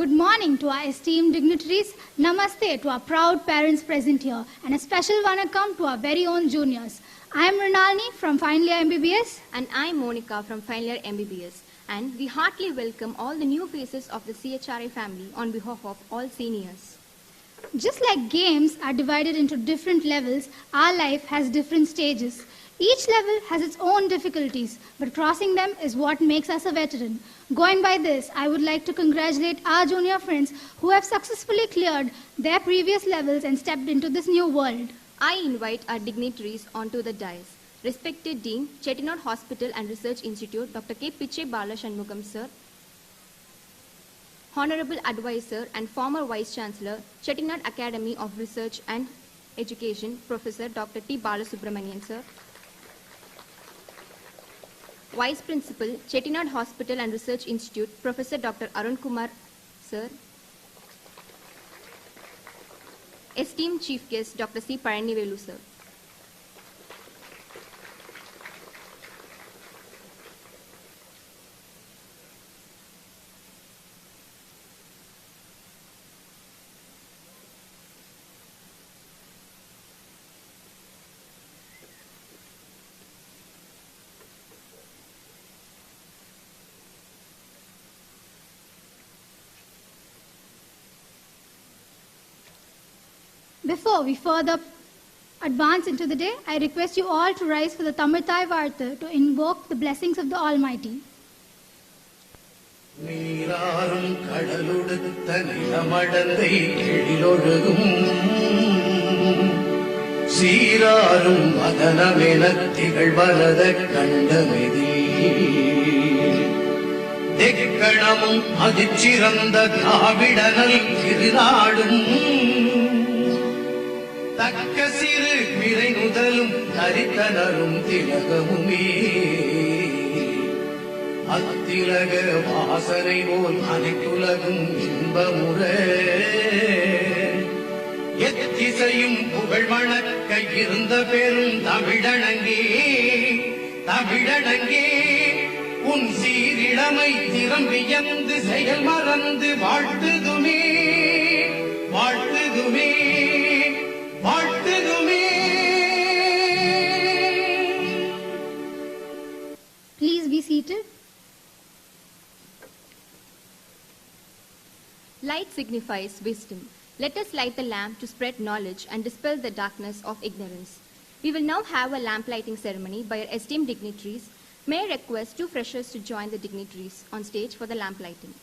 Good morning to our esteemed dignitaries. Namaste to our proud parents present here. And a special vanakkam to our very own juniors. I am Rinalini from final year MBBS. And I am Monica from final year MBBS. And we heartily welcome all the new faces of the CHRA family on behalf of all seniors. Just like games are divided into different levels, our life has different stages. Each level has its own difficulties, but crossing them is what makes us a veteran. Going by this, I would like to congratulate our junior friends who have successfully cleared their previous levels and stepped into this new world. I invite our dignitaries onto the dais. Respected Dean, Chettinad Hospital and Research Institute, Dr. K. Piche Balashanmugam, Sir. Honorable Advisor and former Vice Chancellor, Chettinad Academy of Research and Education, Professor Dr. T. Balasubramanian, Sir. Vice Principal, Chettinad Hospital and Research Institute, Professor Dr. Arun Kumar, Sir. Esteemed Chief Guest, Dr. C. Paranivelu, Sir. Before we further advance into the day, I request you all to rise for the Tamirthai Vartha to invoke the blessings of the Almighty. நீராறும் கடலுடுத்த நிலமடந்தை எழிலொழுகும் சீராறும் வதனமெனத் திகழ்வரத கண்டமெதி தெக்கணமும் அதிச்சிறந்த திராவிடனல் திருநாடும் தக்க சிறு பிறை முதலும் தரித்தனரும் திலகமுமே அத்திலக வாசனை போல் அனைத்துலகும் இன்பமுற எத்திசையும் புகழ் வணக்க இருந்த பெரும் தமிழனங்கே தமிழனங்கே உன் சீரிழமை திறம்பியந்து செயல் மறந்து வாழ்த்துதுமே வாழ்த்துதுமே வாழ்த்துதுமே. Please be seated. Light signifies wisdom. Let us light the lamp to spread knowledge and dispel the darkness of ignorance. We will now have a lamp lighting ceremony by our esteemed dignitaries. May I request two freshers to join the dignitaries on stage for the lamp lighting.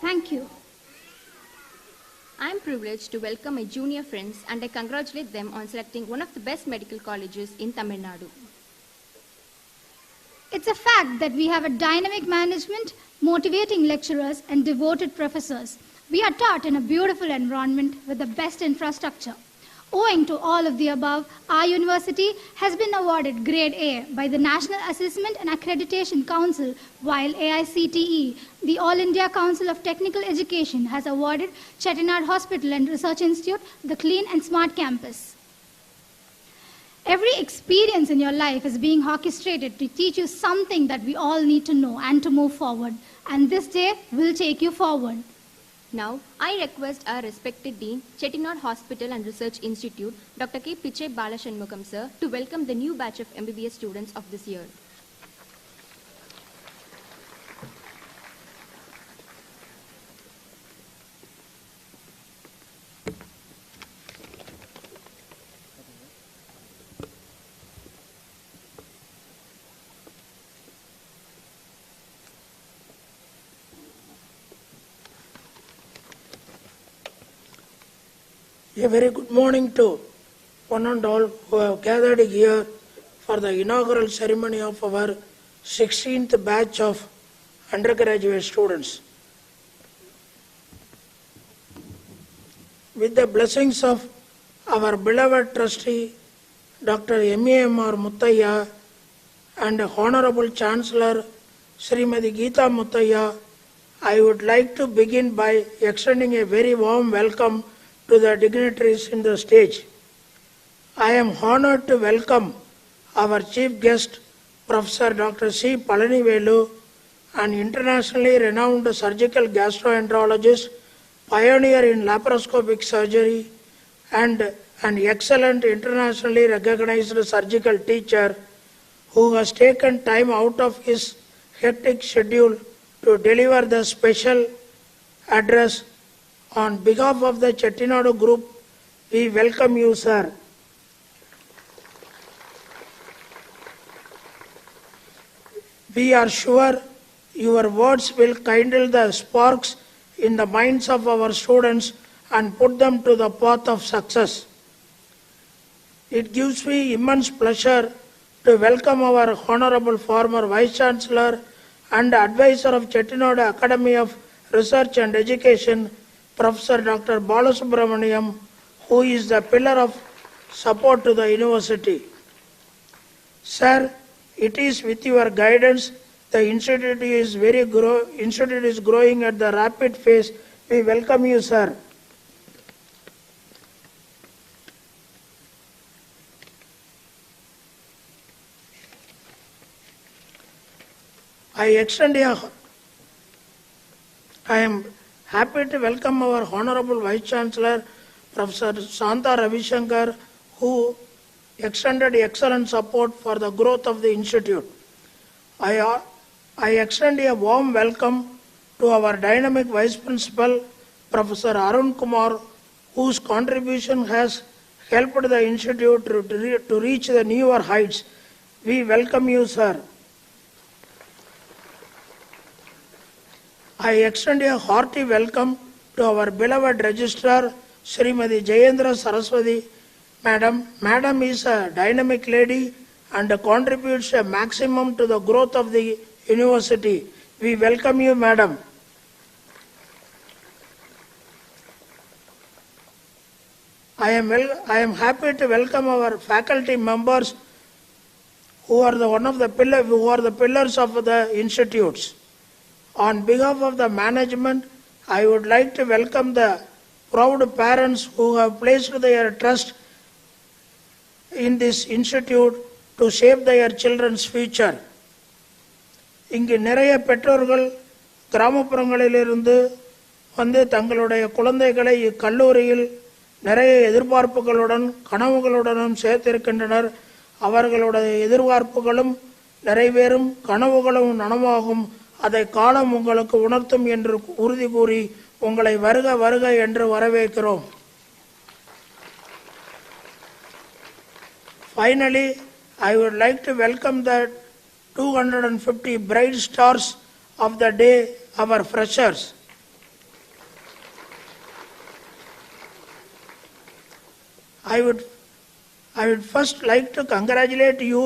Thank you. I am privileged to welcome my junior friends and I congratulate them on selecting one of the best medical colleges in Tamil Nadu. It's a fact that we have a dynamic management, motivating lecturers, and devoted professors. We are taught in a beautiful environment with the best infrastructure. Owing to all of the above, our university has been awarded Grade A by the National Assessment and Accreditation Council, while AICTE, the All India Council of Technical Education, has awarded Chettinad Hospital and Research Institute the Clean and Smart Campus. Every experience in your life is being orchestrated to teach you something that we all need to know and to move forward. And this day will take you forward. Now, I request our respected Dean, Chettinad Hospital and Research Institute, Dr. K. Pichai Balashanmukam sir, to welcome the new batch of MBBS students of this year. A very good morning to one and all who have gathered here for the inaugural ceremony of our 16th batch of undergraduate students. With the blessings of our beloved trustee, Dr. MAMR Muthiah, and Honorable Chancellor Srimati Geetha Muthiah, I would like to begin by extending a very warm welcome to the dignitaries in the stage. I am honored to welcome our chief guest, Professor Dr. C. Palanivelu, an internationally renowned surgical gastroenterologist, pioneer in laparoscopic surgery, and an excellent internationally recognized surgical teacher who has taken time out of his hectic schedule to deliver the special address. On behalf of the Chettinad Group, we welcome you, sir. We are sure your words will kindle the sparks in the minds of our students and put them to the path of success. It gives me immense pleasure to welcome our Honorable former Vice Chancellor and Advisor of Chettinad Academy of Research and Education, Professor Dr. Balasubramaniam, who is the pillar of support to the university. Sir, it is with your guidance the institute is growing at the rapid pace. We welcome you, sir. I am happy to welcome our Honorable Vice Chancellor, Professor Santa Ravishankar, who extended excellent support for the growth of the institute. I extend a warm welcome to our dynamic Vice Principal, Professor Arun Kumar, whose contribution has helped the institute to reach the newer heights. We welcome you, sir. I extend a hearty welcome to our beloved Registrar, Srimati Jayendra Saraswati. Madam is a dynamic lady and contributes a maximum to the growth of the university. We welcome you, Madam. I am happy to welcome our faculty members who are the pillars of the institutes. On behalf of the management, I would like to welcome the proud parents who have placed their trust in this institute to shape their children's future. இங்கு நிறைய பெற்றோர்கள் கிராமப்புறங்களிலிருந்து வந்து தங்களுடைய குழந்தைகளை இக்கல்லூரியில் நிறைய எதிர்பார்ப்புகளுடன் கனவுகளுடனும் சேர்த்திருக்கின்றனர். அவர்களுடைய எதிர்பார்ப்புகளும் நிறைவேறும், கனவுகளும் நனவாகும். அதை காலம் உங்களுக்கு உணர்த்தும் என்று உறுதி கூறி உங்களை வருக வருக என்று வரவேற்கிறோம். Finally, I would like to welcome the 250 bright stars of the day, our freshers. I would first like to congratulate you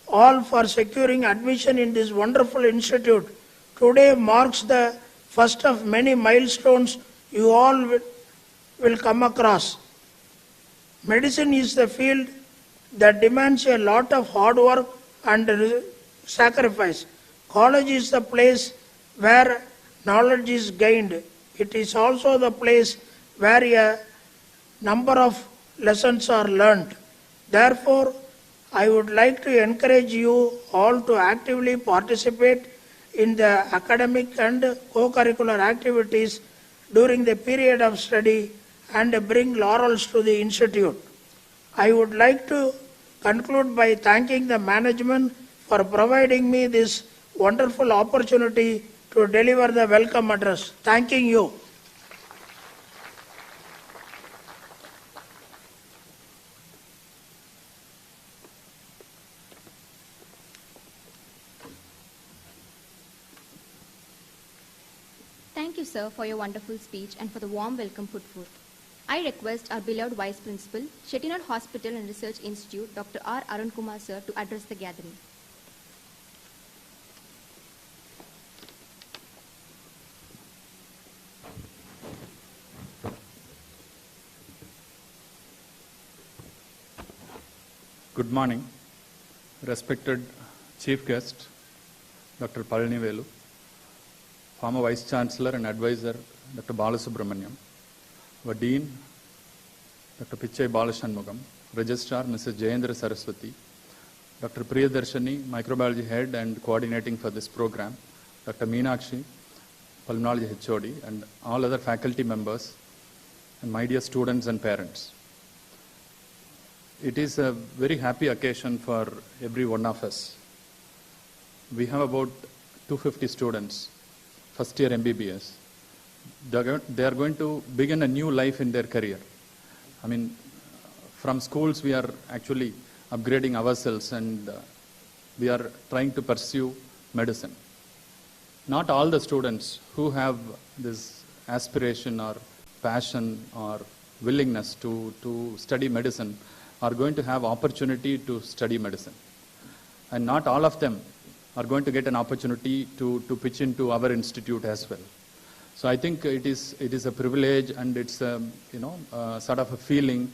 all for securing admission in this wonderful institute. Today marks the first of many milestones you all will come across. Medicine is the field that demands a lot of hard work and sacrifice. College is the place where knowledge is gained. It is also the place where a number of lessons are learned. Therefore, I would like to encourage you all to actively participate in the academic and co-curricular activities during the period of study and bring laurels to the institute. I would like to conclude by thanking the management for providing me this wonderful opportunity to deliver the welcome address. Thanking you. Thank you, sir, for your wonderful speech and for the warm welcome put forth. I request our beloved Vice Principal, Chettinad Hospital and Research Institute, Dr. R. Arun Kumar, sir, to address the gathering. Good morning, respected Chief Guest, Dr. Palanivelu, former Vice Chancellor and Advisor, Dr. Balasubramaniam, our Dean, Dr. Pichai Balashanmugam, Registrar, Mrs. Jayendra Saraswati, Dr. Priyadarshani, Microbiology Head and Coordinating for this program, Dr. Meenakshi, Pulmonology HOD, and all other faculty members, and my dear students and parents. It is a very happy occasion for every one of us. We have about 250 students, first year MBBS. They are going to begin a new life in their career. I mean, from schools we are actually upgrading ourselves and we are trying to pursue medicine. Not all the students who have this aspiration or passion or willingness to study medicine are going to have opportunity to study medicine. And not all of them are going to get an opportunity to pitch into our institute as well. So I think it is a privilege and it's a, sort of a feeling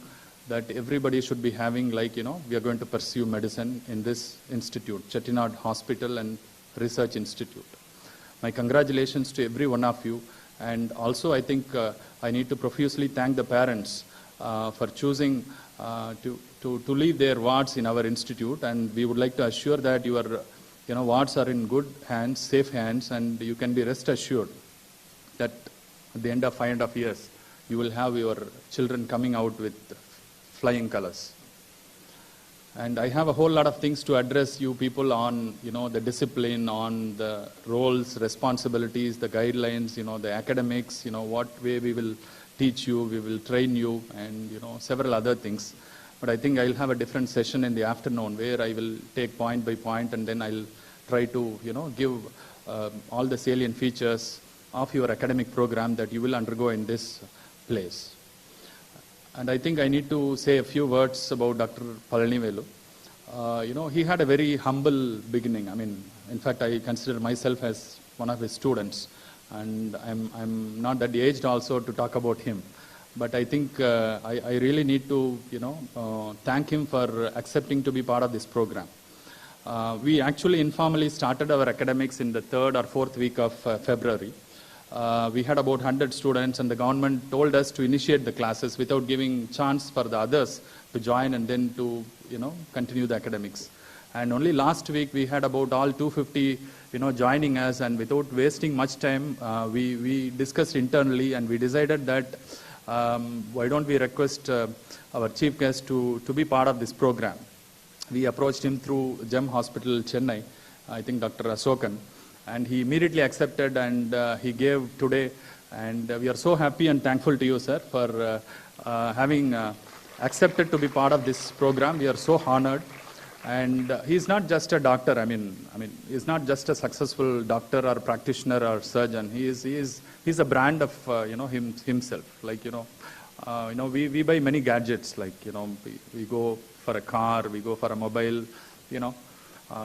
that everybody should be having, like, we are going to pursue medicine in this institute, Chettinad Hospital and Research Institute. My congratulations to every one of you. And also I think I need to profusely thank the parents for choosing to leave their wards in our institute, and we would like to assure that your wards are in good hands, safe hands, and you can be rest assured that at the end of 5.5 years you will have your children coming out with flying colors. And I have a whole lot of things to address you people on the discipline, on the roles, responsibilities, the guidelines, the academics, what way we will teach you, we will train you, and several other things. But I think I'll have a different session in the afternoon where I will take point by point and then I'll try to give all the salient features of your academic program that you will undergo in this place. And I think I need to say a few words about Dr. Palanivelu. He had a very humble beginning. I mean, in fact, I consider myself as one of his students. And I'm not that aged also to talk about him. But I think I really need to, thank him for accepting to be part of this program. We actually informally started our academics in the 3rd or 4th week of February. We had about 100 students and the government told us to initiate the classes without giving chance for the others to join and then to, continue the academics. And only last week we had about all 250, joining us, and without wasting much time, we discussed internally and we decided that why don't we request our chief guest to be part of this program. We approached him through GEM Hospital, Chennai, I think Dr. Asokan, and he immediately accepted and he gave today. And we are so happy and thankful to you, sir, for having accepted to be part of this program. We are so honored. And he's not just a doctor. I mean, he's not just a successful doctor or practitioner or surgeon. He's a brand of himself. Like we buy many gadgets. Like we go for a car, we go for a mobile.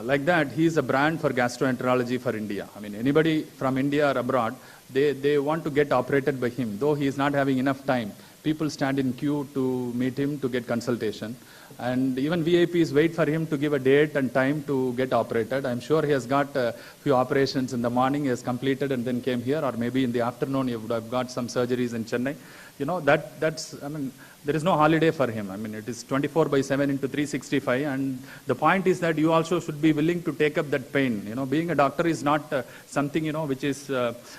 Like that. He's a brand for gastroenterology for India. I mean, anybody from India or abroad, they want to get operated by him. Though he is not having enough time, people stand in queue to meet him to get consultation. And even VIPs wait for him to give a date and time to get operated. I'm sure he has got a few operations in the morning, he has completed and then came here, or maybe in the afternoon he would have got some surgeries in Chennai. You know, that's, I mean, there is no holiday for him. I mean, it is 24/7 into 365. And the point is that you also should be willing to take up that pain. You know, being a doctor is not something, you know, which is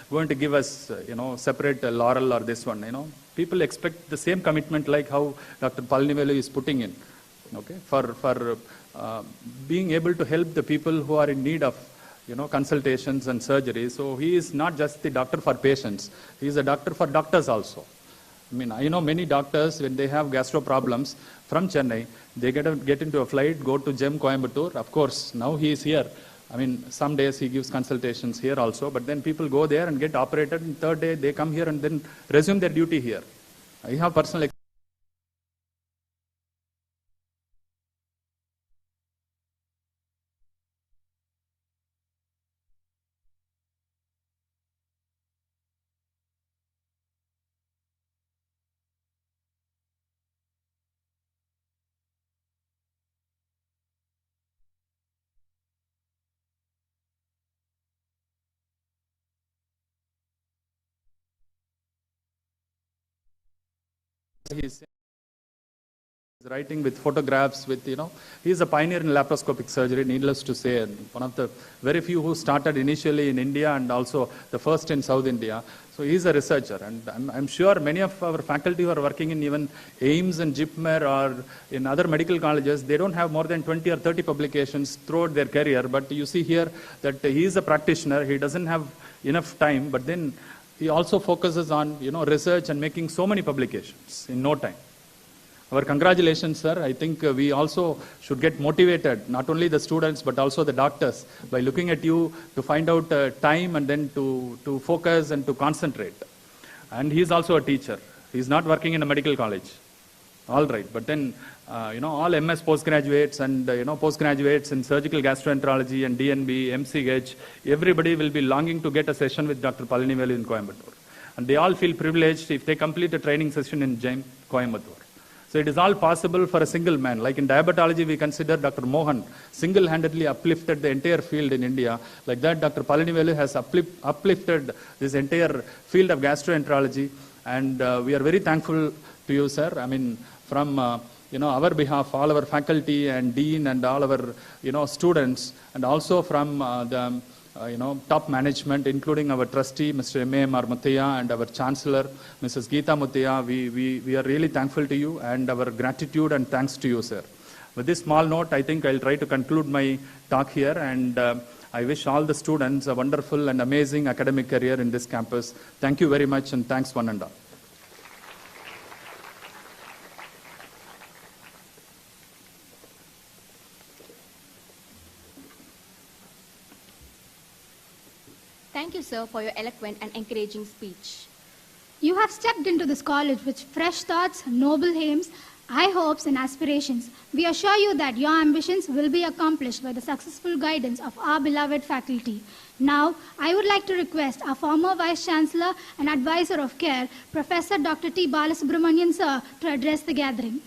going to give us, you know, separate laurel or this one, you know. People expect the same commitment like how Dr. Palnivelu is putting in, okay, for being able to help the people who are in need of, you know, consultations and surgery. So he is not just the doctor for patients, he is a doctor for doctors also. I mean, I know many doctors, when they have gastro problems from Chennai, they get into a flight, go to GEM Coimbatore. Of course, now he is here. I mean, some days he gives consultations here also, but then people go there and get operated, and third day they come here and then resume their duty here. I have personal experience. He's writing with photographs, with, you know, he's a pioneer in laparoscopic surgery, needless to say, and one of the very few who started initially in India and also the first in South India. So he's a researcher, and I'm sure many of our faculty who are working in even AIMS and JIPMER or in other medical colleges, they don't have more than 20 or 30 publications throughout their career. But you see here that he is a practitioner, he doesn't have enough time, but then he also focuses on, you know, research and making so many publications in no time. Our congratulations, sir. I think we also should get motivated, not only the students, but also the doctors, by looking at you to find out time and then to focus and to concentrate. And he is also a teacher. He is not working in a medical college. All right. But then, you know, all MS postgraduates and, you know, postgraduates in surgical gastroenterology and DNB, MCH, everybody will be longing to get a session with Dr. Palnivelu in Coimbatore. And they all feel privileged if they complete a training session in GEM Coimbatore. So it is all possible for a single man. Like in diabetology, we consider Dr. Mohan single-handedly uplifted the entire field in India. Like that, Dr. Palnivelu has uplifted this entire field of gastroenterology. And we are very thankful to you, sir. I mean, from you know, our behalf, all our faculty and dean and all our, you know, students, and also from the you know, top management, including our trustee, Mr. MAMR Muthiah, and our chancellor, Mrs. Geetha Muthiah. We are really thankful to you, and our gratitude and thanks to you, sir. With this small note, I think I'll try to conclude my talk here, and I wish all the students a wonderful and amazing academic career in this campus. Thank you very much, and thanks one and all. Thank you, sir, for your eloquent and encouraging speech. You have stepped into this college with fresh thoughts, noble aims, high hopes and aspirations. We assure you that your ambitions will be accomplished by the successful guidance of our beloved faculty. Now, I would like to request our former Vice Chancellor and Advisor of Care, Professor Dr. T. Balasubramanian, sir, to address the gathering.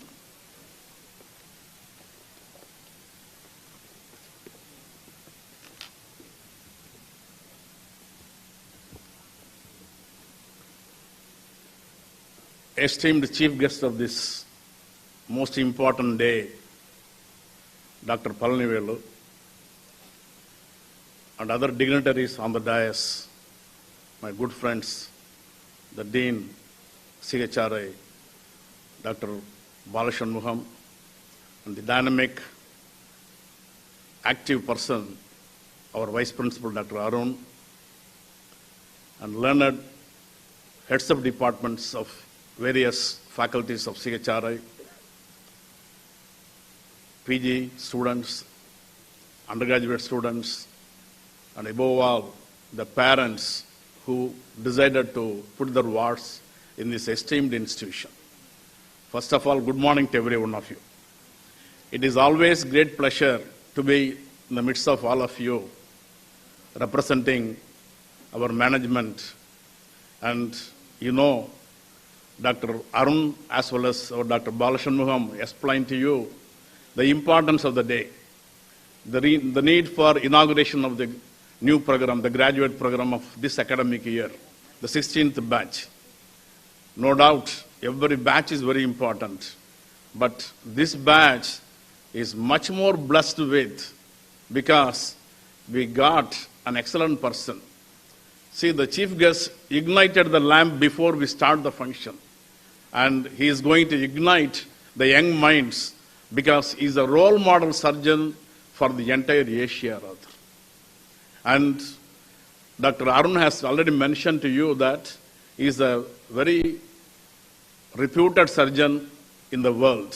Esteemed chief guest of this most important day, Dr. Palnivelu, and other dignitaries on the dais, my good friends, the Dean, Sigapi, Dr. Balashanmuham, and the dynamic, active person, our Vice Principal, Dr. Arun, and learned heads of departments of various faculties of Sigapi, PG students, undergraduate students, and above all, the parents who decided to put their wards in this esteemed institution. First of all, good morning to every one of you. It is always great pleasure to be in the midst of all of you, representing our management, and you know, Dr. Arun as well as Dr. Balashanmuham explained to you the importance of the day, the need for inauguration of the new program, the graduate program of this academic year, the 16th batch. No doubt, every batch is very important, but this batch is much more blessed with because we got an excellent person. See, the chief guest ignited the lamp before we start the function, and he is going to ignite the young minds because he is a role model surgeon for the entire Asia. And Dr. Arun has already mentioned to you that he is a very reputed surgeon in the world.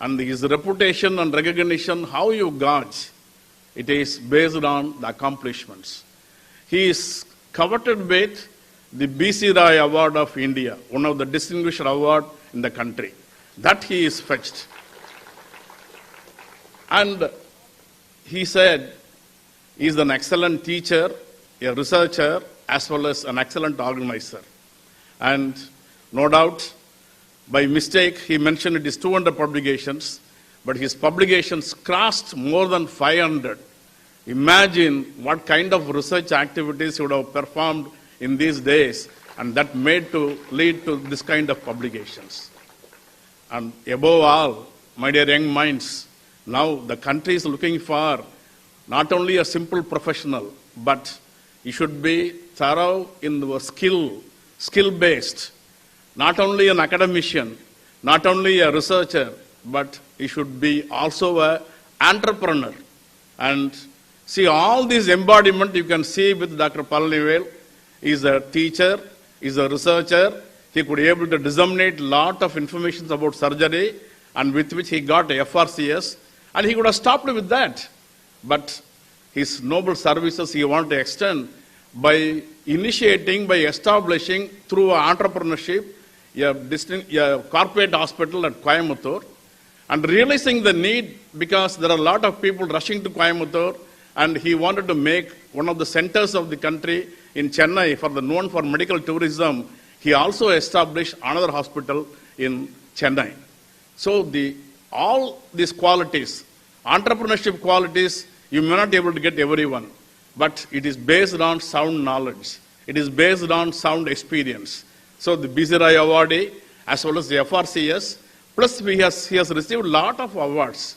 And his reputation and recognition, how you gauge, it is based on the accomplishments. He is coveted with the B.C. Rai Award of India, one of the distinguished awards in the country. That he is fetched. And he said he is an excellent teacher, a researcher, as well as an excellent organizer. And no doubt, by mistake, he mentioned it is 200 publications, but his publications crossed more than 500. Imagine what kind of research activities he would have performed in these days, and that lead to this kind of publications. And above all, my dear young minds, now the country is looking for not only a simple professional, but he should be thorough in the skill-based, not only an academician, not only a researcher, but he should be also an entrepreneur. And see, all these embodiment you can see with Dr. Palanivel. He is a teacher, he is a researcher. He could be able to disseminate a lot of information about surgery, and with which he got a FRCS, and he could have stopped with that. But his noble services he wanted to extend by initiating, by establishing through entrepreneurship, a corporate hospital at Coimbatore, and realizing the need because there are a lot of people rushing to Coimbatore, and he wanted to make one of the centers of the country in Chennai known for medical tourism. He also established another hospital in Chennai. So all these qualities, entrepreneurship qualities, you may not be able to get everyone, but it is based on sound knowledge. It is based on sound experience. So the B.C. Rai awardee, as well as the FRCS, plus he has received a lot of awards.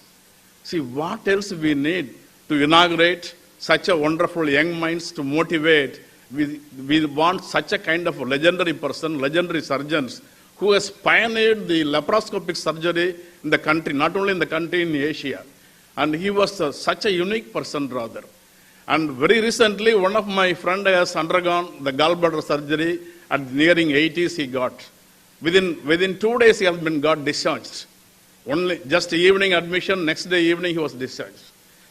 See, what else we need to inaugurate such a wonderful young minds to motivate? We want such a kind of a legendary person, legendary surgeons, who has pioneered the laparoscopic surgery in the country, not only in the country, in Asia. And he was such a unique person, rather. And very recently, one of my friends has undergone the gallbladder surgery at nearing 80s he got. Within 2 days he has got discharged. Only just evening admission, next day evening he was discharged.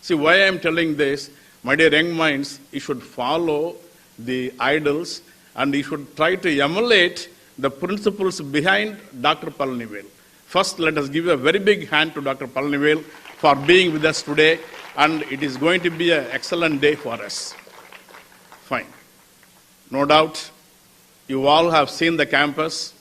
See why I am telling this, my dear young minds, you should follow the idols and you should try to emulate the principles behind Dr. Palanivel. First, let us give a very big hand to Dr. Palanivel for being with us today, and it is going to be an excellent day for us. Fine. No doubt, you all have seen the campus,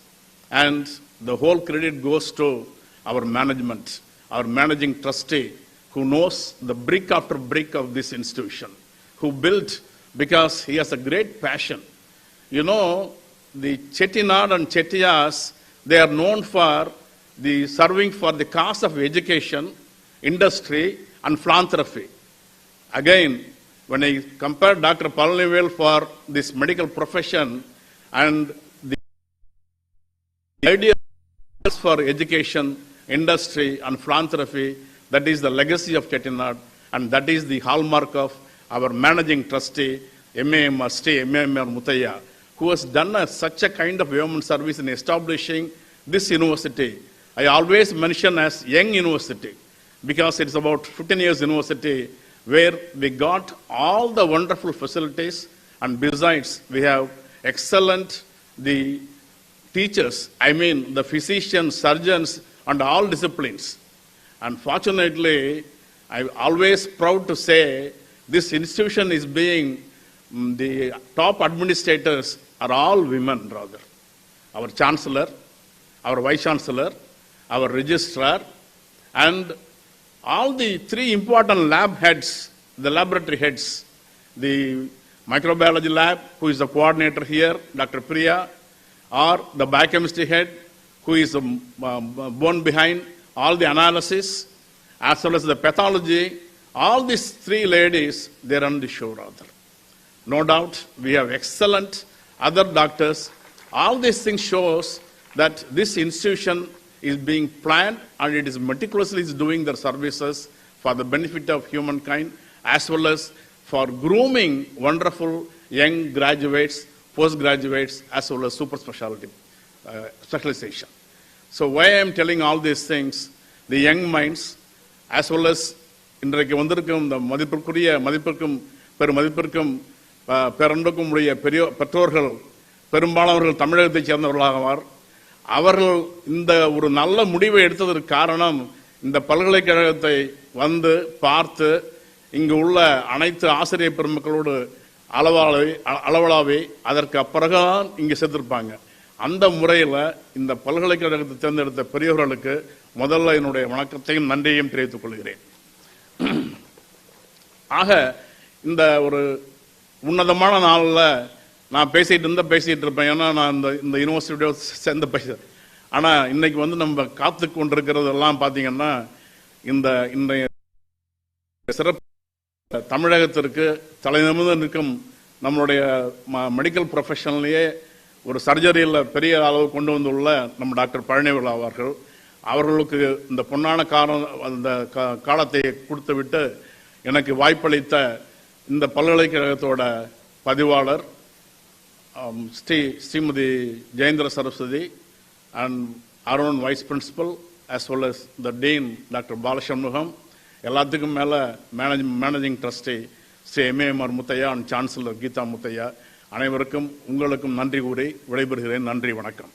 and the whole credit goes to our management, our managing trustee, who knows the brick after brick of this institution, who built because he has a great passion. You know, the Chettinad and Chettiyas, they are known for serving for the cause of education, industry, and philanthropy. Again, when I compare Dr. Palanivel for this medical profession and the idea for education, industry, and philanthropy, that is the legacy of Chettinad, and that is the hallmark of our managing trustee, MAMR, Muthiah, who has done such a kind of human service in establishing this university. I always mention as young university, because it's about 15 years university where we got all the wonderful facilities, and besides we have excellent the teachers, the physicians, surgeons, and all disciplines. And fortunately, I'm always proud to say this institution is being, the top administrators are all women, rather. our Chancellor, our Vice Chancellor, our Registrar, and all the three important lab heads, the laboratory heads, the microbiology lab, who is the coordinator here, Dr. Priya, or the biochemistry head, who is the bone behind all the analysis, as well as the pathology. All these three ladies, they run the show rather. No doubt, we have excellent other doctors. All these things shows that this institution is being planned and it is meticulously doing their services for the benefit of humankind, as well as for grooming wonderful young graduates, postgraduates, as well as super specialty specialization. So why I am telling all these things, the young minds, as well as இன்றைக்கு வந்திருக்கும் இந்த மதிப்பிற்கும் பெருமதிப்பிற்கும் பேரன்புக்கும் உடைய பெற்றோர்கள் பெரும்பாலானவர்கள் தமிழகத்தைச் சேர்ந்தவர்களாகவார். அவர்கள் இந்த ஒரு நல்ல முடிவை எடுத்ததற்கு காரணம் இந்த பல்கலைக்கழகத்தை வந்து பார்த்து இங்கு உள்ள அனைத்து ஆசிரியர் பெருமக்களோடு அளவலாவே அதற்கு அப்புறம்தான் இங்கு சேர்த்திருப்பாங்க. அந்த முறையில் இந்த பல்கலைக்கழகத்தை தேர்ந்தெடுத்த பெரியவர்களுக்கு முதல்ல என்னுடைய வணக்கத்தையும் நன்றியையும் தெரிவித்துக் கொள்கிறேன். ஆக இந்த ஒரு உன்னதமான நாளில் நான் பேசிட்டு இருப்பேன். ஏன்னா நான் இந்த யூனிவர்சிட்டியோட சேர்ந்த பேசுகிறேன். ஆனால் இன்னைக்கு வந்து நம்ம காத்து கொண்டிருக்கிறதெல்லாம் பார்த்தீங்கன்னா இந்த சிறப்பு தமிழகத்திற்கு தலைநிமிர்ந்து நிற்கும் நம்மளுடைய மெடிக்கல் ப்ரொஃபஷன்லேயே ஒரு சர்ஜரியில் பெரிய அளவு கொண்டு வந்துள்ள நம்ம டாக்டர் பழனிவேலு அவர்களுக்கு இந்த பொன்னான அந்த காலத்தை கொடுத்து விட்டு எனக்கு வாய்ப்பளித்த இந்த பல்கலைக்கழகத்தோட பதிவாளர் Srimathi Jayendra Saraswati and our own vice principal as well as the dean Dr. Balashanmugam, எல்லாத்துக்கும் மேல managing trustee Shri MAMR Muthiah and chancellor Geetha Muthiah அனைவருக்கும் உங்களுக்கும் நன்றி கூறி விடைபெறுகிறேன். நன்றி, வணக்கம்.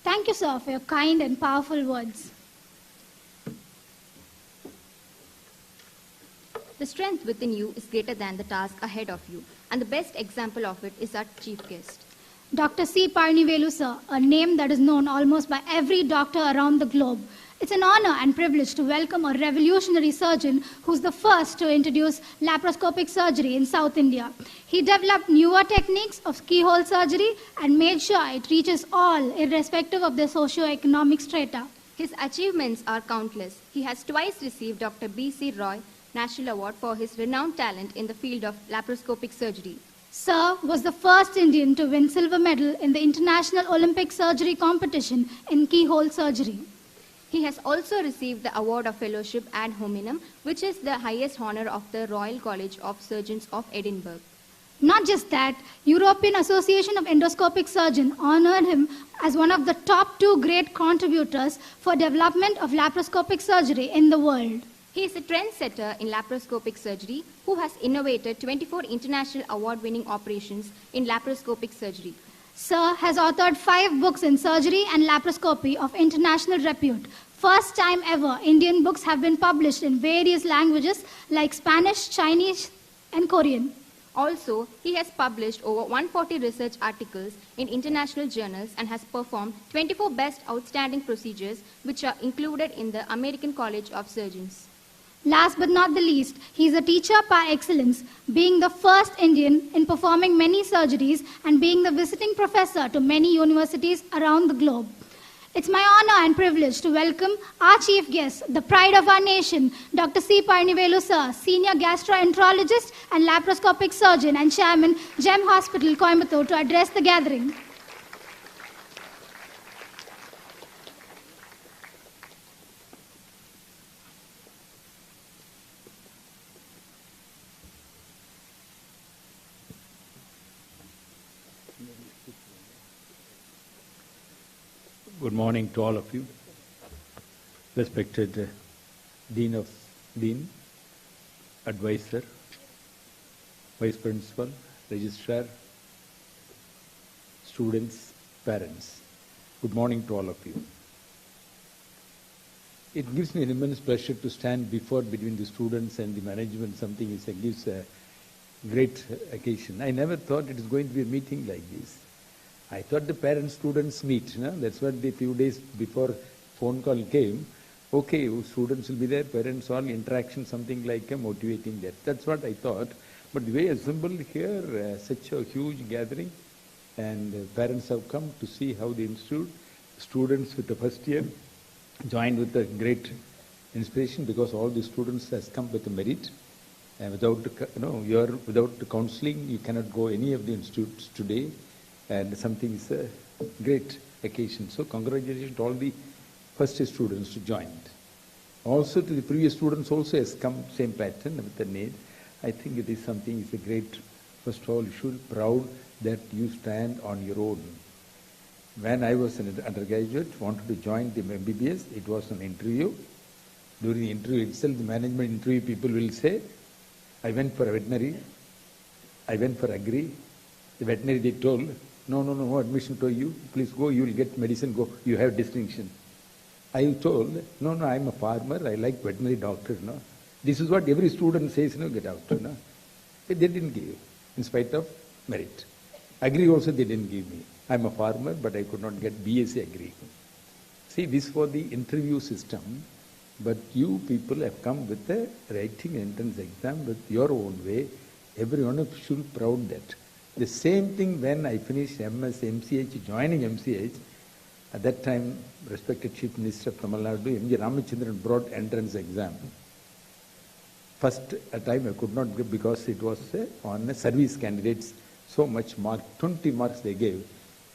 Thank you, sir, for your kind and powerful words. The strength within you is greater than the task ahead of you, and the best example of it is our chief guest. Dr. C. Parnivelu, sir, a name that is known almost by every doctor around the globe. It's an honor and privilege to welcome a revolutionary surgeon who's the first to introduce laparoscopic surgery in South India. He developed newer techniques of keyhole surgery and made sure it reaches all, irrespective of their socio-economic strata. His achievements are countless. He has twice received Dr. B.C. Roy National Award for his renowned talent in the field of laparoscopic surgery. Sir was the first Indian to win silver medal in the International Olympic Surgery Competition in keyhole surgery. He has also received the award of fellowship ad hominem, which is the highest honor of the Royal College of Surgeons of Edinburgh. Not just that, European Association of Endoscopic Surgeons honored him as one of the top 2 great contributors for development of laparoscopic surgery in the world. He is a trendsetter in laparoscopic surgery who has innovated 24 international award-winning operations in laparoscopic surgery. Sir has authored 5 books in surgery and laparoscopy of international repute. First time ever, Indian books have been published in various languages like Spanish, Chinese, and Korean. Also, he has published over 140 research articles in international journals and has performed 24 best outstanding procedures, which are included in the American College of Surgeons. Last but not the least, he is a teacher par excellence, being the first Indian in performing many surgeries and being the visiting professor to many universities around the globe. It's my honor and privilege to welcome our chief guest, the pride of our nation, Dr. C. Parnivelu, sir, senior gastroenterologist and laparoscopic surgeon and chairman, GEM Hospital, Coimbatore, to address the gathering. Good morning to all of you. Respected Dean, Advisor, Vice Principal, Registrar, students, parents. Good morning to all of you. it gives me an immense pleasure to stand between the students and the management. Something gives a great occasion. I never thought it is going to be a meeting like this. I thought the parents-students meet. That's what the few days before phone call came. Okay, students will be there, parents all interaction, something like motivating that. That's what I thought. But the way assembled here, such a huge gathering, and parents have come to see how the institute, students with the first year, joined with a great inspiration because all the students has come with a merit. And without the counseling, you cannot go any of the institutes today. And something is a great occasion. So congratulations to all the first year students who joined. Also to the previous students also has come same pattern with the need. I think it is something, it's a great, first of all, you should be proud that you stand on your own. When I was an undergraduate, wanted to join the MBBS, it was an interview. During the interview itself, the management interview people will say, I went for a veterinary, I went for agri. The veterinary they told, no admission to you, please go, you will get medicine, go, you have distinction. I told, no, I'm a farmer, I like veterinary doctor. No. This is what every student says, get out. No. They didn't give, in spite of merit. Agri also they didn't give me. I'm a farmer, but I could not get BSc Agri. See, this was the interview system, but you people have come with a writing entrance exam with your own way. Everyone of you should be proud that. The same thing when I finished MS, MCH, joining MCH, at that time, respected Chief Minister of Tamil Nadu, M.G. Ramachandran brought entrance exam. First time I could not give because it was on service candidates, so much mark, 20 marks they gave.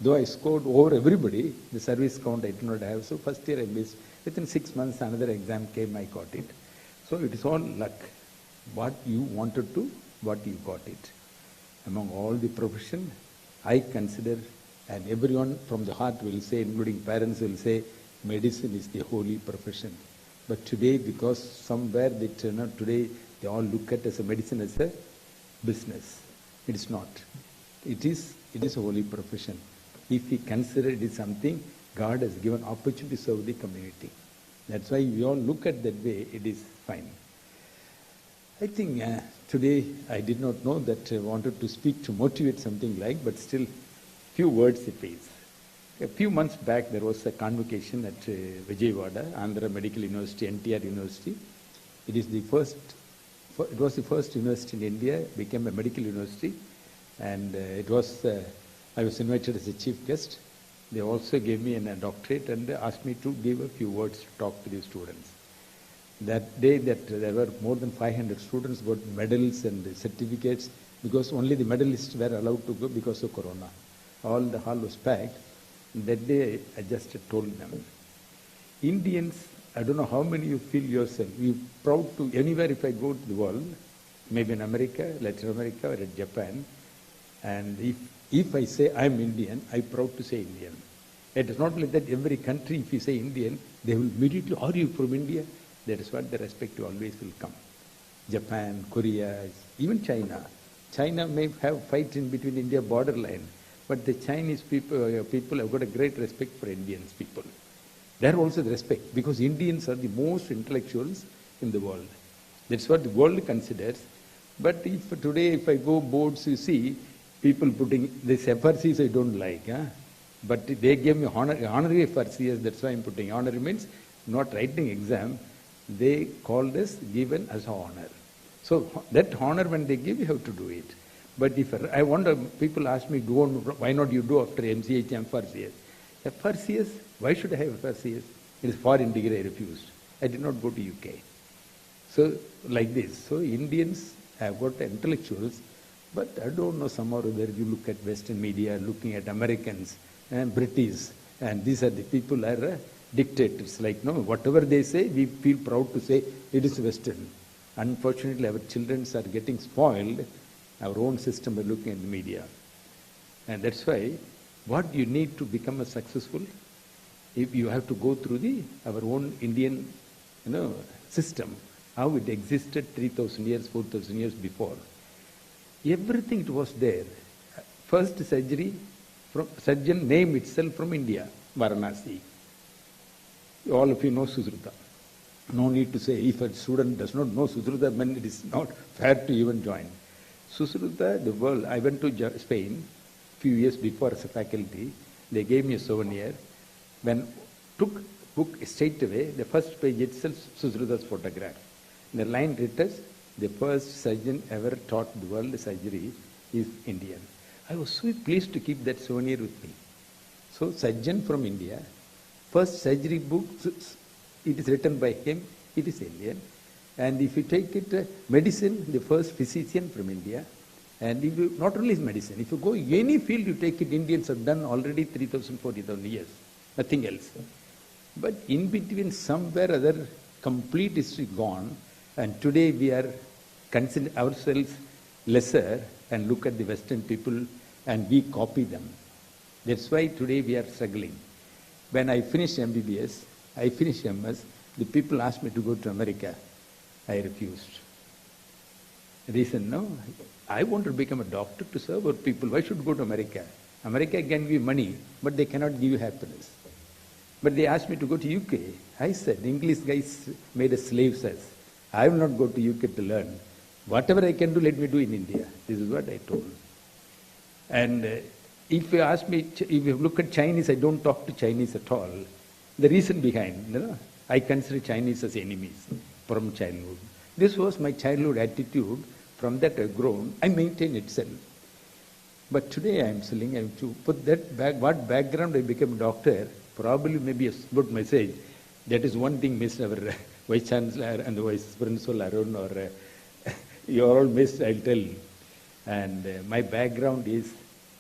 Though I scored over everybody, the service count I did not have. So first year I missed. Within 6 months another exam came, I got it. So it is all luck. What you wanted to, what you got it. Among all the profession, I consider, and everyone from the heart will say, including parents will say, medicine is the holy profession. But today, because somewhere they turn out, today they all look at as a medicine as a business. It is not. It is a holy profession. If we consider it is something, God has given opportunity to serve the community. That's why we all look at that way, it is fine. I think today I did not know that I wanted to speak to motivate something like, but still few words it is. A few months back there was a convocation at Vijayawada, Andhra Medical University, NTR University. It was the first university in India, became a medical university, and I was invited as a chief guest. They also gave me a doctorate and asked me to give a few words to talk to the students. That day there were more than 500 students got medals and certificates because only the medalists were allowed to go because of Corona. All the hall was packed. That day I just told them, Indians, I don't know how many you feel yourself, you're proud to, anywhere if I go to the world, maybe in America, Latin America or in Japan, and if I say I'm Indian, I'm proud to say Indian. It is not like that every country, if you say Indian, they will immediately, are you from India? That is what the respect always will come. Japan, Korea, even China. China may have fight in between India borderline, but the Chinese people have got a great respect for Indians people. There also the respect, because Indians are the most intellectuals in the world. That's what the world considers. But if I go boards, you see, people putting, this FRCs I don't like, but they gave me honorary FRCs, that's why I'm putting. Honorary means not writing exam, they called us, given as honor. So that honor when they give, you have to do it. But if I wonder, people ask me, why not you do after MCH, FRCS? FRCS, why should I have FRCS? It is foreign degree, I refused. I did not go to UK. So like this, so Indians have got intellectuals, but I don't know somehow or other you look at Western media, looking at Americans and British, and these are the people are dictators. Like, no, whatever they say, we feel proud to say it is Western. Unfortunately, our children are getting spoiled, our own system by looking at the media. And that's why, what you need to become a successful, if you have to go through our own Indian system, how it existed 3,000 years, 4,000 years before. Everything it was there. First surgery, name itself from India, Varanasi. All of you know Susruta. No need to say, if a student does not know Susruta, then it is not fair to even join. Susruta, the world, I went to Spain a few years before as a faculty. They gave me a souvenir. When took book straight away, the first page itself, Susruta's photograph. The line written, the first surgeon ever taught the world surgery is Indian. I was so pleased to keep that souvenir with me. So, surgeon from India, first surgery book, it is written by him, it is Indian. And if you take it, medicine, the first physician from India. And if you, not only medicine, if you go any field, you take it, Indians have done already 3,000, 40,000 years, nothing else. But in between, somewhere other, complete history gone, and today we are consider ourselves lesser and look at the Western people and we copy them. That's why today we are struggling. When I finished MBBS, I finished MS, the people asked me to go to America. I refused. Reason, no, I want to become a doctor to serve our people. Why should go to America? America can give you money, but they cannot give you happiness. But they asked me to go to UK. I said, English guys made us slaves as. I will not go to UK to learn. Whatever I can do, let me do in India. This is what I told. And if you ask me, if you look at Chinese, I don't talk to Chinese at all. The reason behind, I consider Chinese as enemies from childhood. This was my childhood attitude. From that I've grown. I maintain itself. But today I am saying I have to put that back. What background I became a doctor, probably maybe a good message. That is one thing missed our Vice Chancellor and the Vice Principal Arun or you are all missed, I'll tell you. And my background is,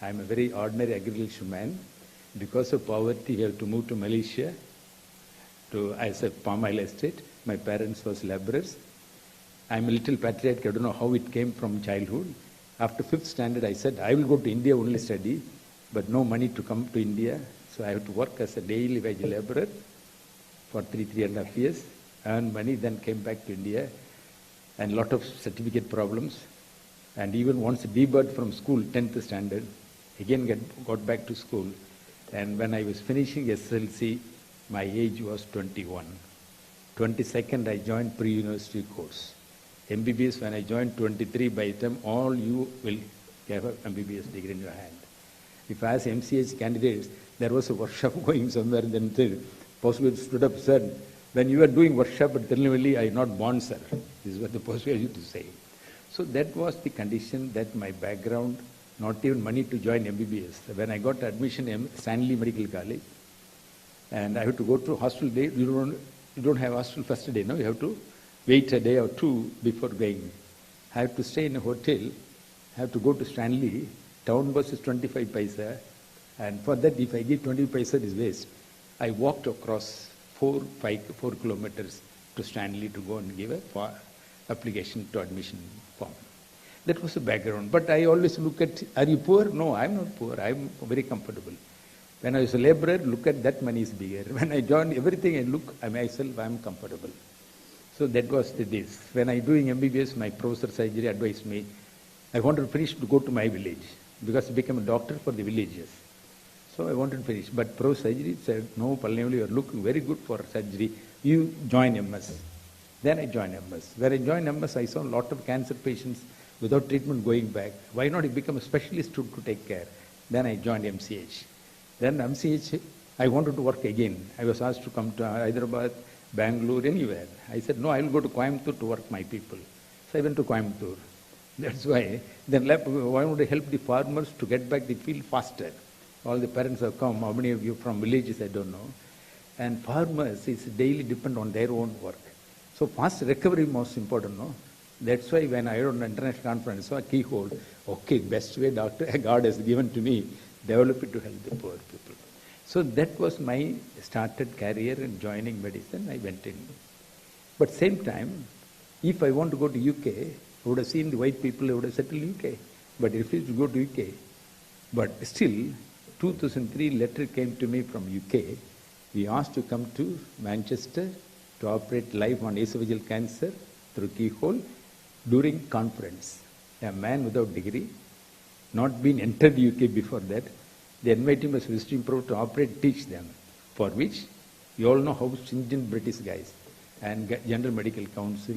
I am a very ordinary agriculture man. Because of poverty, we have to move to Malaysia as a palm oil estate. My parents was laborers. I'm a little patriotic, I don't know how it came from childhood. After 5th standard, I said, I will go to India only study, but no money to come to India. So I have to work as a daily wage laborer for 3.5 years, earn money, then came back to India, and lot of certificate problems. And even once debarred from school, 10th standard, again got back to school. And when I was finishing SLC, my age was 21. 22nd, I joined pre-university course. MBBS, when I joined 23, by the time all you will have an MBBS degree in your hand. If I ask MCH candidates, there was a workshop going somewhere, then the postgraduate stood up, said, when you are doing workshop at Tirunelveli, I am not born, sir. This is what the postgraduate used to say. So that was the condition that my background, not even money to join MBBS. When I got admission in Stanley Medical College, and I had to go to hostel day, you don't have hostel first day, no? You have to wait a day or two before going. I have to stay in a hotel, I have to go to Stanley, town bus is 25 paisa, and for that if I give 20 paisa it is waste. I walked across 4 kilometers to Stanley to go and give a application to admission form. That was the background. But I always look at, are you poor? No, I'm not poor, I'm very comfortable. When I was a laborer, look at that money is bigger. When I joined everything, I look at myself, I'm comfortable. So that was this. When I doing MBBS, my professor surgery advised me, I wanted to finish to go to my village because I became a doctor for the villages. So I wanted to finish. But professor surgery said, no, Palnevali, you are looking very good for surgery. You join MS. Then I joined MS. When I joined MS, I saw a lot of cancer patients without treatment going back. Why not become a specialist to take care? Then I joined MCH. Then MCH, I wanted to work again. I was asked to come to Hyderabad, Bangalore, anywhere. I said, no, I will go to Coimbatore to work my people. So I went to Coimbatore. That's why. Then I wanted to help the farmers to get back the field faster. All the parents have come. How many of you from villages, I don't know. And farmers is daily depend on their own work. So fast recovery most important, no? That's why when I had an international conference, so a keyhole, okay, best way doctor God has given to me, develop it to help the poor people. So that was my started career in joining medicine, I went in. But same time, if I want to go to UK, I would have seen the white people, I would have settled in UK. But I refused to go to UK. But still, 2003 letter came to me from UK. We asked to come to Manchester to operate live on esophageal cancer through keyhole during conference. A man without degree, not been entered UK before that, they invite him as visiting pro to operate, teach them. For which, you all know how stringent British guys. and General Medical Council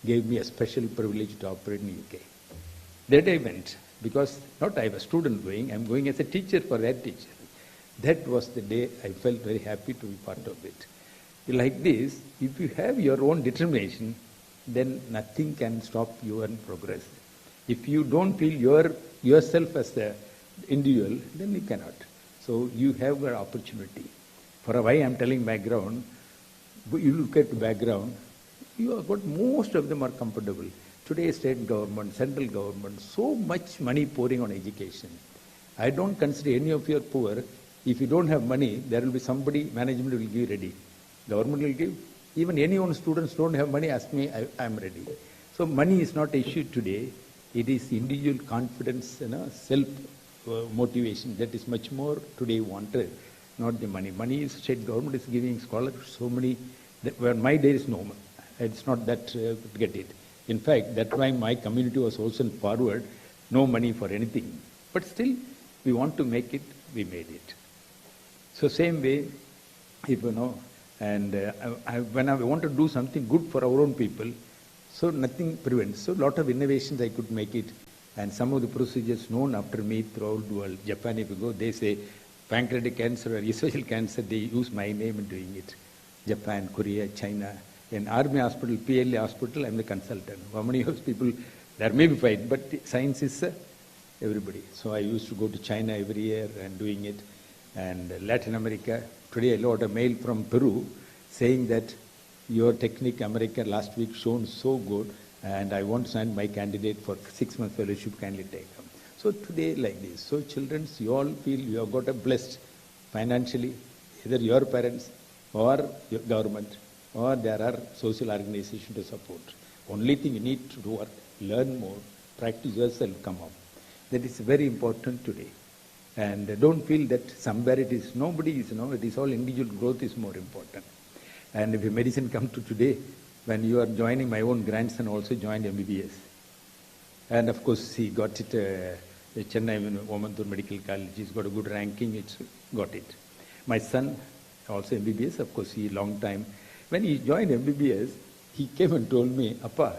gave me a special privilege to operate in UK. That I went, because not I was a student going, I'm going as a teacher for that teacher. That was the day I felt very happy to be part of it. Like this, if you have your own determination, then nothing can stop your progress. If you don't feel yourself as the individual, then you cannot. So you have an opportunity. For why I'm telling background, you look at the background, you have got, most of them are comfortable. Today, state government, central government, so much money pouring on education. I don't consider any of you are poor. If you don't have money, there will be somebody, management will give ready. Government will give. Even anyone, students don't have money, ask me, I'm ready. So money is not an issue today. It is individual confidence, self-motivation that is much more today wanted, not the money. Money is, state government is giving scholarships, so many, where my day is no, it's not that to get it. In fact, that's why my community was also forward, no money for anything. But still, we want to make it, we made it. So same way, if you know, and when I want to do something good for our own people, so nothing prevents. So a lot of innovations I could make it, and some of the procedures known after me throughout the world. Japan, if you go, they say pancreatic cancer or esophageal cancer, they use my name in doing it. Japan, Korea, China. In Army Hospital, PLA Hospital, I'm the consultant. How many of people, there may be fight, but science is everybody. So I used to go to China every year and doing it. And Latin America, today I got a mail from Peru saying that your technique, America, last week shown so good, and I want to send my candidate for 6-month fellowship, kindly take them. So today like this. So children, you all feel you have got a blessed financially, either your parents or your government, or there are social organizations to support. Only thing you need to do work, learn more, practice yourself, come up. That is very important today. And don't feel that somewhere it is, nobody is, it is all individual growth is more important. And if medicine comes to today, when you are joining, my own grandson also joined MBBS. And of course, he got it, Chennai Womanthur Medical College, he's got a good ranking, it's got it. My son, also MBBS, of course, he long time. When he joined MBBS, he came and told me, Appa,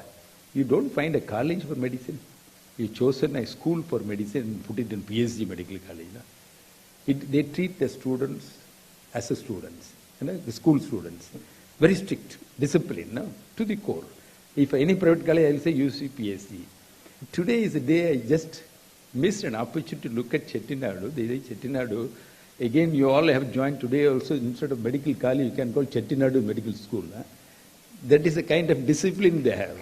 you don't find a college for medicine. You chosen a school for medicine and put it in PhD medical college. They treat the students as a students, the school students. Very strict, discipline, to the core. If any private college, I will say you see PhD. Today is the day I just missed an opportunity to look at Chettinadu. They say Chettinadu. Again, you all have joined today also, instead of medical college, you can call Chettinadu Medical School. That is the kind of discipline they have.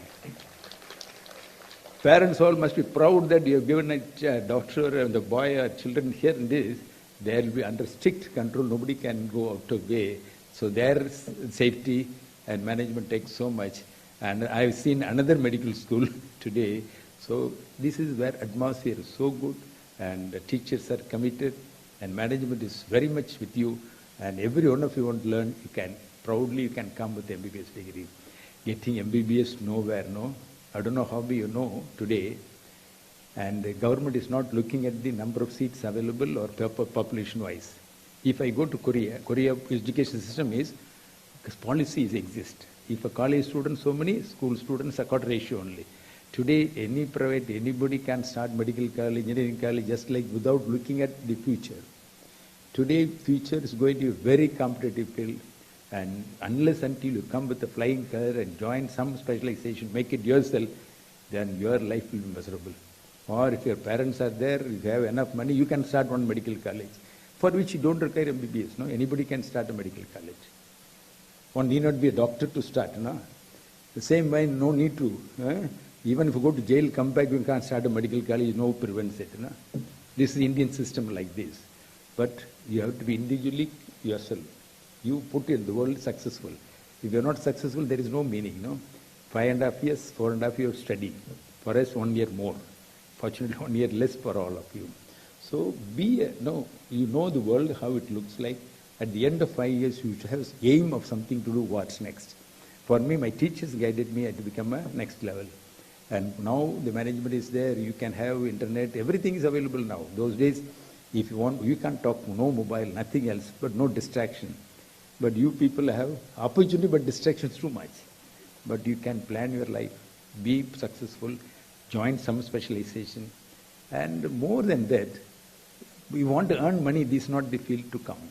Parents all must be proud that you have given a doctor and the boy or children here in this. They will be under strict control. Nobody can go out of way. So their safety and management takes so much. And I have seen another medical school today. So this is where atmosphere is so good and the teachers are committed and management is very much with you. And every one of you want to learn, you can proudly you can come with MBBS degree. Getting MBBS nowhere, no. I don't know how you know today, and the government is not looking at the number of seats available or population-wise. If I go to Korea education system is, because policies exist. If a college student, so many school students are got ratio only. Today, any private, anybody can start medical college, engineering college, just like without looking at the future. Today, future is going to be a very competitive field. And unless until you come with a flying color and join some specialization, make it yourself, then your life will be miserable. Or if your parents are there, if you have enough money, you can start one medical college, for which you don't require MBBS. No, anybody can start a medical college. One need not be a doctor to start. No? The same way, no need to. Even if you go to jail, come back, you can't start a medical college, no prevents it. No? This is the Indian system like this. But you have to be individually yourself. You put in the world successful. If you are not successful, there is no meaning. No? 5.5 years, 4.5 years study. For us, 1 year more. Fortunately, 1 year less for all of you. So you know the world, how it looks like. At the end of 5 years, you should have aim of something to do, what's next. For me, my teachers guided me to become a next level. And now the management is there, you can have internet, everything is available now. Those days, if you want, you can't talk, no mobile, nothing else, but no distraction. But you people have opportunity but distractions too much. But you can plan your life, be successful, join some specialization. And more than that, we want to earn money, this is not the field to come.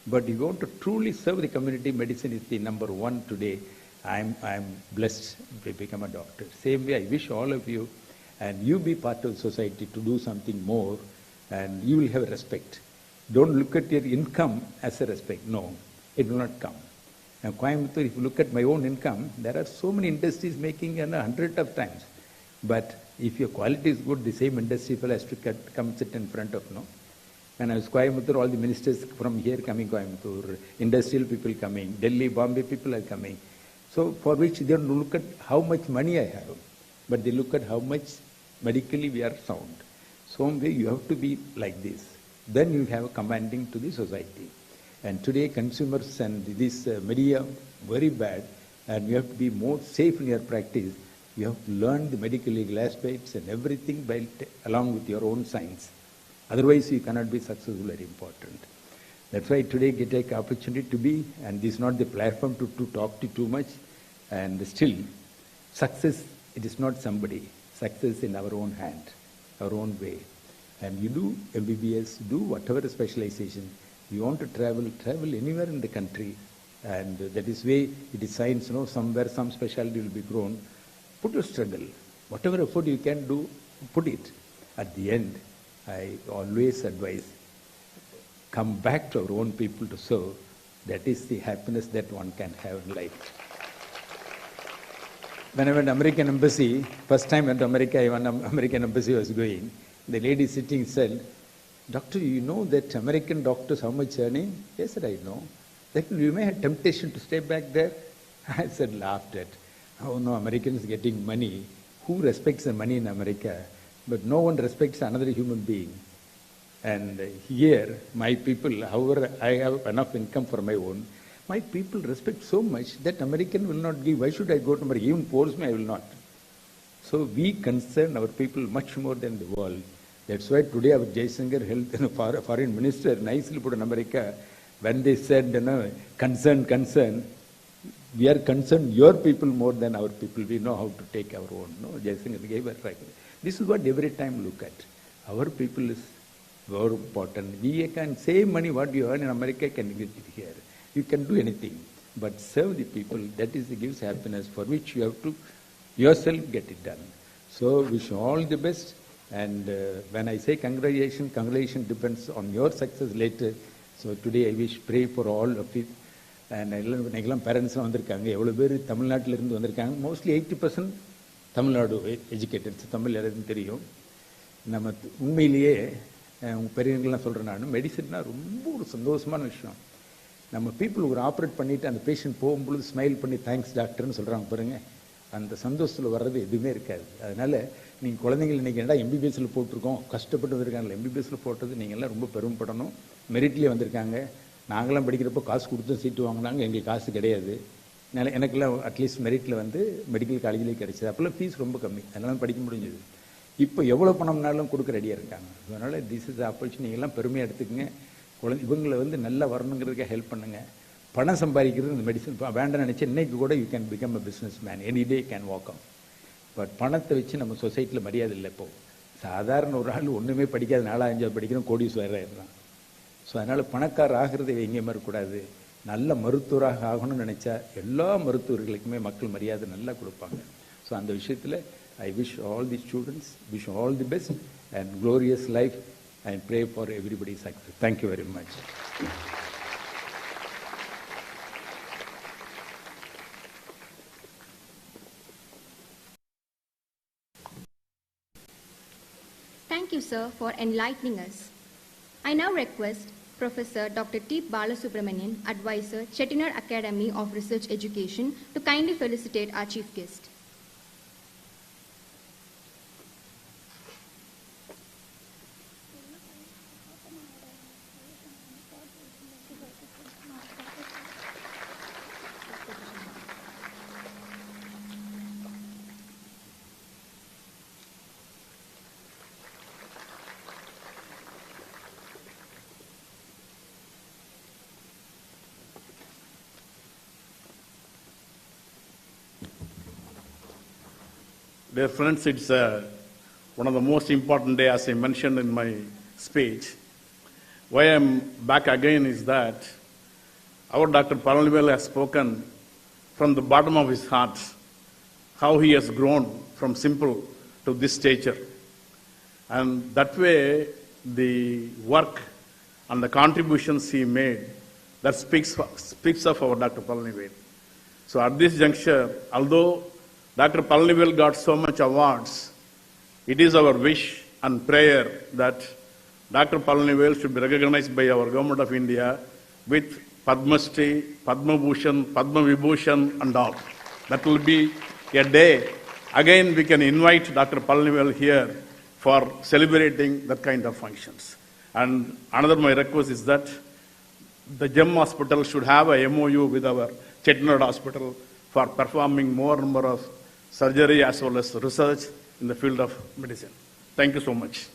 But you want to truly serve the community, medicine is the number one today. I'm blessed to become a doctor. Same way, I wish all of you, and you be part of society to do something more, and you will have respect. Don't look at your income as a respect. No, it will not come. Now, Coimbatore, if you look at my own income, there are so many industries making 100 of times. But if your quality is good, the same industry people has to come sit in front of, no? When I was Coimbatore, all the ministers from here coming Coimbatore, industrial people coming, Delhi, Bombay people are coming. So for which they don't look at how much money I have, but they look at how much medically we are sound. Some way you have to be like this. Then you have commanding to the society. And today consumers and this media very bad, and you have to be more safe in your practice. You have to learn the medical legal aspects and everything along with your own science. Otherwise you cannot be successful, very important. That's why today I take opportunity to be, and this is not the platform to talk to too much, and still, success, it is not somebody. Success in our own hand, our own way. And you do MBBS, do whatever specialization. You want to travel anywhere in the country, and that is way, it is science, somewhere some specialty will be grown. Put your struggle. Whatever effort you can do, put it. At the end, I always advise, come back to our own people to serve. That is the happiness that one can have in life. When I went to American Embassy, first time I went to America, American Embassy was going, the lady sitting said, "Doctor, you know that American doctors how much earning?" Yes, sir, I know. That you may have temptation to stay back there. I said, laughed at, "Oh no, Americans getting money. Who respects the money in America? But no one respects another human being." And here, my people, however I have enough income for my own, my people respect so much that American will not give. Why should I go to America? Even force me, I will not. So we concern our people much more than the world. That's why today our Jaishankar health foreign minister nicely put in America, when they said, concern, we are concerned your people more than our people. We know how to take our own. No, Jaishankar gave a track. This is what every time look at. Our people is very important. We can save money what you earn in America, can get it here. You can do anything, but serve the people. That is gives happiness, for which you have to yourself get it done. So wish you all the best. And when I say congratulations depends on your success later. So today I wish, pray for all of it. And எல்லாம் பேரண்ட்ஸ்லாம் வந்திருக்காங்க, எவ்வளோ பேர் தமிழ்நாட்டிலிருந்து வந்திருக்காங்க. Mostly 80% Tamil Nadu எஜுகேட்டட்ஸ், Tamil எல்லாருக்கும் தெரியும். நம்ம உண்மையிலேயே உங்கள் பெரியவங்கள்லாம் சொல்கிறேன், நான் மெடிசன்னா ரொம்ப ஒரு சந்தோஷமான விஷயம். நம்ம பீப்புள் ஒரு ஆப்ரேட் பண்ணிவிட்டு அந்த பேஷண்ட் போகும்பொழுது ஸ்மைல் பண்ணி தேங்க்ஸ் டாக்டர்னு சொல்கிறாங்க பாருங்கள், அந்த சந்தோஷத்தில் வர்றது எதுவுமே இருக்காது. அதனால் நீங்கள் குழந்தைங்கள் இன்றைக்கி என்னடா MBBSல போட்டிருக்கோம், கஷ்டப்பட்டு வந்திருக்காங்கல்ல, MBBSல போட்டது நீங்கள்லாம் ரொம்ப பெருமைப்படணும். மெரிட்லேயே வந்திருக்காங்க. நாங்களாம் படிக்கிறப்போ காசு கொடுத்து சீட்டு வாங்கினாங்க, எங்களுக்கு காசு கிடையாது. எனக்கெல்லாம் அட்லீஸ்ட் மெரிட்டில் வந்து மெடிக்கல் காலேஜ்லேயே கிடைச்சிது. அப்போல்லாம் ஃபீஸ் ரொம்ப கம்மி, அதனால படிக்க முடிஞ்சது. இப்போ எவ்வளோ பணம்னாலும் கொடுக்க ரெடியாக இருக்காங்க. அதனால் திஸ் இஸ் ஆப்பர்ச்சுனிட்டி, நீங்கள்லாம் பெருமையாக எடுத்துக்கங்க. இவங்களை வந்து நல்லா வரணுங்கிறதுக்காக ஹெல்ப் பண்ணுங்கள். பணம் சம்பாதிக்கிறது இந்த மெடிசன் வேண்டாம் நினச்சி இன்னைக்கு கூட you can become a business man, any day can walk out. But பணத்தை வச்சு நம்ம சொசைட்டியில் மரியாதை இல்லை. இப்போது சாதாரண ஒரு ஆள் ஒன்றுமே படிக்காத 4, 5 படிக்கிறோம், கோடீஸ்வரர் ஆயிடுறான். ஸோ அதனால் பணக்காரர் ஆகிறது எங்கேயுமே இருக்கக்கூடாது. நல்ல மருத்துவராக ஆகணும்னு நினச்சா எல்லா மருத்துவர்களுக்குமே மக்கள் மரியாதை நல்லா கொடுப்பாங்க. ஸோ அந்த விஷயத்தில் I wish all the students, wish all the best and glorious life and pray for everybody success. Thank you very much. Thank you, sir, for enlightening us. I now request Professor Dr. T. Balasubramanian, Advisor, Chettinad Academy of Research Education, to kindly felicitate our chief guest. Dear friends, it's one of the most important days, as I mentioned in my speech. Why I'm back again is that our Dr. Palanivel has spoken from the bottom of his heart how he has grown from simple to this stature. And that way, the work and the contributions he made, that speaks of our Dr. Palanivel. So at this juncture, although Dr. Palanivel got so much awards, it is our wish and prayer that Dr. Palanivel should be recognized by our Government of India with Padma Shri, Padma Bhushan, Padma Vibhushan and all. That will be a day. Again, we can invite Dr. Palanivel here for celebrating that kind of functions. And another my request is that the GEM Hospital should have a MOU with our Chettinad Hospital for performing more number of surgery as well as research in the field of medicine. Thank you so much.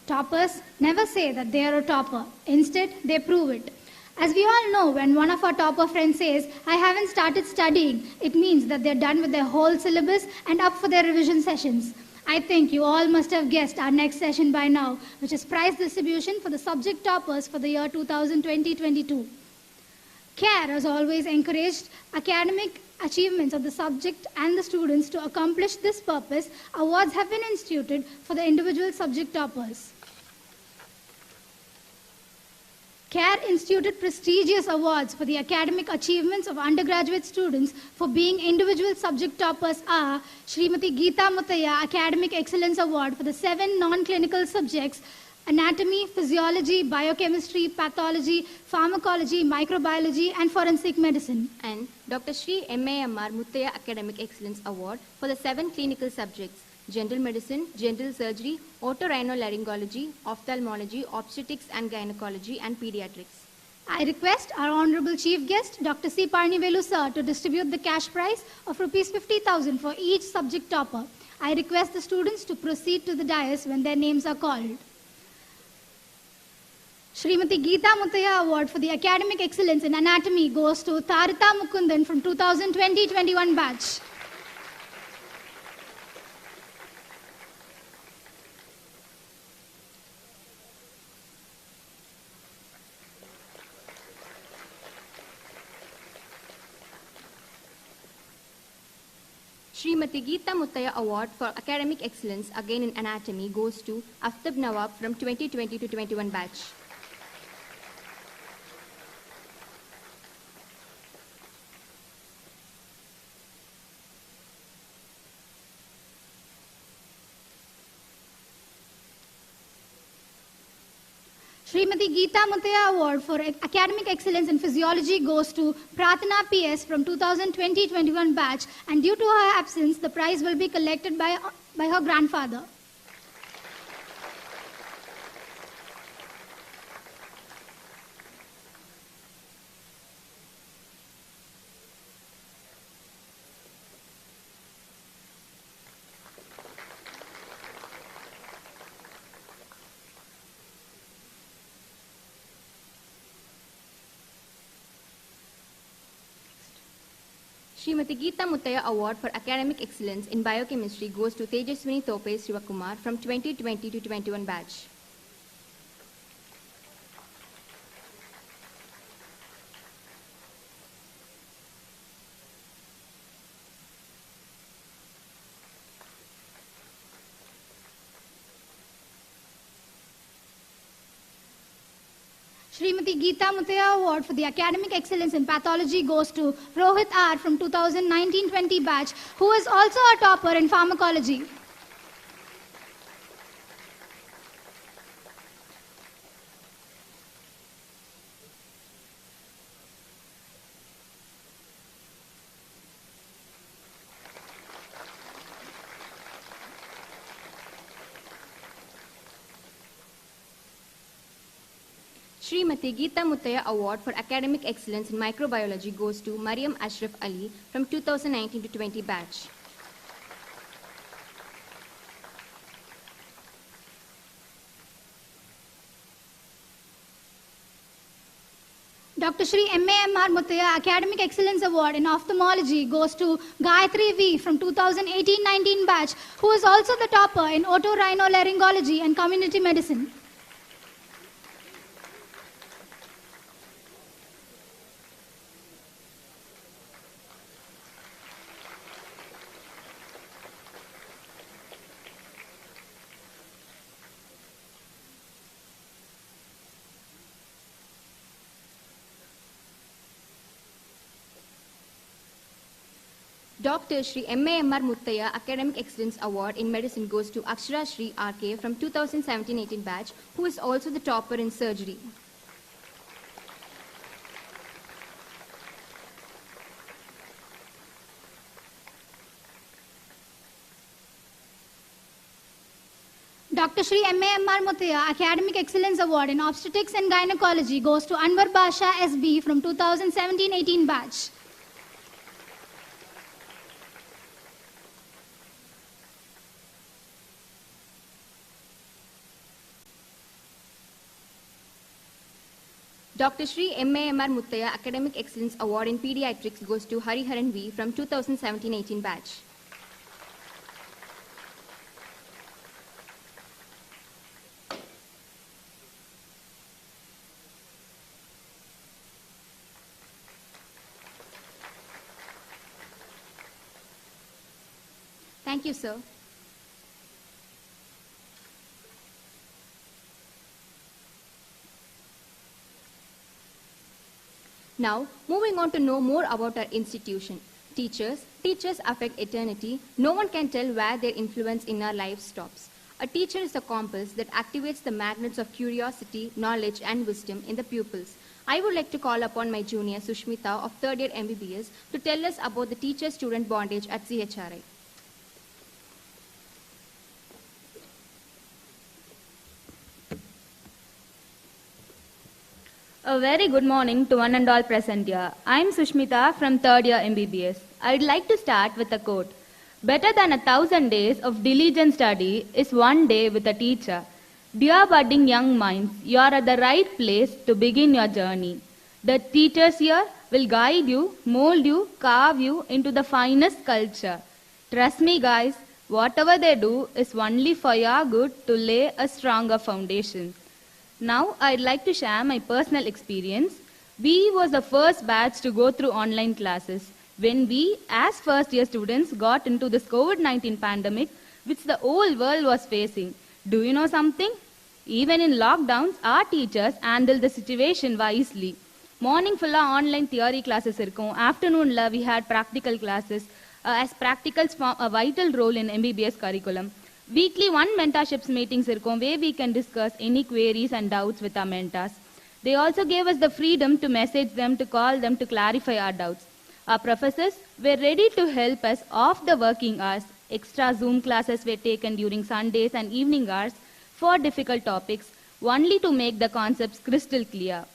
Toppers never say that they are a topper. Instead, they prove it. As we all know, when one of our topper friends says, "I haven't started studying," it means that they're done with their whole syllabus and up for their revision sessions. I think you all must have guessed our next session by now, which is prize distribution for the subject toppers for the year 2020-22. CARE has always encouraged academic achievements of the subject and the students. To accomplish this purpose, awards have been instituted for the individual subject toppers. CARE instituted prestigious awards for the academic achievements of undergraduate students for being individual subject toppers are Srimati Geetha Muthiah Academic Excellence Award for the 7 non-clinical subjects: anatomy, physiology, biochemistry, pathology, pharmacology, microbiology, and forensic medicine. And Dr. Shri MAMR Muthiah Academic Excellence Award for the 7 clinical subjects: general medicine, general surgery, otorhinolaryngology, ophthalmology, obstetrics and gynecology, and pediatrics. I request our Honorable Chief Guest, Dr. C. Palanivel sir, to distribute the cash prize of Rs 50,000 for each subject topper. I request the students to proceed to the dais when their names are called. Srimati Geetha Muthiah Award for the Academic Excellence in Anatomy goes to Tharita Mukundan from 2020-21 batch. Srimati Geetha Muthiah Award for Academic Excellence, again in Anatomy, goes to Aftab Nawab from 2020-21 batch. Srimati Geetha Muthiah Award for Academic Excellence in Physiology goes to Prathana PS from 2020-21 batch, and due to her absence, the prize will be collected by her grandfather. Srimati Geetha Muthiah Award for Academic Excellence in Biochemistry goes to Tejaswini Thope Sivakumar from 2020-21 batch. Srimati Geetha Muthiah Award for the Academic Excellence in Pathology goes to Rohit R from 2019-20 batch, who is also a topper in pharmacology. Srimati Geetha Muthiah Award for Academic Excellence in Microbiology goes to Mariam Ashraf Ali from 2019-20 batch. Dr. Shri MAMR Muthiah Academic Excellence Award in Ophthalmology goes to Gayatri V from 2018-19 batch, who is also the topper in otorhinolaryngology and community medicine. Dr. Shri MAMR Muthiah Academic Excellence Award in Medicine goes to Akshara Shri RK from 2017-18 batch, who is also the topper in surgery. Dr. Shri MAMR Muthiah Academic Excellence Award in Obstetrics and Gynecology goes to Anwar Basha SB from 2017-18 batch. Dr. Shri MAMR Muthiah Academic Excellence Award in Pediatrics goes to Hariharan V from 2017-18 batch. Thank you, sir. Now, moving on to know more about our institution. Teachers affect eternity. No one can tell where their influence in our lives stops. A teacher is a compass that activates the magnets of curiosity, knowledge, and wisdom in the pupils. I would like to call upon my junior Sushmita of 3rd year MBBS to tell us about the teacher-student bondage at CHRI. A very good morning to one and all present here. I am Sushmita from 3rd year MBBS. I'd like to start with a quote. Better than 1,000 days of diligent study is one day with a teacher. Dear budding young minds, you are at the right place to begin your journey. The teachers here will guide you, mold you, carve you into the finest culture. Trust me guys, whatever they do is only for your good to lay a stronger foundation. Now, I'd like to share my personal experience. We was the first batch to go through online classes. When we, as first-year students, got into this COVID-19 pandemic, which the whole world was facing. Do you know something? Even in lockdowns, our teachers handled the situation wisely. Morning full online theory classes irkom. Afternoon we had practical classes, as practicals form a vital role in MBBS curriculum. Weekly one mentorships meetings irkom where we can discuss any queries and doubts with our mentors. They also gave us the freedom to message them, to call them, to clarify our doubts. Our professors were ready to help us off the working hours. Extra Zoom classes were taken during Sundays and evening hours for difficult topics, only to make the concepts crystal clear.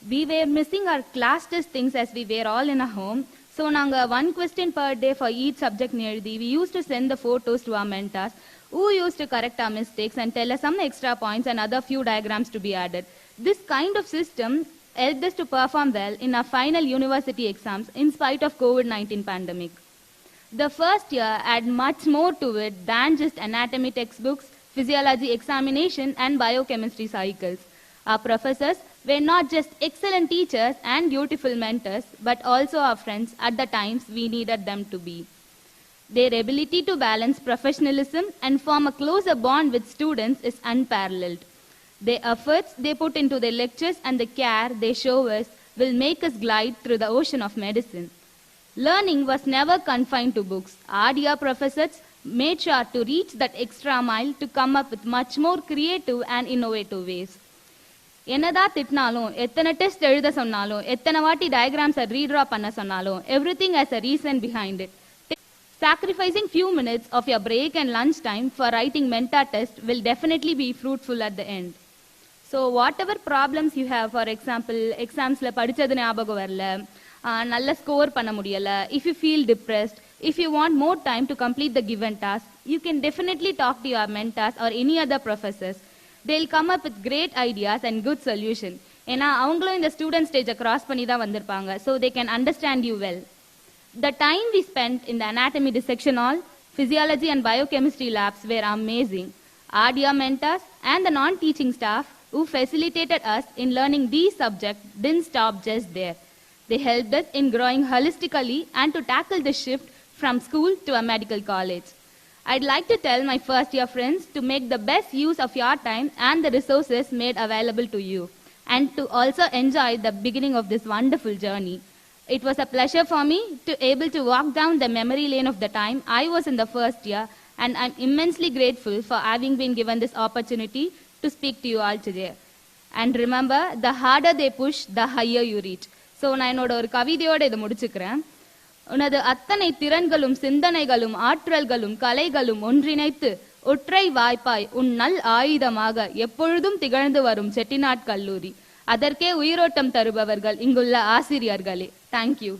We were missing our class test things as we were all in a home. So, nanga one question per day for each subject nearly. We used to send the photos to our mentors, who used to correct our mistakes and tell us some extra points and other few diagrams to be added. This kind of system helped us to perform well in our final university exams in spite of COVID-19 pandemic. The first year had much more to it than just anatomy textbooks, physiology examination and biochemistry cycles. Our professors were not just excellent teachers and beautiful mentors, but also our friends at the times we needed them to be. Their ability to balance professionalism and form a closer bond with students is unparalleled. The efforts they put into their lectures and the care they show us will make us glide through the ocean of medicine. Learning was never confined to books. Our dear professors made sure to reach that extra mile to come up with much more creative and innovative ways. என்னதான் திட்டினாலும் எத்தனை test எழுத சொன்னாலும் எத்தனை வாட்டி டயக்ராம்ஸை ரீட்ரா பண்ண சொன்னாலும் everything has a reason behind it. Sacrificing few minutes of your break and lunch time for writing mentor test will definitely be fruitful at the end. So whatever problems you have, for example, examsல படிச்சது ஞாபகம் வரல, நல்ல score பண்ண முடியல, if you feel depressed, if you want more time to complete the given task, you can definitely talk to your mentors or any other professors. They'll come up with great ideas and good solutions. ஏன்னா அவங்களும் இந்த student ஸ்டேஜை cross பண்ணி தான் வந்திருப்பாங்க. So they can understand you well. The time we spent in the anatomy dissection hall, physiology and biochemistry labs were amazing. Our dear mentors and the non-teaching staff who facilitated us in learning these subjects didn't stop just there. They helped us in growing holistically and to tackle the shift from school to a medical college. I'd like to tell my first year friends to make the best use of your time and the resources made available to you, and to also enjoy the beginning of this wonderful journey. It was a pleasure for me to able to walk down the memory lane of the time I was in the first year, and I'm immensely grateful for having been given this opportunity to speak to you all today. And remember, the harder they push, the higher you reach. So நான் என்னோட ஒரு கவிதையோட இதை முடிச்சுக்கிறேன். உனது அத்தனை திறன்களும் சிந்தனைகளும் ஆற்றல்களும் கலைகளும் ஒன்றிணைத்து ஒற்றை வாய்ப்பாய் உன் நல் ஆயுதமாக எப்பொழுதும் திகழ்ந்து வரும் செட்டிநாட் கல்லூரி. அதற்கே உயிரோட்டம் தருபவர்கள் இங்குள்ள ஆசிரியர்களே. Thank you.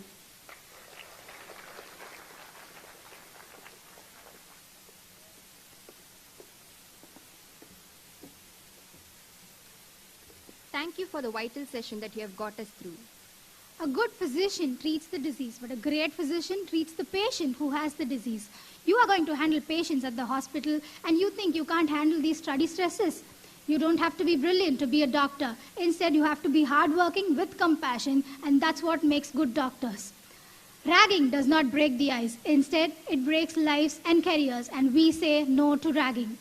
Thank you for the vital session that you have got us through. A good physician treats the disease, but a great physician treats the patient who has the disease. You are going to handle patients at the hospital and you think you can't handle these study stresses. You don't have to be brilliant to be a doctor. Instead, you have to be hardworking with compassion, and that's what makes good doctors. Ragging does not break the ice. Instead, it breaks lives and careers, and we say no to ragging.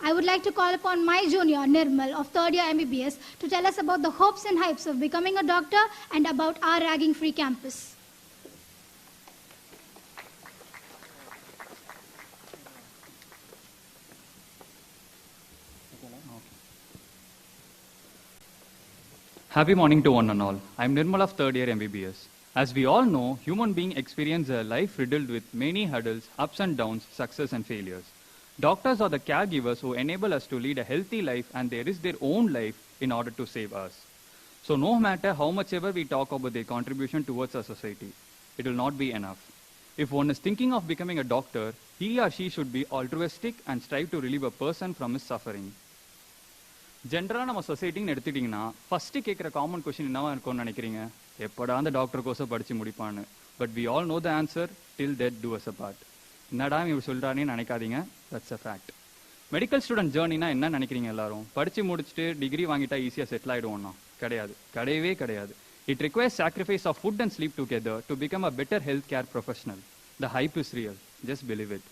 I would like to call upon my junior, Nirmal, of third year MBBS, to tell us about the hopes and hypes of becoming a doctor and about our ragging-free campus. Happy morning to one and all. I'm Nirmal of third year MBBS. As we all know, human beings experience a life riddled with many hurdles, ups and downs, success and failures. Doctors are the caregivers who enable us to lead a healthy life, and they risk their own life in order to save us. So no matter how much ever we talk about their contribution towards our society, it will not be enough. If one is thinking of becoming a doctor, he or she should be altruistic and strive to relieve a person from his suffering. ஜென்ரலாக நம்ம சொசைட்டின்னு எடுத்துட்டிங்கன்னா first கேட்குற common question என்னவா இருக்கும்னு நினைக்கிறீங்க? எப்படா அந்த doctor கோர்ஸை படித்து முடிப்பான்னு. But we all know the answer, till death do us a part. என்னடா இவர் சொல்கிறானே நினைக்காதீங்க, that's a fact. Medical student ஜேர்னினா என்ன நினைக்கிறீங்க எல்லாரும்? படித்து முடிச்சுட்டு டிகிரி வாங்கிட்டா ஈஸியாக செட்டில் ஆகிடுவோம்னா கிடையாது, கிடையவே கிடையாது. It requires sacrifice of food and sleep together to become a better health care professional. The hype is real, just believe it.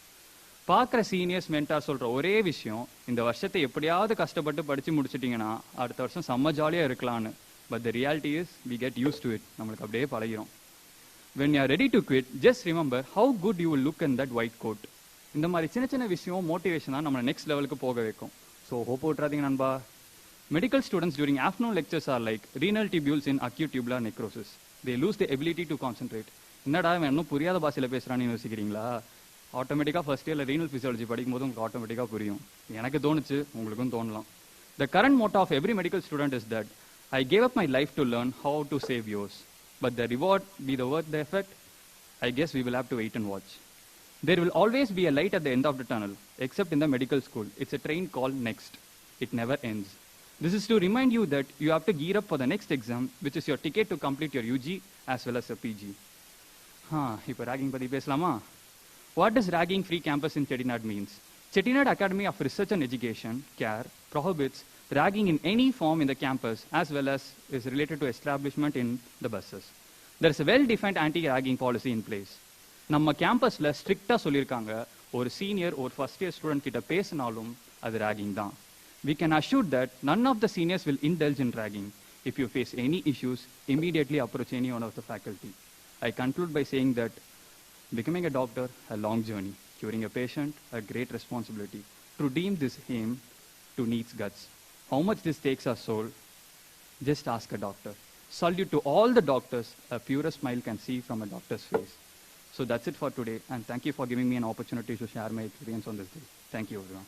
பார்க்குற சீனியர்ஸ் மென்டார் சொல்கிற ஒரே விஷயம், இந்த வருஷத்தை எப்படியாவது கஷ்டப்பட்டு படித்து முடிச்சிட்டிங்கன்னா அடுத்த வருஷம் செம்ம ஜாலியாக இருக்கலான்னு. But the reality is we get use to it. நம்மளுக்கு அப்படியே பழகிறோம். When you are ready to quit, just remember how good you will look in that white coat. இந்த மாதிரி சின்ன சின்ன விஷயம் மோட்டிவேஷன் தான் நம்மளை நெக்ஸ்ட் லெவலுக்கு போக வைக்கும். ஸோ ஹோப் விட்றாதீங்க நண்பா. Medical students during afternoon lectures are like renal tubules in acute tubular necrosis. They lose the ability to concentrate. என்னடா இவன் இன்னும் புரியாத பாஷையில் பேசுகிறான்னு யோசிக்கிறீங்களா? ஆட்டோமேட்டிக்காக ஃபர்ஸ்ட் இயரில் ரீனல் ஃபிசியாலஜி படிக்கும்போது உங்களுக்கு ஆட்டோமேட்டிக்காக புரியும். எனக்கு தோணுச்சு, உங்களுக்கும் தோணலாம். The current motto of every medical student is that I gave up my life to learn how to save yours. But the reward be the worth the effect, I guess we will have to wait and watch. There will always be a light at the end of the tunnel, except in the medical school. It's a train called Next. It never ends. This is to remind you that you have to gear up for the next exam, which is your ticket to complete your UG as well as your PG. இப்போ ragging பற்றி பேசலாமா? What does ragging-free campus in Chettinad means? Chettinad Academy of Research and Education, CARE, prohibits ragging in any form in the campus as well as is related to establishment in the buses. There is a well-defined anti-ragging policy in place. நம்ம கேம்பஸில் ஸ்ட்ரிக்டாக சொல்லியிருக்காங்க, ஒரு senior ஒரு first year student கிட்ட பேசினாலும் அது ragging தான். We can assure that none of the seniors will indulge in ragging. If you face any issues, immediately approach any one of the faculty. I conclude by saying that becoming a doctor, a long journey. Curing a patient, a great responsibility. To redeem this aim, to needs guts. How much this takes our soul, just ask a doctor. Salute to all the doctors, a purer smile can see from a doctor's face. So that's it for today, and thank you for giving me an opportunity to share my experience on this day. Thank you, everyone.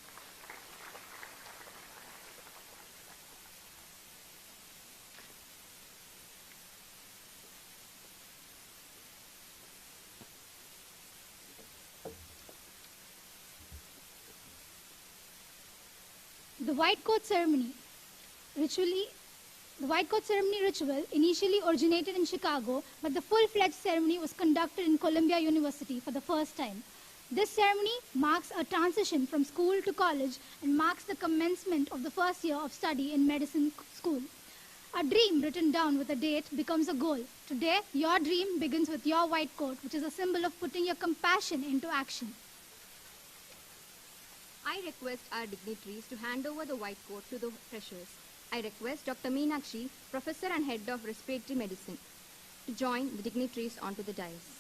The White Coat Ceremony, ritually The White Coat Ceremony ritual initially originated in Chicago, but the full-fledged ceremony was conducted in Columbia University for the first time. This ceremony marks a transition from school to college and marks the commencement of the first year of study in medicine school. A dream written down with a date becomes a goal. Today, your dream begins with your white coat, which is a symbol of putting your compassion into action. I request our dignitaries to hand over the white coat to the freshers. I request Dr. Meenakshi, Professor and Head of Respiratory Medicine, to join the dignitaries onto the dais.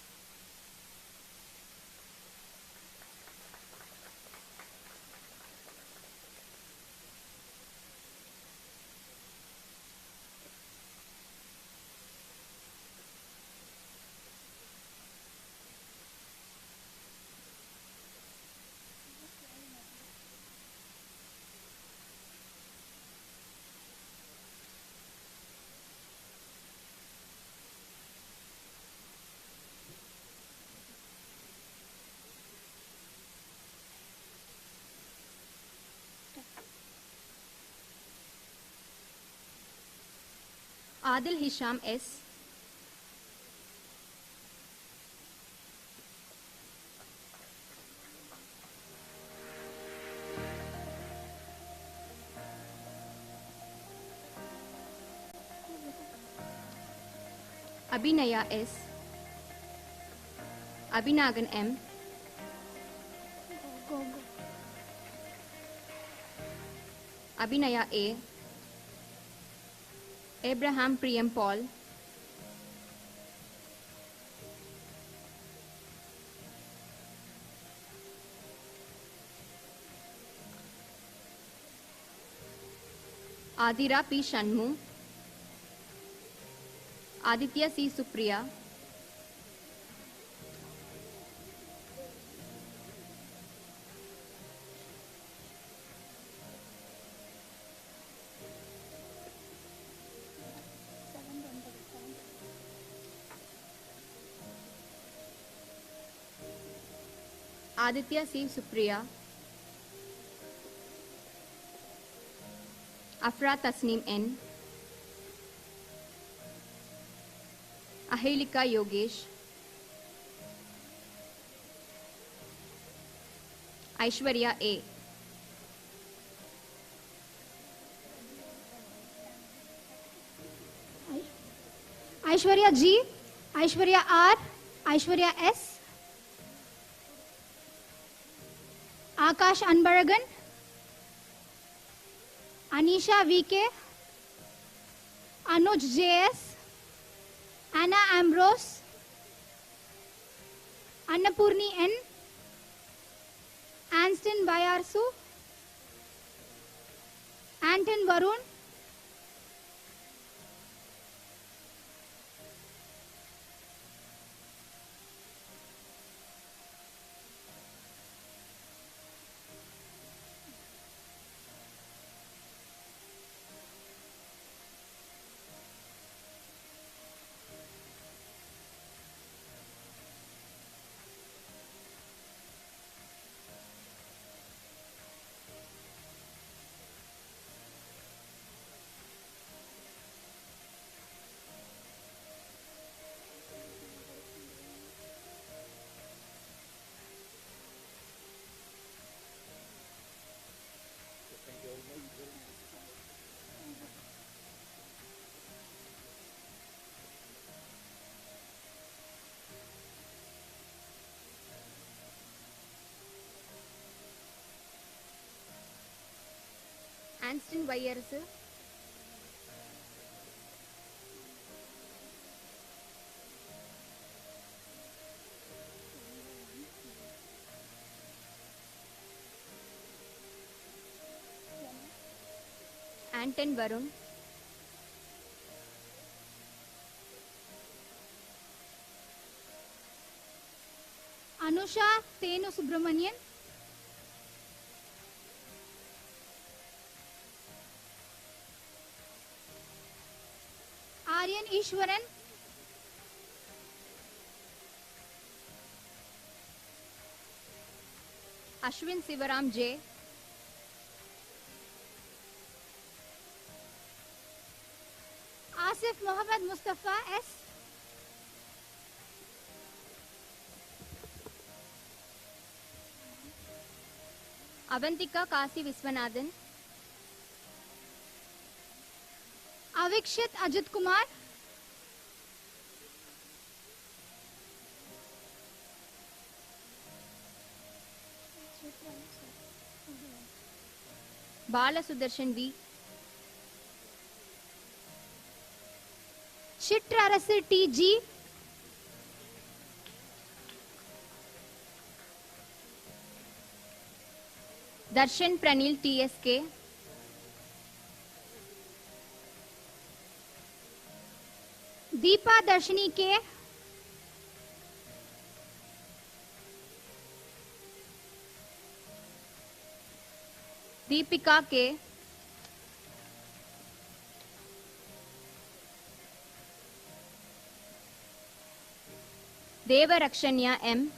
Adil Hisham S. Abhinaya S. Abhinagan M. Abhinaya A. Abraham Priyam Paul. Adira P. Shanmu. Aditya C. Supriya. Aditya C. Supriya. Afra Tasneem N. Ahelika Yogesh. Aishwarya A. Aishwarya G, Aishwarya R, Aishwarya S. Akash Anbaragan, Anisha VK, Anuj JS, Anna Ambrose, Annapurni N, Anston Bayarsu, Anton Varun, Anston Bayarsu. Anton Varun. Anusha Tenu Subramanian, Aryan Ishwaran, Ashwin Sivaram J. Mohammad Mustafa S. Avantika Kasi Viswanathan. Avikshit Ajit Kumar. Bala Sudarshan V. Chitrarasu T.G. Darshan Pranil TSK. Deepa Darshini K. Deepika K. Deva Rakshanya M.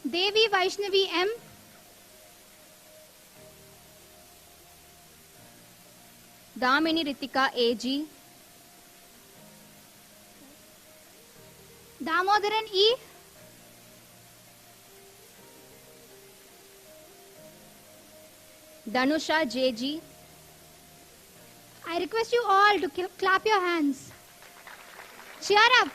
Devi Vaishnavi M. Damini Ritika AG. Damodaran E. Danusha JG. I request you all to clap your hands. Cheer up.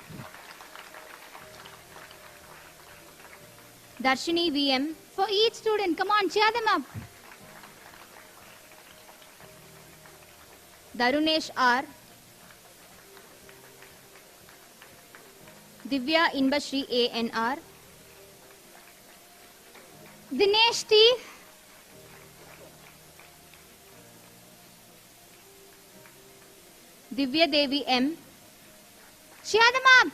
Darshini VM. For each student, come on, cheer them up. Darunesh R. Divya Inbashri ANR. Dinesh T. Divya Devi M. Cheer them up.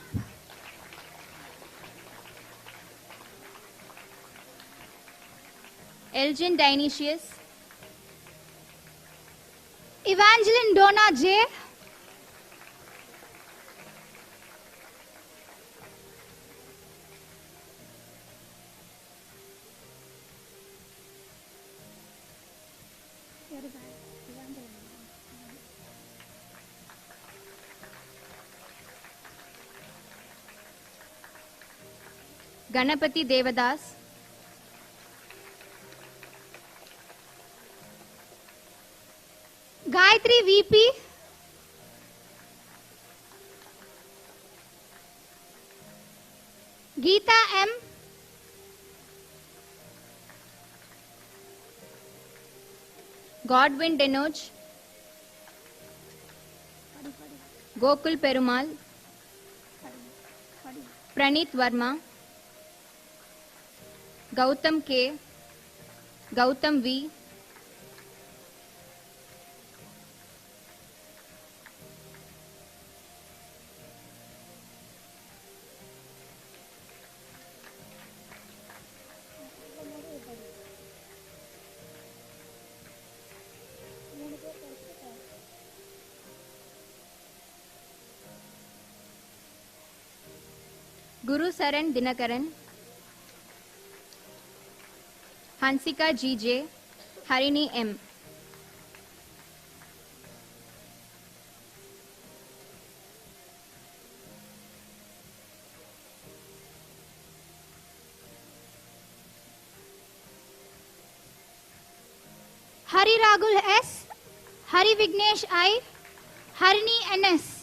Elgin Dionysius. Evangeline Donna J. Ganapati Devadas. Gayatri VP. Geetha M. Godwin Denoj. Gokul Perumal. Pranit Verma. Gautam K. Gautam V. Guru Saran Dinakaran. Hansika GJ. Harini M. Hari Ragul S. Hari Vignesh I. Harini NS.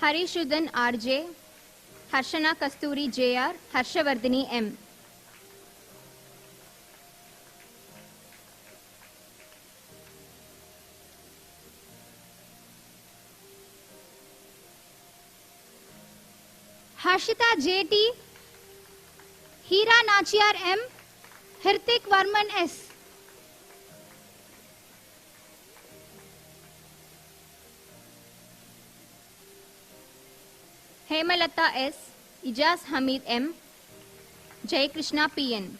Harishudan RJ. Harshana Kasturi JR. Harshavardhini M. Harshita JT. Hira Nachiyar M. Hirtik Varman S. Hemalata S. Ijaz Hamid M. Jai Krishna PN.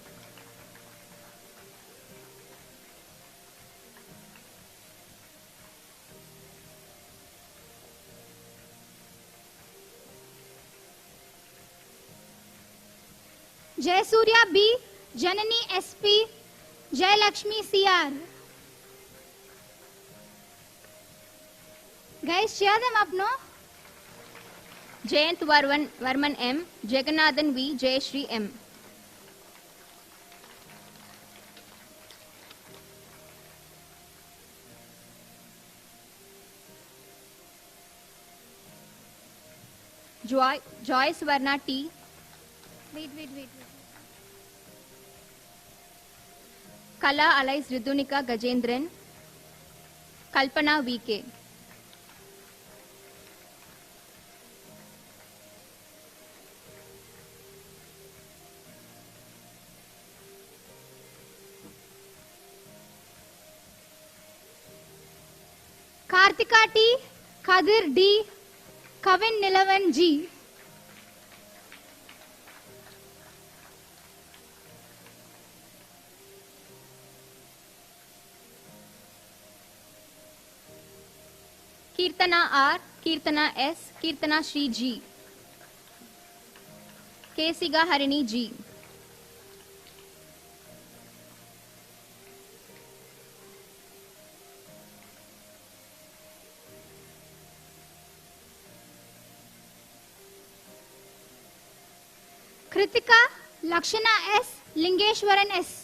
Jayasurya B, Janani SP, Jayalakshmi CR. Guys, cheer them up, no? Jayant Varman M, Jagannathan V, Jayashri M. Joy Swarna T. Wait. Kala Alais Ridunika Gajendran. Kalpana VK. Kartika T, Kadir D, Kavin Nilavan G. Kirtana R, Kirtana S, Kirtana Shri G. Kesiga Harini G. Kritika, Lakshana S, Lingeshwaran S.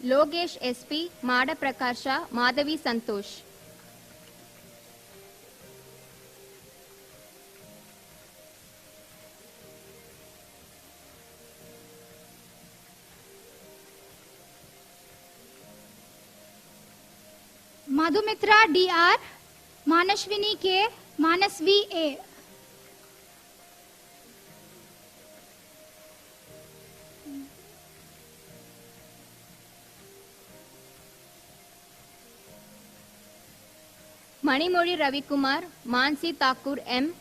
Logesh SP, Mada Prakasha, Madhavi Santosh. Madhumitra DR, Manashwini K, Manasvi A. Manimori Ravikumar, Mansi Thakur M,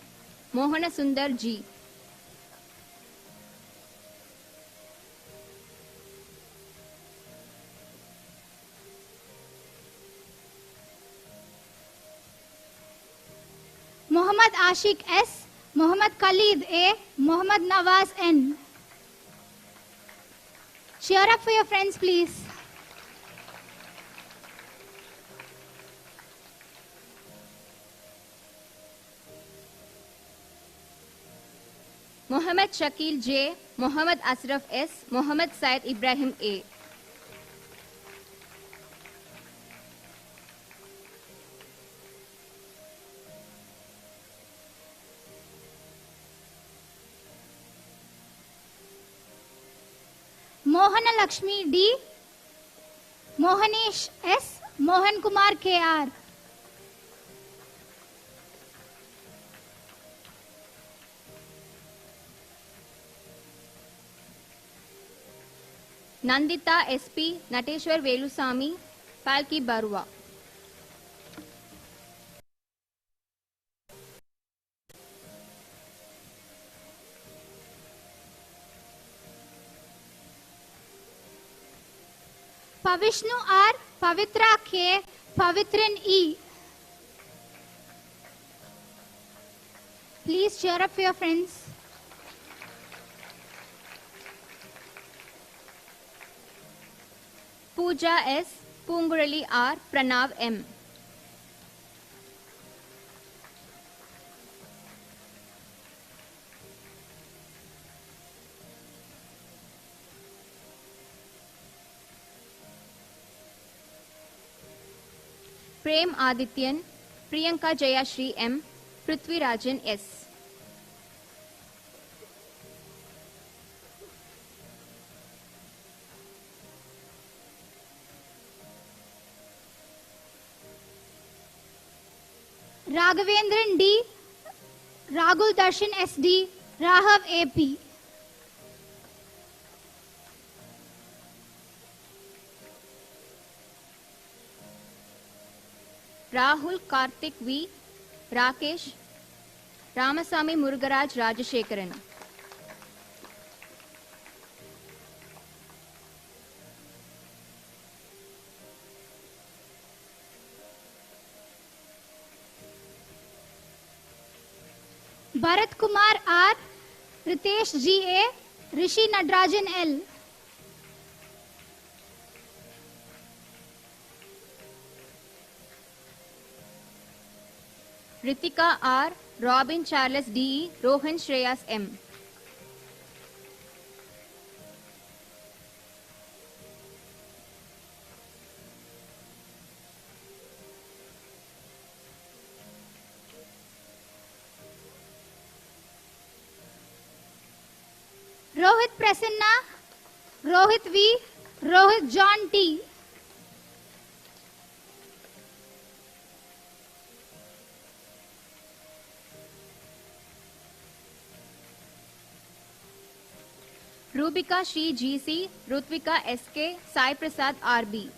Mohana Sundar G. Muhammad Ashik S, Muhammad Khalid A, Muhammad Nawaz N. Cheer up for your friends, please. Muhammad Shakil J, Muhammad Asraf S, Muhammad Syed Ibrahim A. Mohana Lakshmi D, Mohanesh S, Mohan Kumar KR. Nandita SP, Nateshwar Velusamy, Palki Barua. Pavishnu R, Pavitra K, Pavitran E. Please cheer up for your friends. Pooja S, Pungurali R, Pranav M. Prem Adityan, Priyanka Jayashri M, Prithvi Rajan S. Raghavendran D, Ragul Darshan SD, Rahav AP. Rahul Karthik V, Rakesh, Ramasamy Murugaraj Rajashekaran. Bharat Kumar R, Ritesh G.A., Rishi Nadrajan L. Ritika R, Robin Charles D.E., Rohan Shreyas M. Rohit Prasanna, Rohit V, Rohit John T. Rubika Shri GC, Rutvika SK, Sai Prasad RB.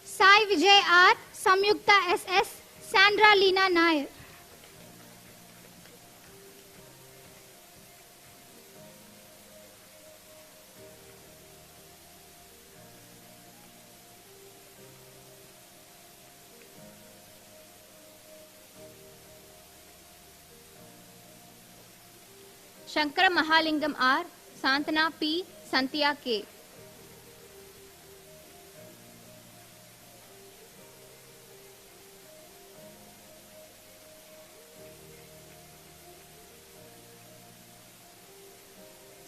Sai Vijay R, Samyukta SS, Sandra Leena Nair. Shankara Mahalingam R, Santana P, Santhya K.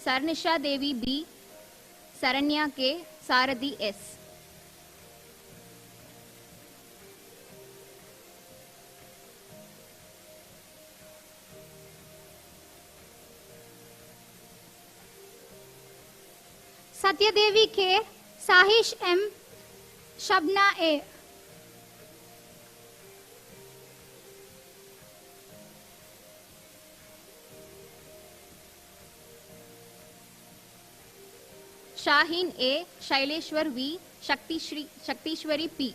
Sarnisha Devi B, Saranya K, Saradi S. Satyadevi K, Sahish M, Shabna A. Shaheen A, Shaileshwar V, Shaktishwari P.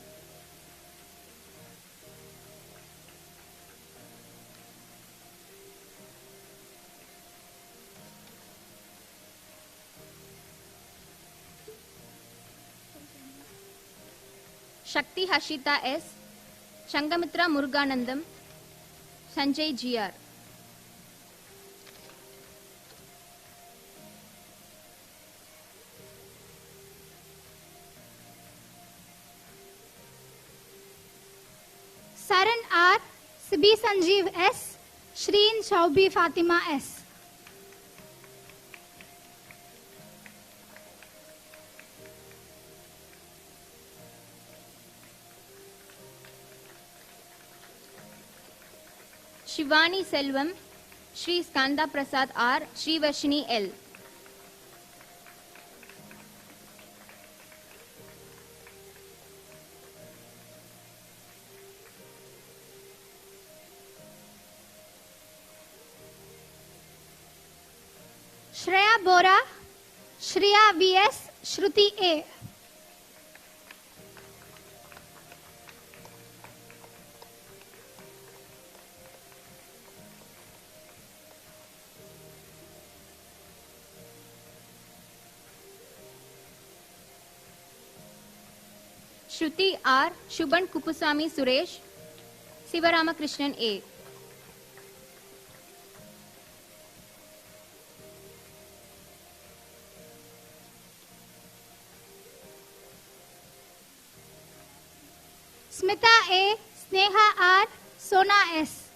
Shakti Hashita S, Shangamitra Muruganandam, Sanjay GR. Saran R, Sibi Sanjeev S, Shreen Chaubi Fatima S. Shivani Selvam, Shri Skanda Prasad R, Shri Varshini L. Shreya Bora, Shreya VS, Shruti A. Shruti R, Shubhan Kupusami Suresh, Sivaramakrishnan A. Smita A, Sneha R, Sona S.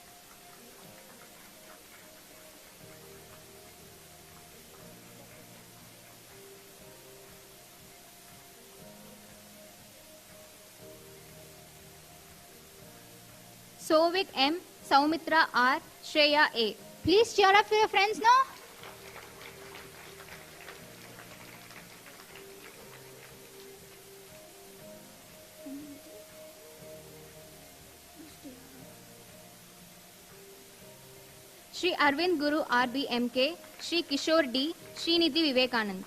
Sovik M, Saumitra R, Shreya A. Please cheer up for your friends now. Shri Arvind Guru RB MK, Shri Kishore D, Srinidhi Vivekanand.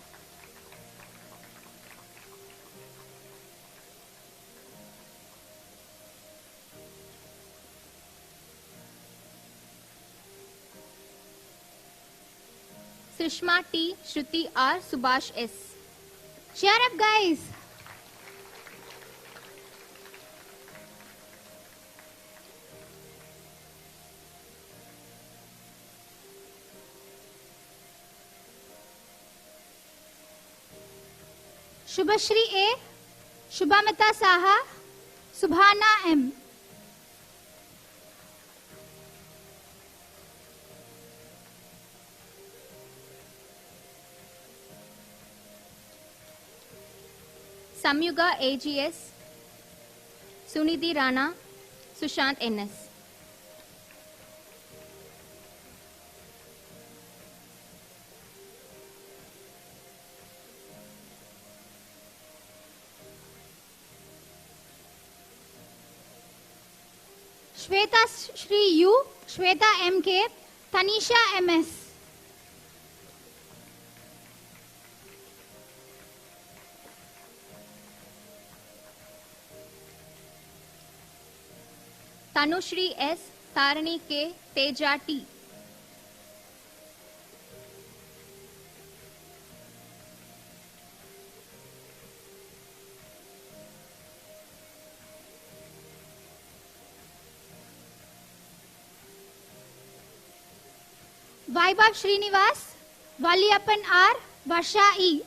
Srishma T, Shruti R, Subhash S. Cheer up, guys. Shubhashri A, Shubhamita Saha, Subhana M. Samyuga AGS, Sunidhi Rana, Sushant NS. Shweta Shri U, Shweta MK, Tanisha MS. Tanushri S, Tarani K, Teja T. Vaibhav Srinivas, Valiappan R, Varsha E.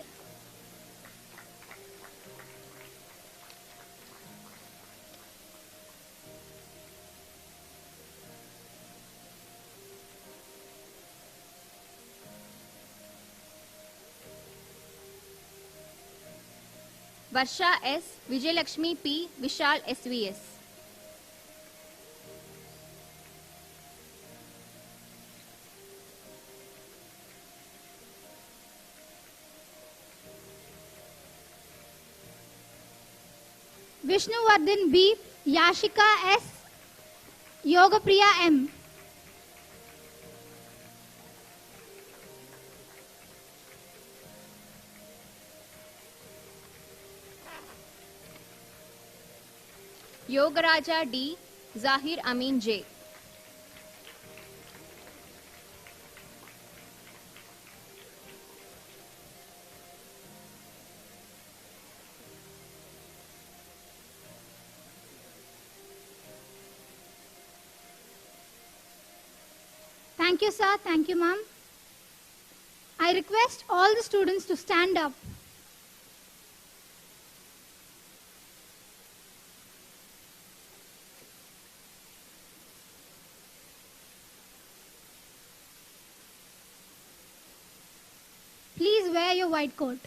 Varsha S, Vijayalakshmi P, Vishal SVS. Vishnuvardhan B, Yashika S, Yogapriya M. Yogaraja D, Zahir Amin J. Thank you, sir. Thank you, ma'am. I request all the students to stand up. Please wear your white coat.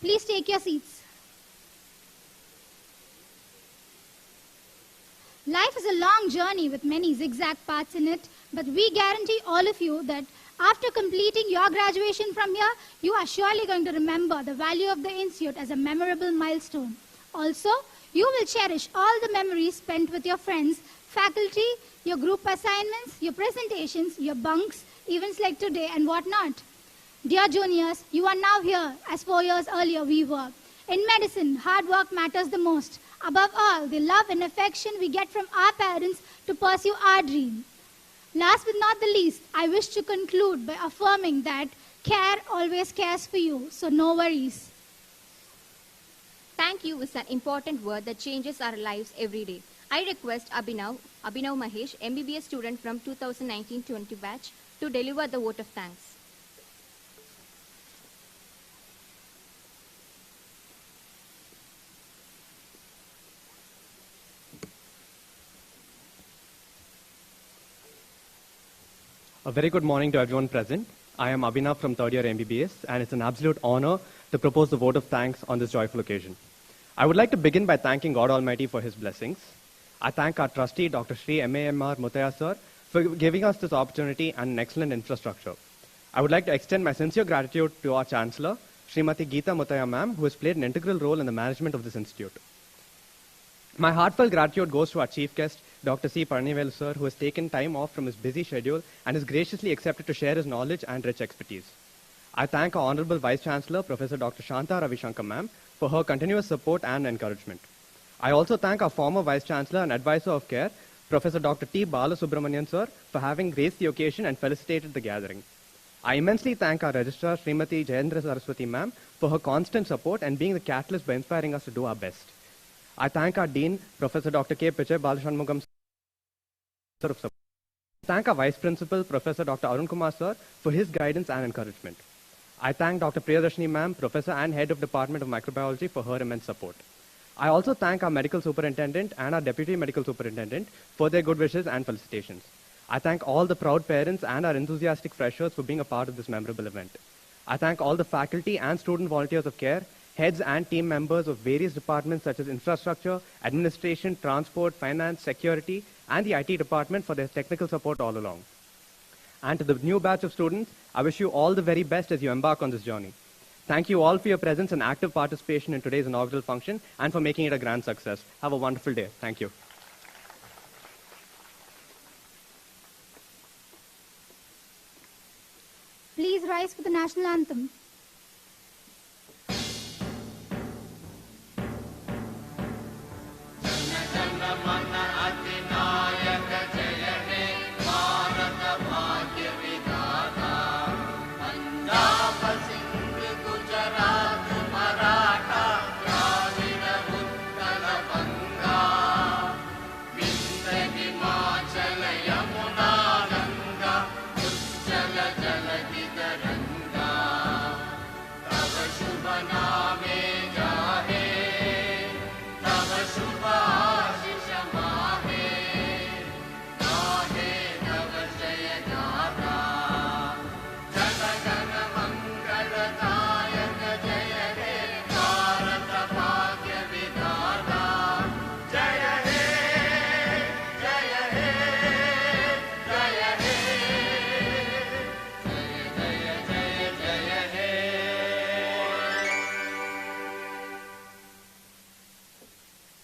Please take your seats. Life is a long journey with many zigzag paths in it, but we guarantee all of you that after completing your graduation from here, you are surely going to remember the value of the institute as a memorable milestone. Also, you will cherish all the memories spent with your friends, faculty, your group assignments, your presentations, your bunks, events like today and whatnot. Dear juniors, you are now here as 4 years earlier we were. In medicine, hard work matters the most. Above all, the love and affection we get from our parents to pursue our dream. Last but not the least, I wish to conclude by affirming that care always cares for you, so no worries. Thank you is an important word that changes our lives every day. I request Abhinav Mahesh, MBBS student from 2019-20 batch, to deliver the vote of thanks. A very good morning to everyone present. I am Abhinav from third year MBBS, and it's an absolute honor to propose the vote of thanks on this joyful occasion. I would like to begin by thanking God Almighty for His blessings. I thank our trustee, Dr. Shri MAMR Muthiah sir, for giving us this opportunity and an excellent infrastructure. I would like to extend my sincere gratitude to our Chancellor, Srimati Geetha Muthiah ma'am, who has played an integral role in the management of this institute. My heartfelt gratitude goes to our chief guest, Dr. C. Palnivel sir, who has taken time off from his busy schedule and has graciously accepted to share his knowledge and rich expertise. I thank our Honorable Vice Chancellor, Professor Dr. Shanta Ravishankar ma'am, for her continuous support and encouragement. I also thank our former Vice Chancellor and Advisor of Care, Professor Dr. T. Balasubramanian sir, for having graced the occasion and felicitated the gathering. I immensely thank our Registrar, Srimati Jayendra Saraswati ma'am, for her constant support and being the catalyst by inspiring us to do our best. I thank our Dean, Professor Dr. K. Pichai Balashanmugam sir of support. I thank our Vice Principal, Professor Dr. Arun Kumar sir, for his guidance and encouragement. I thank Dr. Priyadarshini ma'am, Professor and Head of Department of Microbiology, for her immense support. I also thank our Medical Superintendent and our Deputy Medical Superintendent for their good wishes and felicitations. I thank all the proud parents and our enthusiastic freshers for being a part of this memorable event. I thank all the faculty and student volunteers of CARE, heads and team members of various departments such as infrastructure, administration, transport, finance, security, and the IT department for their technical support all along. And to the new batch of students, I wish you all the very best as you embark on this journey. Thank you all for your presence and active participation in today's inaugural function and for making it a grand success. Have a wonderful day. Thank you. Please rise for the national anthem.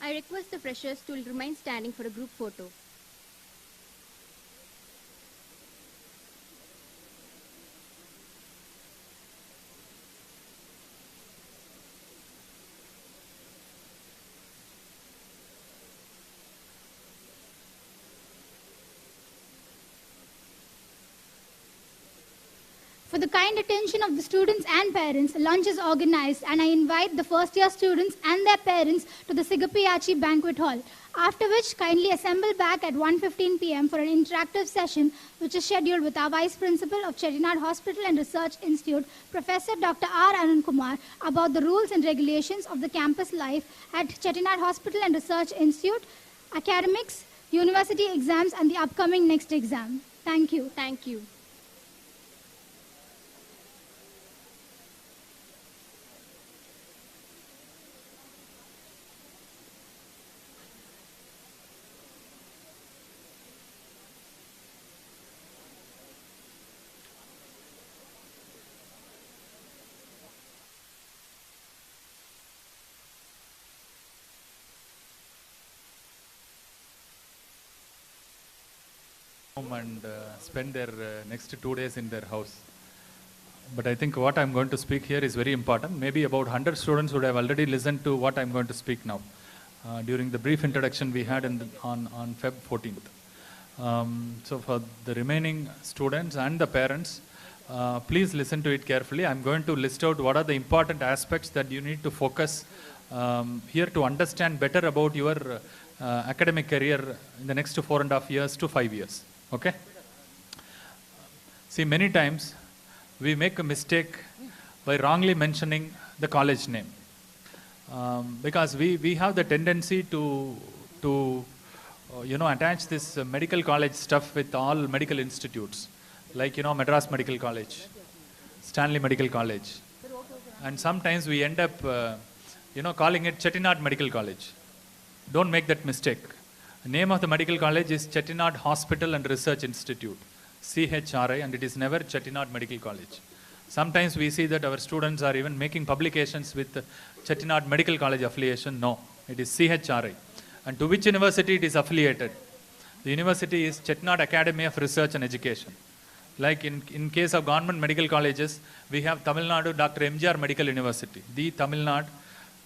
I request the freshers to remain standing for a group photo. For the kind attention of the students and parents, lunch is organized and I invite the first year students and their parents to the Sigapi Achi Banquet Hall, after which kindly assemble back at 1:15 p.m. for an interactive session which is scheduled with our Vice Principal of Chettinad Hospital and Research Institute, Professor Dr. R. Anand Kumar, about the rules and regulations of the campus life at Chettinad Hospital and Research Institute, academics, university exams and the upcoming next exam. Thank you. Thank you. Home and spend their next 2 days in their house. But I think what I'm going to speak here is very important. Maybe about 100 students would have already listened to what I'm going to speak now during the brief introduction we had on Feb 14th. So for the remaining students and the parents, please listen to it carefully. I'm going to list out what are the important aspects that you need to focus here to understand better about your academic career in the next 4.5 years to 5 years. Okay? See, many times we make a mistake by wrongly mentioning the college name. Because we have the tendency to attach this medical college stuff with all medical institutes, like, Madras Medical College, Stanley Medical College. And sometimes we end up calling it Chettinad Medical College. Don't make that mistake. The name of the medical college is Chettinad Hospital and Research Institute, CHRI, and it is never Chettinad Medical College. Sometimes we see that our students are even making publications with Chettinad Medical College affiliation. No, it is CHRI. And to which university it is affiliated? The university is Chettinad Academy of Research and Education. Like in case of government medical colleges, we have Tamil Nadu Dr. MGR Medical University. The Tamil Nadu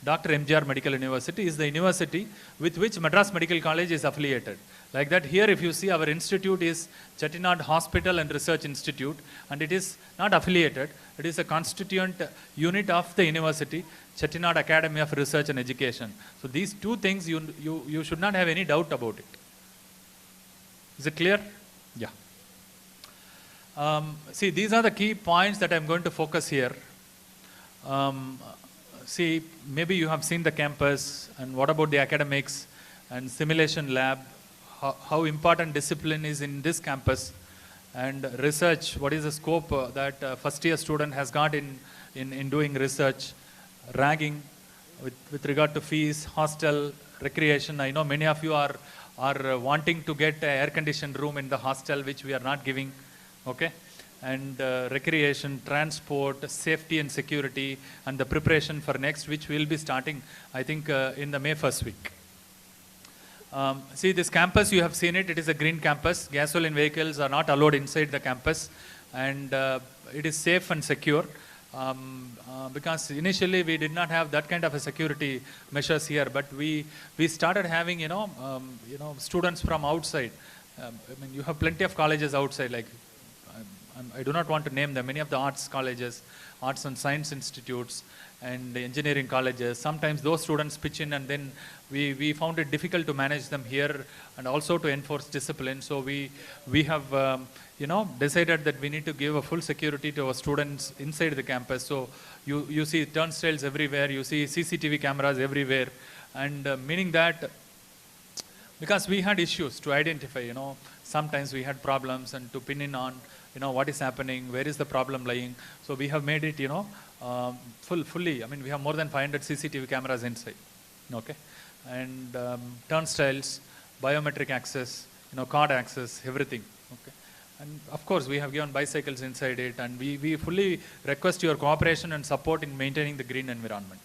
Dr. MGR Medical University is the university with which Madras Medical College is affiliated. Like that, here if you see, our institute is Chettinad Hospital and Research Institute, and it is not affiliated. It is a constituent unit of the university, Chettinad Academy of Research and Education. So these two things, you should not have any doubt about it. Is it clear? Yeah. See, these are the key points that I'm going to focus here. See, maybe you have seen the campus, and what about the academics and simulation lab, how important discipline is in this campus, and research, what is the scope that first year student has got in doing research, ragging with regard to fees, hostel, recreation. I know many of you are wanting to get an air-conditioned room in the hostel, which we are not giving, okay? And recreation, transport, safety and security, and the preparation for next, which will be starting, I think, in the May 1st week. See, this campus, you have seen it. It is a green campus. Gasoline vehicles are not allowed inside the campus, and it is safe and secure. Because initially we did not have that kind of a security measures here, but we started having students from outside. I mean, you have plenty of colleges outside, like I do not want to name them. Many of the arts colleges, arts and science institutes, and engineering colleges. Sometimes those students pitch in, and then we found it difficult to manage them here and also to enforce discipline. So we have decided that we need to give a full security to our students inside the campus. So you see turnstiles everywhere, you see CCTV cameras everywhere, and meaning that because we had issues to identify, sometimes we had problems and to pin in on, what is happening, where is the problem lying. So we have made it, fully. I mean, we have more than 500 CCTV cameras inside, okay? And turnstiles, biometric access, card access, everything, okay? And of course, we have given bicycles inside it, and we fully request your cooperation and support in maintaining the green environment.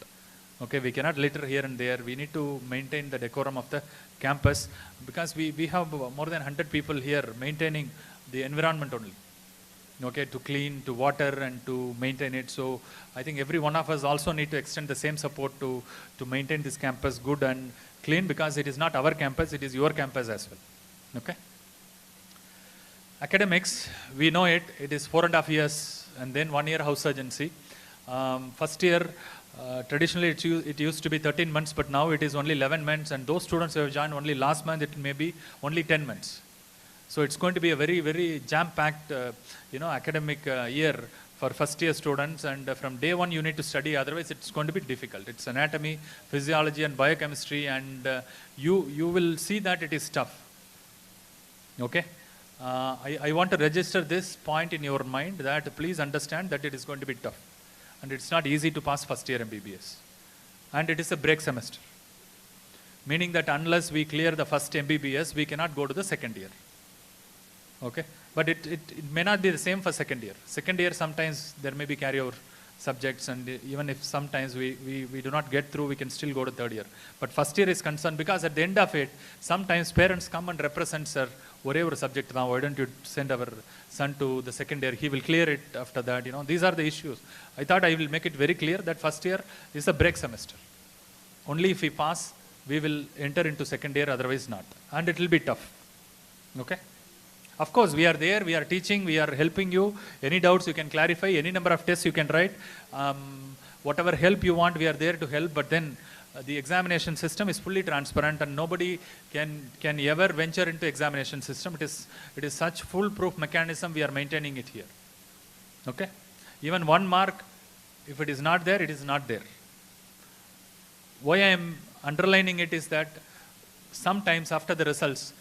Okay, we cannot litter here and there. We need to maintain the decorum of the campus because we have more than 100 people here maintaining the environment only. Okay, to clean, to water, and to maintain it. So I think every one of us also need to extend the same support to maintain this campus good and clean, because it is not our campus, it is your campus as well. Okay. Academics, we know it is 4.5 years and then 1 year house surgency. First year, traditionally it used to be 13 months, but now it is only 11 months, and those students who have joined only last month, it may be only 10 months. So it's going to be a very, very jam-packed, academic year for first year students, and from day one you need to study, otherwise it's going to be difficult. It's anatomy, physiology and biochemistry, and you will see that it is tough. Okay? I want to register this point in your mind, that please understand that it is going to be tough. And it's not easy to pass first year MBBS. And it is a break semester. Meaning that unless we clear the first MBBS, we cannot go to the second year. Okay? But it may not be the same for second year. Second year, sometimes there may be carryover subjects, and even if sometimes we do not get through, we can still go to third year. But first year is concerned, because at the end of it, sometimes parents come and represent, sir, whatever subject now, why don't you send our son to the second year? He will clear it after that. These are the issues. I thought I will make it very clear that first year is a break semester. Only if we pass, we will enter into second year, otherwise not. And it will be tough. Okay? Of course, we are there, we are teaching, we are helping you. Any doubts you can clarify, any number of tests you can write. Whatever help you want, we are there to help. But then the examination system is fully transparent, and nobody can ever venture into examination system. It is such foolproof mechanism, we are maintaining it here. Okay? Even 1 mark, if it is not there, it is not there. Why I am underlining it is that sometimes after the results,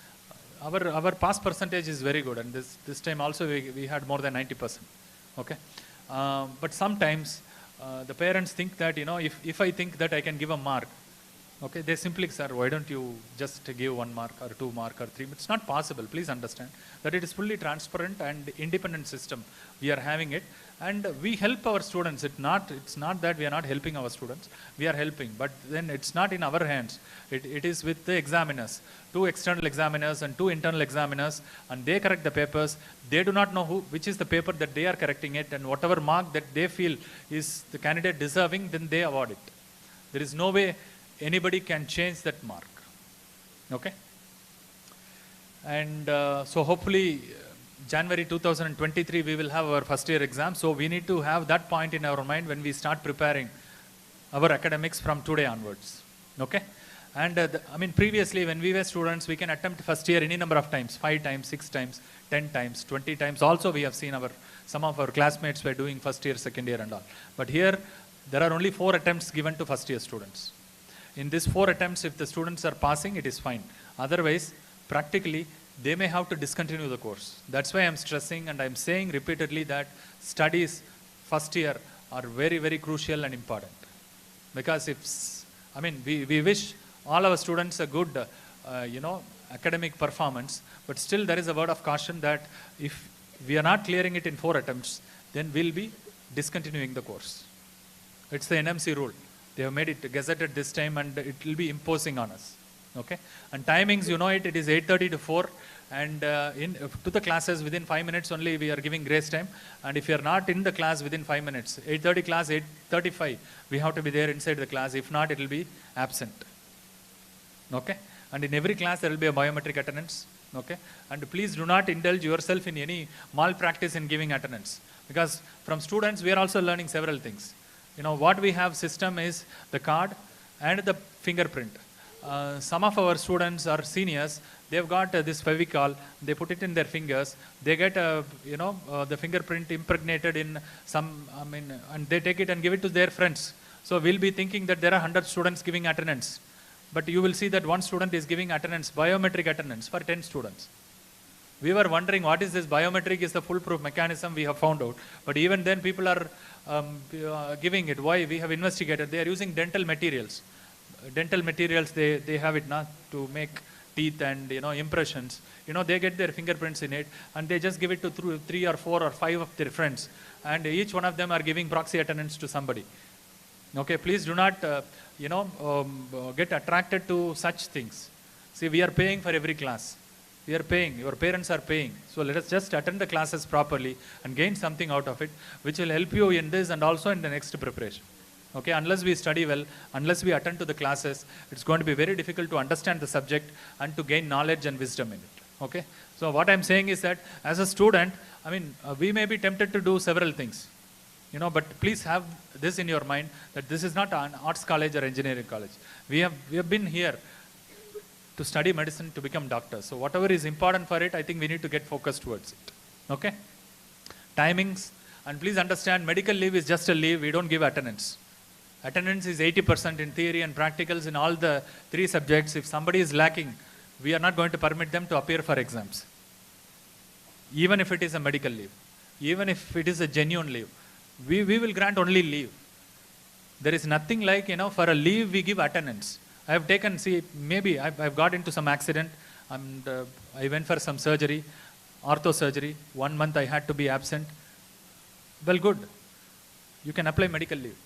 our pass percentage is very good, and this time also we had more than 90%. Okay, but sometimes the parents think that, if I think that I can give a mark, okay, they simply say, why don't you just give 1 mark or 2 mark or 3? It's not possible. Please understand that it is fully transparent and independent system. We are having it, and we help our students. It's not that we are not helping our students. We are helping, but then it's not in our hands. It is with the examiners, 2 external examiners and 2 internal examiners, and they correct the papers. They do not know which is the paper that they are correcting it, and whatever mark that they feel is the candidate deserving, then they award it. There is no way anybody can change that mark. Okay? And so hopefully January 2023 we will have our first year exam. So we need to have that point in our mind when we start preparing our academics from today onwards. Okay? And previously when we were students, we can attempt first year any number of times, 5 times, 6 times, 10 times, 20 times. Also we have seen some of our classmates were doing first year, second year and all. But here there are only 4 attempts given to first year students. In these 4 attempts, if the students are passing, it is fine. Otherwise, practically, they may have to discontinue the course. That's why I'm stressing and I'm saying repeatedly that studies first year are very, very crucial and important. Because we wish all our students a good, academic performance, but still there is a word of caution that if we are not clearing it in 4 attempts, then we'll be discontinuing the course. It's the NMC rule. They have made it gazetted this time and it will be imposing on us. Okay? And timings, it is 8:30 to 4, and to the classes within 5 minutes only we are giving grace time. And if you are not in the class within 5 minutes, 8:30 class, 8:35, we have to be there inside the class. If not, it will be absent. Okay? And in every class there will be a biometric attendance. Okay? And please do not indulge yourself in any malpractice in giving attendance. Because from students we are also learning several things. What we have system is the card and the fingerprint. Some of our students are seniors, they've got this Fevicol, they put it in their fingers, they get the fingerprint impregnated in and they take it and give it to their friends. So we'll be thinking that there are 100 students giving attendance. But you will see that 1 student is giving attendance, biometric attendance for 10 students. We were wondering what is this biometric is the foolproof mechanism we have found out. But even then people are giving it. Why? We have investigated. They are using dental materials. Dental materials, they have it not to make teeth and impressions. They get their fingerprints in it and they just give it to 3 or 4 or 5 of their friends. And each one of them are giving proxy attendance to somebody. Okay, please do not get attracted to such things. See, we are paying for every class. We are paying, your parents are paying. So let us just attend the classes properly and gain something out of it, which will help you in this and also in the next preparation. Okay, unless we study well, unless we attend to the classes, it's going to be very difficult to understand the subject and to gain knowledge and wisdom in it. Okay, so what I'm saying is that as a student, we may be tempted to do several things, but please have this in your mind that this is not an arts college or engineering college. We have been here to study medicine, to become doctors. So whatever is important for it, I think we need to get focused towards it. Okay? Timings, and please understand, medical leave is just a leave. We don't give attendance. Attendance is 80% in theory and practicals in all the 3 subjects. If somebody is lacking, we are not going to permit them to appear for exams. Even if it is a medical leave, even if it is a genuine leave, we will grant only leave. There is nothing like, for a leave we give attendance. I have taken, maybe I've got into some accident and I went for some surgery, ortho surgery. 1 month I had to be absent. Well, good. You can apply medical leave.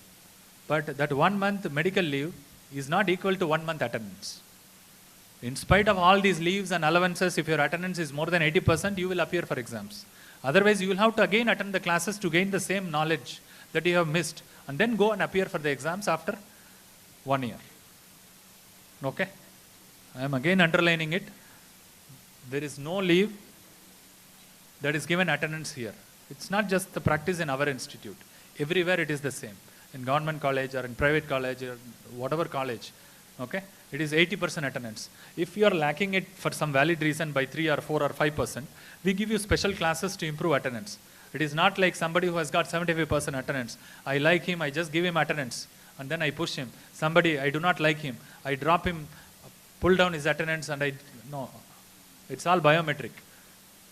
But that 1 month medical leave is not equal to 1 month attendance. In spite of all these leaves and allowances, if your attendance is more than 80%, you will appear for exams. Otherwise, you will have to again attend the classes to gain the same knowledge that you have missed and then go and appear for the exams after 1 year. Okay? I am again underlining it. There is no leave that is given attendance here. It's not just the practice in our institute. Everywhere it is the same. In government college or in private college or whatever college. Okay? It is 80% attendance. If you are lacking it for some valid reason by 3 or 4 or 5%, we give you special classes to improve attendance. It is not like somebody who has got 75% attendance. I like him, I just give him attendance and then I push him. Somebody, I do not like him, I drop him, pull down his attendance and no. It's all biometric.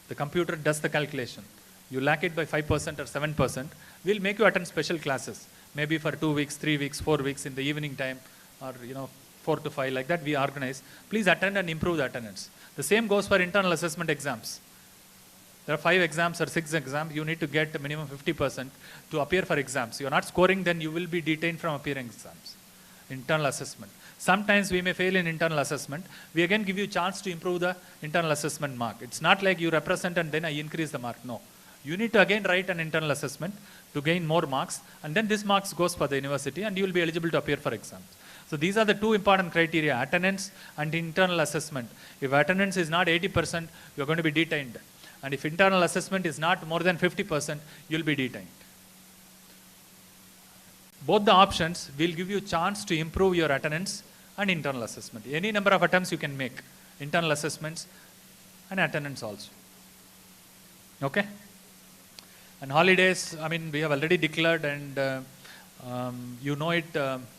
The computer does the calculation. You lack it by 5% or 7%, we'll make you attend special classes. maybe for 2 weeks, 3 weeks, 4 weeks in the evening time, or 4 to 5, like that we organize. Please attend and improve the attendance. The same goes for internal assessment exams. There are 5 exams or 6 exams. You need to get a minimum 50% to appear for exams. You are not scoring, then you will be detained from appearing exams. Internal assessment. Sometimes we may fail in internal assessment. We again give you a chance to improve the internal assessment mark. It's not like you represent and then I increase the mark. No. You need to again write an internal assessment to gain more marks, and then this marks goes for the university and you will be eligible to appear for exams. So these are the 2 important criteria, attendance and internal assessment. If attendance is not 80%, you are going to be detained. And if internal assessment is not more than 50%, you will be detained. Both the options will give you a chance to improve your attendance and internal assessment. Any number of attempts you can make, internal assessments and attendance also. Okay? And holidays, we have already declared, and you know it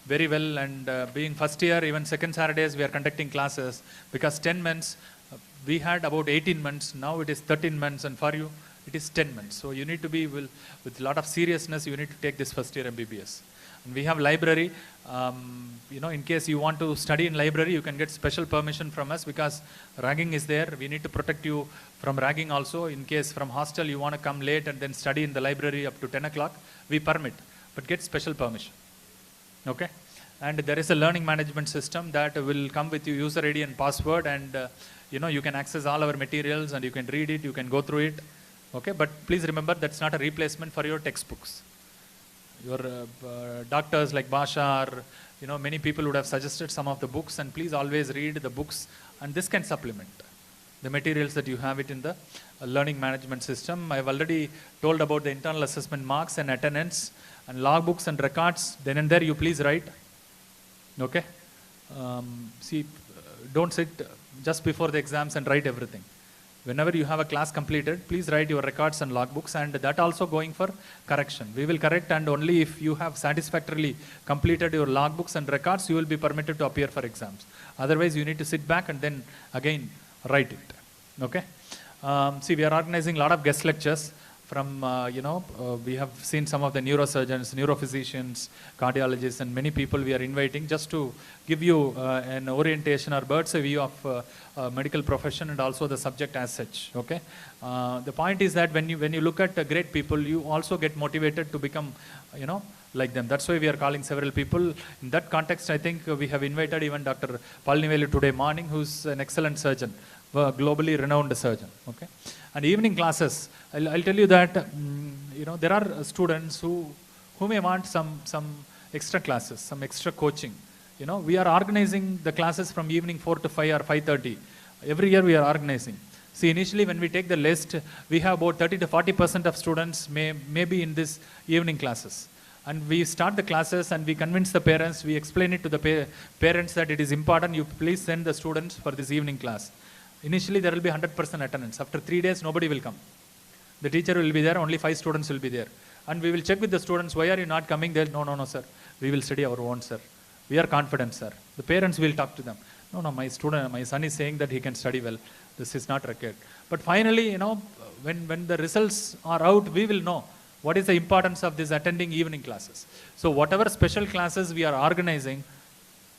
very well, and being first year, even second Saturdays we are conducting classes, because 10 months, we had about 18 months, now it is 13 months, and for you it is 10 months. So you need to be with a lot of seriousness, you need to take this first year MBBS. And we have library, in case you want to study in library, you can get special permission from us, because ragging is there. We need to protect you from ragging also. In case from hostel you want to come late and then study in the library up to 10 o'clock, we permit, but get special permission. Okay? And there is a learning management system that will come with your user ID and password, and you can access all our materials and you can read it, you can go through it. Okay? But please remember, that's not a replacement for your textbooks. Your doctors like Basha, or many people would have suggested some of the books, and please always read the books, and this can supplement the materials that you have it in the learning management system. I've already told about the internal assessment marks and attendance and logbooks and records. Then and there you please write. Okay? Don't sit just before the exams and write everything. Whenever you have a class completed, please write your records and logbooks, and that also going for correction. We will correct, and only if you have satisfactorily completed your logbooks and records, you will be permitted to appear for exams. Otherwise, you need to sit back and then again write it. Okay? We are organizing a lot of guest lectures from, we have seen some of the neurosurgeons, neurophysicians, cardiologists, and many people we are inviting just to give you an orientation or bird's eye view of medical profession and also the subject as such. Okay? The point is that when you look at great people, you also get motivated to become, like them. That's why we are calling several people. In that context, I think we have invited even Dr. Palnivelu today morning, who's an excellent surgeon, a globally renowned surgeon. Okay? And evening classes, I'll tell you that, there are students who may want some extra classes, some extra coaching. We are organizing the classes from evening 4 to 5 or 5:30. Every year we are organizing. See, initially when we take the list, we have about 30 to 40% of students may be in this evening classes. And we start the classes and we convince the parents, we explain it to the parents that it is important, you please send the students for this evening class. Initially there will be 100% attendance. After 3 days, nobody will come. The teacher will be there, only 5 students will be there. And we will check with the students, why are you not coming there? No, sir. We will study our own, sir. We are confident, sir. The parents will talk to them. No, my son is saying that he can study well. This is not required. But finally, when the results are out, we will know what is the importance of this attending evening classes. So whatever special classes we are organizing,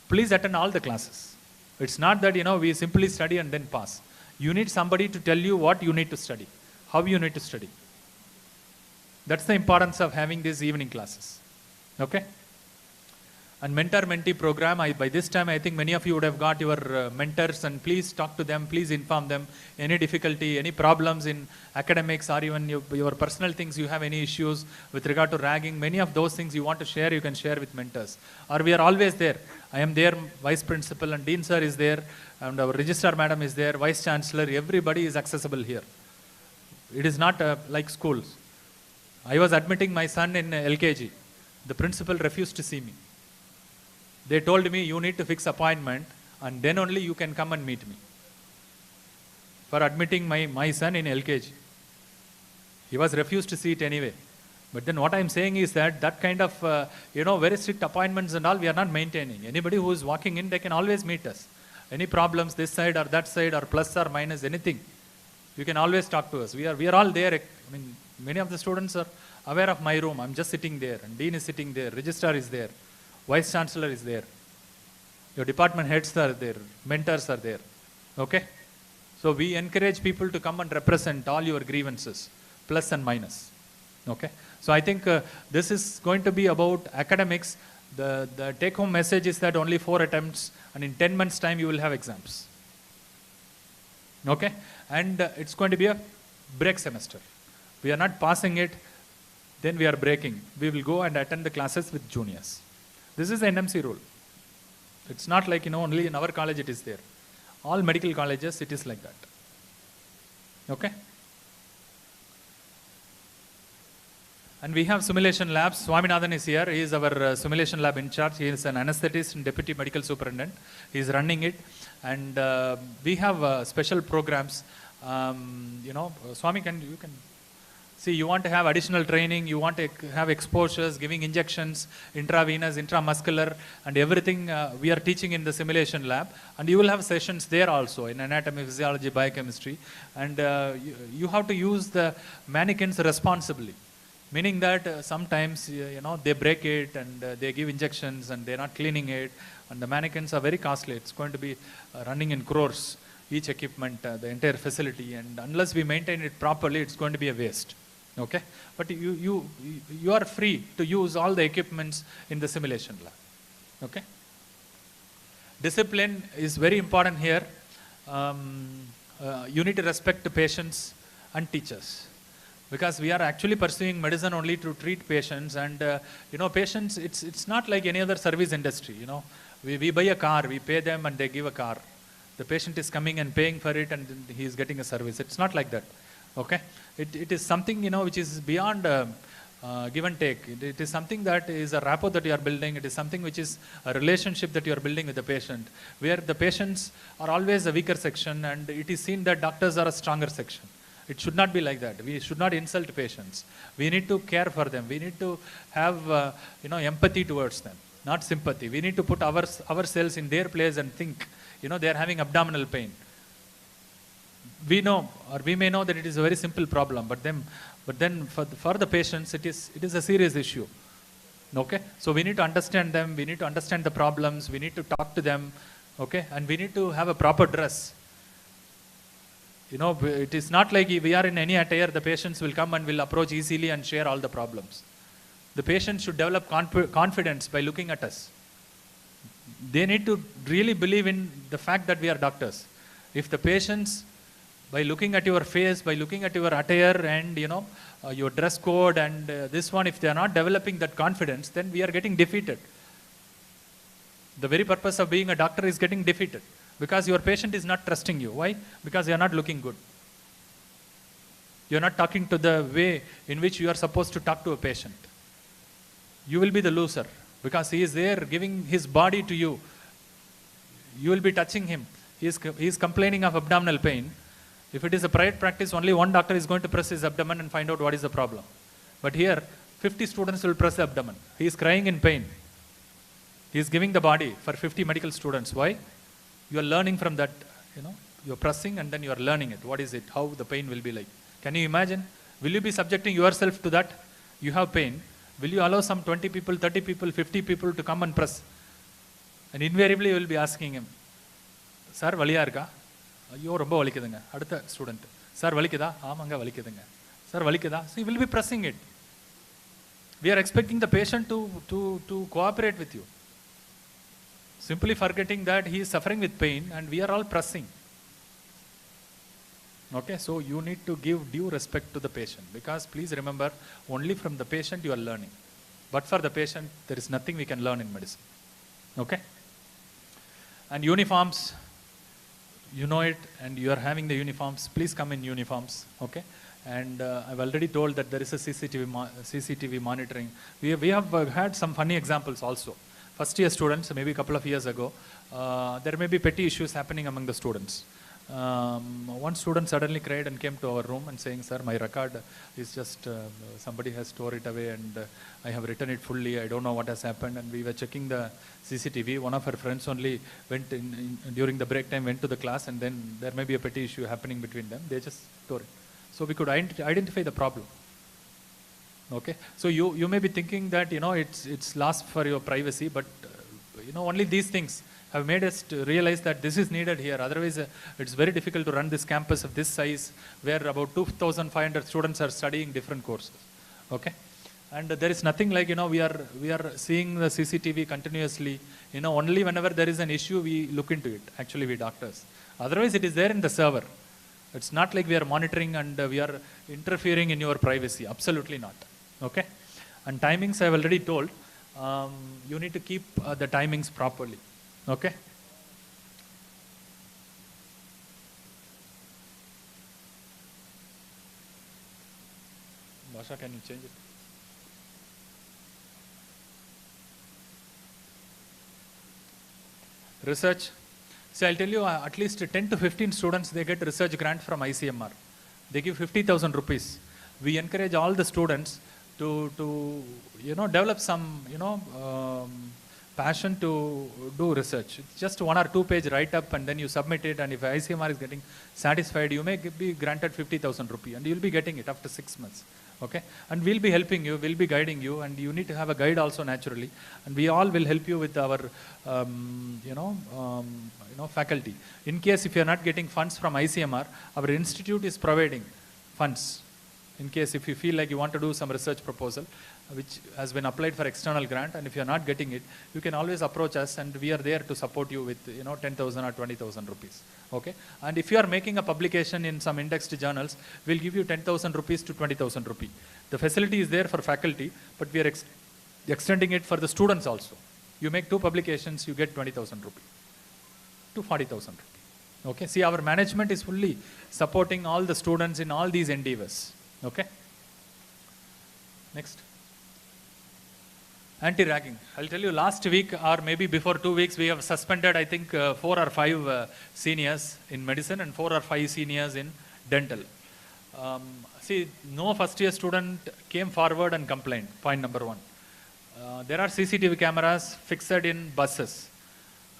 please attend all the classes. It's not that, we simply study and then pass. You need somebody to tell you what you need to study, how you need to study. That's the importance of having these evening classes. Okay? And mentor-mentee program, by this time I think many of you would have got your mentors, and please talk to them, please inform them. Any difficulty, any problems in academics, or even your personal things, you have any issues with regard to ragging, many of those things you want to share, you can share with mentors. Or we are always there. I am there, Vice Principal, and Dean Sir is there, and our Registrar Madam is there, Vice Chancellor, everybody is accessible here. It is not like schools. I was admitting my son in LKG. The principal refused to see me. They told me, you need to fix appointment and then only you can come and meet me. For admitting my son in LKG. He was refused to see it anyway. But then what I'm saying is that kind of, very strict appointments and all, we are not maintaining. Anybody who is walking in, they can always meet us. Any problems this side or that side or plus or minus, anything, you can always talk to us. We are all there. Many of the students are aware of my room. I'm just sitting there, and Dean is sitting there, Registrar is there, Vice Chancellor is there, your department heads are there, mentors are there. Okay? So we encourage people to come and represent all your grievances, plus and minus. Okay? So I think this is going to be about academics. The take-home message is that only 4 attempts, and in 10 months' time you will have exams. Okay? And it's going to be a break semester. We are not passing it, then we are breaking. We will go and attend the classes with juniors. This is the NMC rule. It's not like, only in our college it is there. All medical colleges, it is like that. Okay? And we have simulation labs. Swaminathan is here. He is our simulation lab in charge. He is an anesthetist and deputy medical superintendent. He is running it. And we have special programs. Swami, you can see, you want to have additional training, you want to have exposures, giving injections, intravenous, intramuscular, and everything we are teaching in the simulation lab. And you will have sessions there also in anatomy, physiology, biochemistry. And you have to use the mannequins responsibly. Meaning that sometimes, they break it and they give injections and they're not cleaning it. And the mannequins are very costly. It's going to be running in crores, each equipment, the entire facility. And unless we maintain it properly, it's going to be a waste. Okay? But you are free to use all the equipments in the simulation lab. Okay? Discipline is very important here. You need to respect the patients and teachers. Because we are actually pursuing medicine only to treat patients. And, patients, it's not like any other service industry. We buy a car, we pay them and they give a car. The patient is coming and paying for it and he is getting a service. It's not like that. Okay? It is something, which is beyond give and take. It is something that is a rapport that you are building. It is something which is a relationship that you are building with the patient, where the patients are always a weaker section and it is seen that doctors are a stronger section. It should not be like that. We should not insult patients. We need to care for them. We need to have, empathy towards them, not sympathy. We need to put ourselves in their place and think, they are having abdominal pain. We know, or we may know that it is a very simple problem, but then for the patients, it is a serious issue. Okay? So we need to understand them. We need to understand the problems. We need to talk to them. Okay? And we need to have a proper dress. It is not like we are in any attire, the patients will come and will approach easily and share all the problems. The patients should develop confidence by looking at us. They need to really believe in the fact that we are doctors. If the patients, by looking at your face, by looking at your attire and, your dress code and this one, if they are not developing that confidence, then we are getting defeated. The very purpose of being a doctor is getting defeated. Because your patient is not trusting you. Why? Because you are not looking good. You are not talking to the way in which you are supposed to talk to a patient. You will be the loser because he is there giving his body to you. You will be touching him. He is complaining of abdominal pain. If it is a private practice, only one doctor is going to press his abdomen and find out what is the problem. But here, 50 students will press the abdomen. He is crying in pain. He is giving the body for 50 medical students. Why? You are learning from that, you are pressing and then you are learning it. What is it? How the pain will be like. Can you imagine? Will you be subjecting yourself to that? You have pain. Will you allow some 20 people, 30 people, 50 people to come and press? And invariably you will be asking him, Sir, valiya irka? Ayyo, romba valikudunga. Adutha student. Sir, valikudha? Aamanga valikudunga. Sir, valikudha? So he will be pressing it. We are expecting the patient to cooperate with you. Simply forgetting that he is suffering with pain and we are all pressing. Okay, so you need to give due respect to the patient because please remember, only from the patient you are learning. But for the patient, there is nothing we can learn in medicine. Okay? And uniforms, you know it and you are having the uniforms. Please come in uniforms. Okay? And I've already told that there is a CCTV monitoring. We have had some funny examples also. First year students, maybe a couple of years ago, there may be petty issues happening among the students. One student suddenly cried and came to our room and saying, Sir, my record is just, somebody has tore it away and I have written it fully. I don't know what has happened. And we were checking the CCTV. One of her friends only went during the break time, went to the class and then there may be a petty issue happening between them. They just tore it. So we could identify the problem. Okay, so you may be thinking that it's lost for your privacy, but only these things have made us to realize that this is needed here. Otherwise, it's very difficult to run this campus of this size, where about 2,500 students are studying different courses. Okay, and there is nothing like we are seeing the CCTV continuously. Only whenever there is an issue we look into it. Actually, we doctors. Otherwise, it is there in the server. It's not like we are monitoring and we are interfering in your privacy. Absolutely not. Okay, and timings I have already told. You need to keep the timings properly. Okay. Basha, can you change it? Research. See, I'll tell you, at least 10 to 15 students, they get research grant from ICMR. They give 50,000 rupees. We encourage all the students to develop some, passion to do research. It's just 1 or 2 page write-up, and then you submit it, and if ICMR is getting satisfied, you may be granted 50,000 rupees, and you'll be getting it after 6 months. Okay, and we'll be helping you, we'll be guiding you, and you need to have a guide also naturally, and we all will help you with our faculty. In case if you are not getting funds from ICMR, our institute is providing funds. In case if you feel like you want to do some research proposal which has been applied for external grant, and if you are not getting it, you can always approach us, and we are there to support you with 10,000 or 20,000 rupees. Okay, and if you are making a publication in some indexed journals, we'll give you 10,000 rupees to 20,000 rupees. The facility is there for faculty, but we are extending it for the students also. You make 2 publications, you get 20,000 rupees to 40,000 rupees. Okay, see, our management is fully supporting all the students in all these endeavors. Okay, next. Anti-ragging. I'll tell you, last week or maybe before 2 weeks, we have suspended, I think, 4 or 5 seniors in medicine and 4 or 5 seniors in dental. See, no first year student came forward and complained, point number 1. There are CCTV cameras fixed in buses.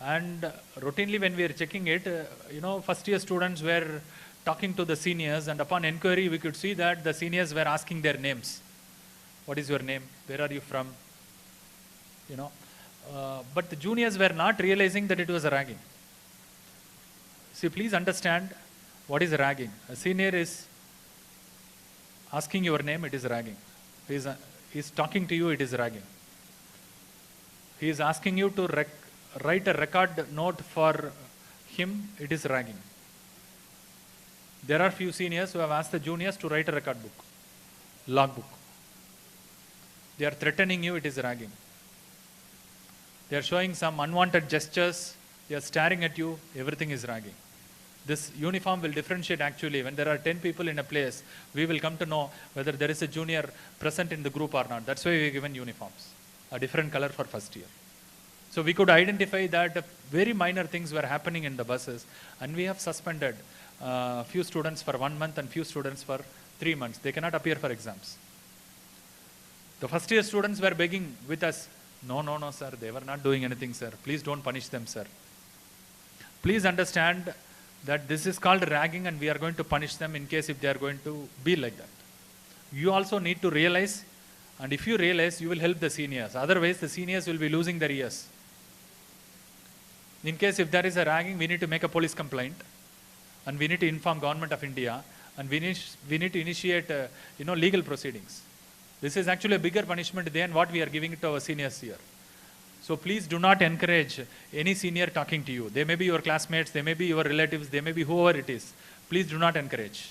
And routinely when we are checking it, first year students were talking to the seniors, and upon inquiry, we could see that the seniors were asking their names. What is your name? Where are you from? But the juniors were not realizing that it was a ragging. See, please understand what is ragging. A senior is asking your name, it is ragging. He is talking to you, it is ragging. He is asking you to write a record note for him, it is ragging. There are few seniors who have asked the juniors to write a record book, logbook. They are threatening you, it is ragging. They are showing some unwanted gestures, they are staring at you, everything is ragging. This uniform will differentiate actually. When there are 10 people in a place, we will come to know whether there is a junior present in the group or not. That's why we are given uniforms, a different color for first year. So we could identify that very minor things were happening in the buses, and we have suspended few students for 1 month and few students for 3 months. They cannot appear for exams. The first year students were begging with us, no, sir, they were not doing anything, sir. Please don't punish them, sir. Please understand that this is called ragging, and we are going to punish them in case if they are going to be like that. You also need to realize, and if you realize, you will help the seniors. Otherwise, the seniors will be losing their ears. In case if there is a ragging, we need to make a police complaint, and we need to inform Government of India, and we need to initiate legal proceedings. This is actually a bigger punishment than what we are giving to our seniors here. So please do not encourage any senior talking to you. They may be your classmates, they may be your relatives, they may be whoever it is. Please do not encourage.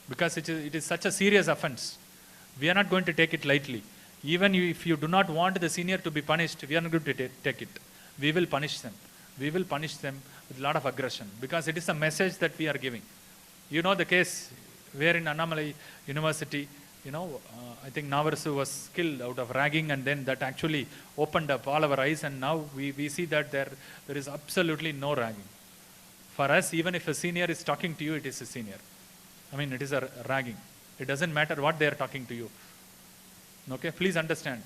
Because it is such a serious offense. We are not going to take it lightly. Even if you do not want the senior to be punished, we are not going to take it. We will punish them. We will punish them with a lot of aggression, because it is a message that we are giving. You know the case where in Annamalai University, I think Navarsu was killed out of ragging, and then that actually opened up all our eyes, and now we see that there is absolutely no ragging. For us, even if a senior is talking to you, it is a senior. It is a ragging. It doesn't matter what they are talking to you. Okay, please understand.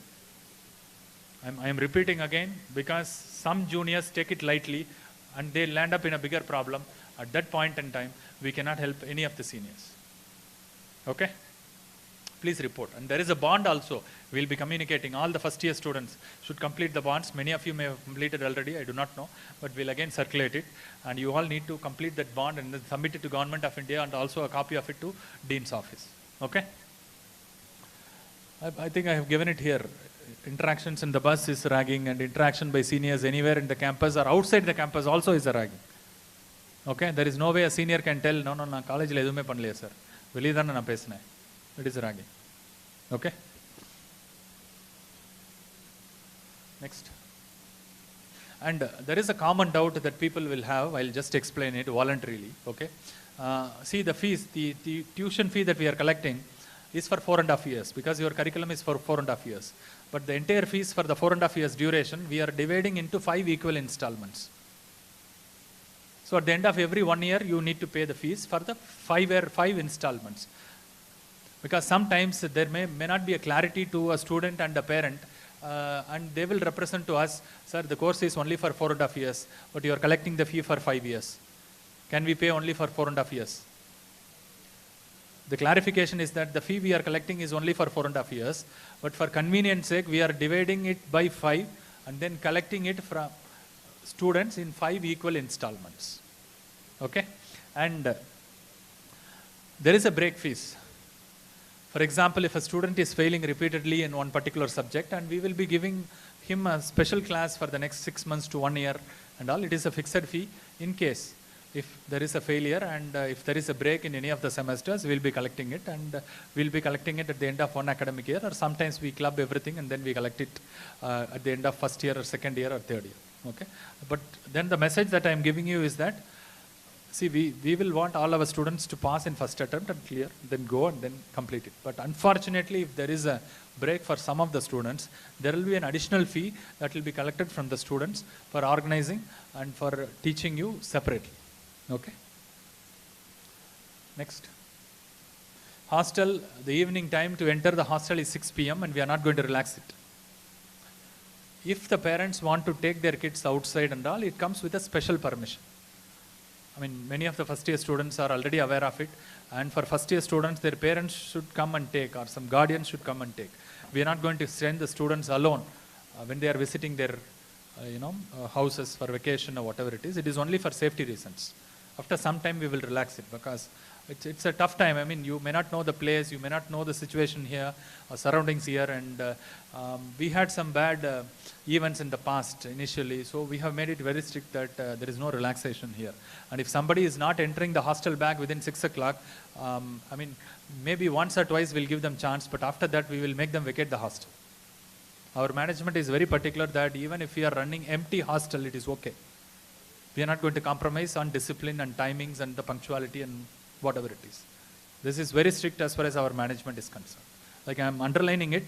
I am repeating again, because some juniors take it lightly and they land up in a bigger problem. At that point in time, we cannot help any of the seniors. Okay? please report. And there is a bond also. We'll be communicating. All the first year students should complete the bonds. Many of you may have completed already, I do not know, but we'll again circulate it. And you all need to complete that bond and then submit it to Government of India and also a copy of it to Dean's office. Okay? I think I have given it here. Interactions in the bus is ragging, and interaction by seniors anywhere in the campus or outside the campus also is a ragging. Okay? There is no way a senior can tell, no, na college le edume pannaliya sir. Veliya dhaan na pesna. It is ragging. Okay? Next. And there is a common doubt that people will have. I'll just explain it voluntarily. Okay? See the fees, the tuition fee that we are collecting is for 4.5 years because your curriculum is for 4.5 years. But the entire fees for the 4.5 years duration, we are dividing into 5 equal installments. So at the end of every 1 year, you need to pay the fees for the 5 installments. Because sometimes there may not be a clarity to a student and a parent, and they will represent to us, sir, the course is only for 4.5 years, but you are collecting the fee for 5 years. Can we pay only for 4.5 years? The clarification is that the fee we are collecting is only for 4.5 years, but for convenience sake, we are dividing it by 5 and then collecting it from students in 5 equal installments. Okay? And there is a break fees. For example, if a student is failing repeatedly in one particular subject, and we will be giving him a special class for the next 6 months to 1 year and all, it is a fixed fee in case if there is a failure and if there is a break in any of the semesters, we'll be collecting it, and we'll be collecting it at the end of one academic year, or sometimes we club everything and then we collect it at the end of first year or second year or third year. Okay? But then the message that I am giving you is that, see, we will want all our students to pass in first attempt and clear, then go and then complete it. But unfortunately, if there is a break for some of the students, there will be an additional fee that will be collected from the students for organizing and for teaching you separately. Okay? Next. Hostel, the evening time to enter the hostel is 6 p.m. and we are not going to relax it. If the parents want to take their kids outside and all, it comes with a special permission. I mean, many of the first year students are already aware of it, and for first year students, their parents should come and take, or some guardians should come and take. We are not going to send the students alone when they are visiting their houses for vacation or whatever it is. It is only for safety reasons. After some time, we will relax it because it's a tough time. I mean, you may not know the place, you may not know the situation here, or surroundings here, and we had some bad events in the past initially, so we have made it very strict that there is no relaxation here. And if somebody is not entering the hostel back within 6 o'clock, I mean, maybe once or twice we'll give them chance, but after that we will make them vacate the hostel. Our management is very particular that even if we are running empty hostel, it is okay. We are not going to compromise on discipline and timings and the punctuality and whatever it is. This is very strict as far as our management is concerned. Like I am underlining it,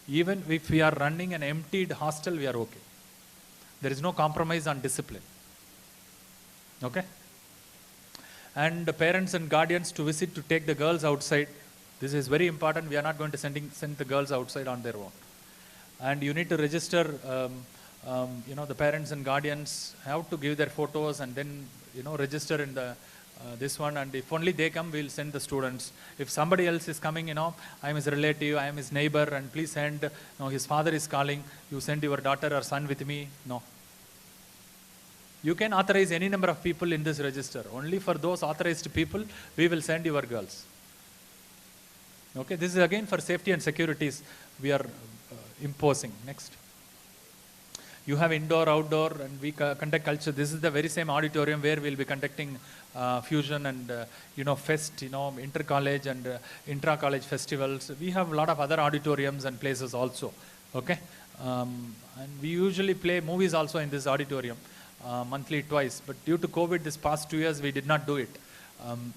even if we are running an emptied hostel, we are okay. There is no compromise on discipline. Okay? And the parents and guardians to visit to take the girls outside. This is very important. We are not going to send the girls outside on their own. And you need to register, the parents and guardians have to give their photos and then, register in the this one, and if only they come, we'll send the students. If somebody else is coming, I am his relative, I am his neighbor, and please send, his father is calling, you send your daughter or son with me. No. You can authorize any number of people in this register. Only for those authorized people, we will send your girls. Okay, this is again for safety and securities we are imposing. Next. You have indoor, outdoor, and we conduct culture. This is the very same auditorium where we'll be conducting fusion and, fest, inter-college and intra-college festivals. We have a lot of other auditoriums and places also, okay? And we usually play movies also in this auditorium, monthly twice. But due to COVID, this past 2 years, we did not do it.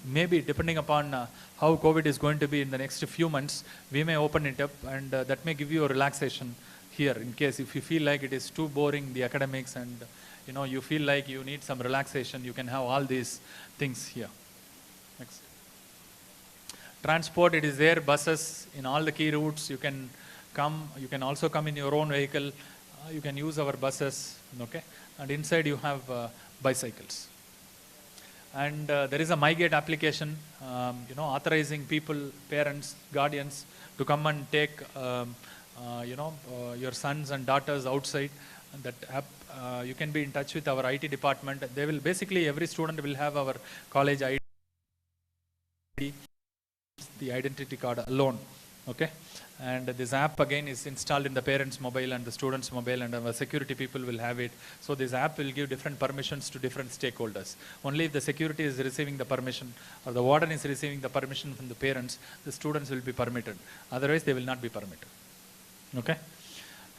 Maybe depending upon how COVID is going to be in the next few months, we may open it up, and that may give you a relaxation here in case if you feel like it is too boring, the academics, and you feel like you need some relaxation, you can have all these things here. Next. Transport, it is there, buses in all the key routes. You can come, you can also come in your own vehicle, you can use our buses, okay? And inside you have bicycles. And there is a MyGate application, authorizing people, parents, guardians to come and take, your sons and daughters outside. And that app, you can be in touch with our IT department. They will basically, every student will have our college ID, the identity card alone. Okay. And this app again is installed in the parents' mobile and the students' mobile, and our security people will have it. So this app will give different permissions to different stakeholders. Only if the security is receiving the permission or the warden is receiving the permission from the parents, the students will be permitted. Otherwise, they will not be permitted. Okay?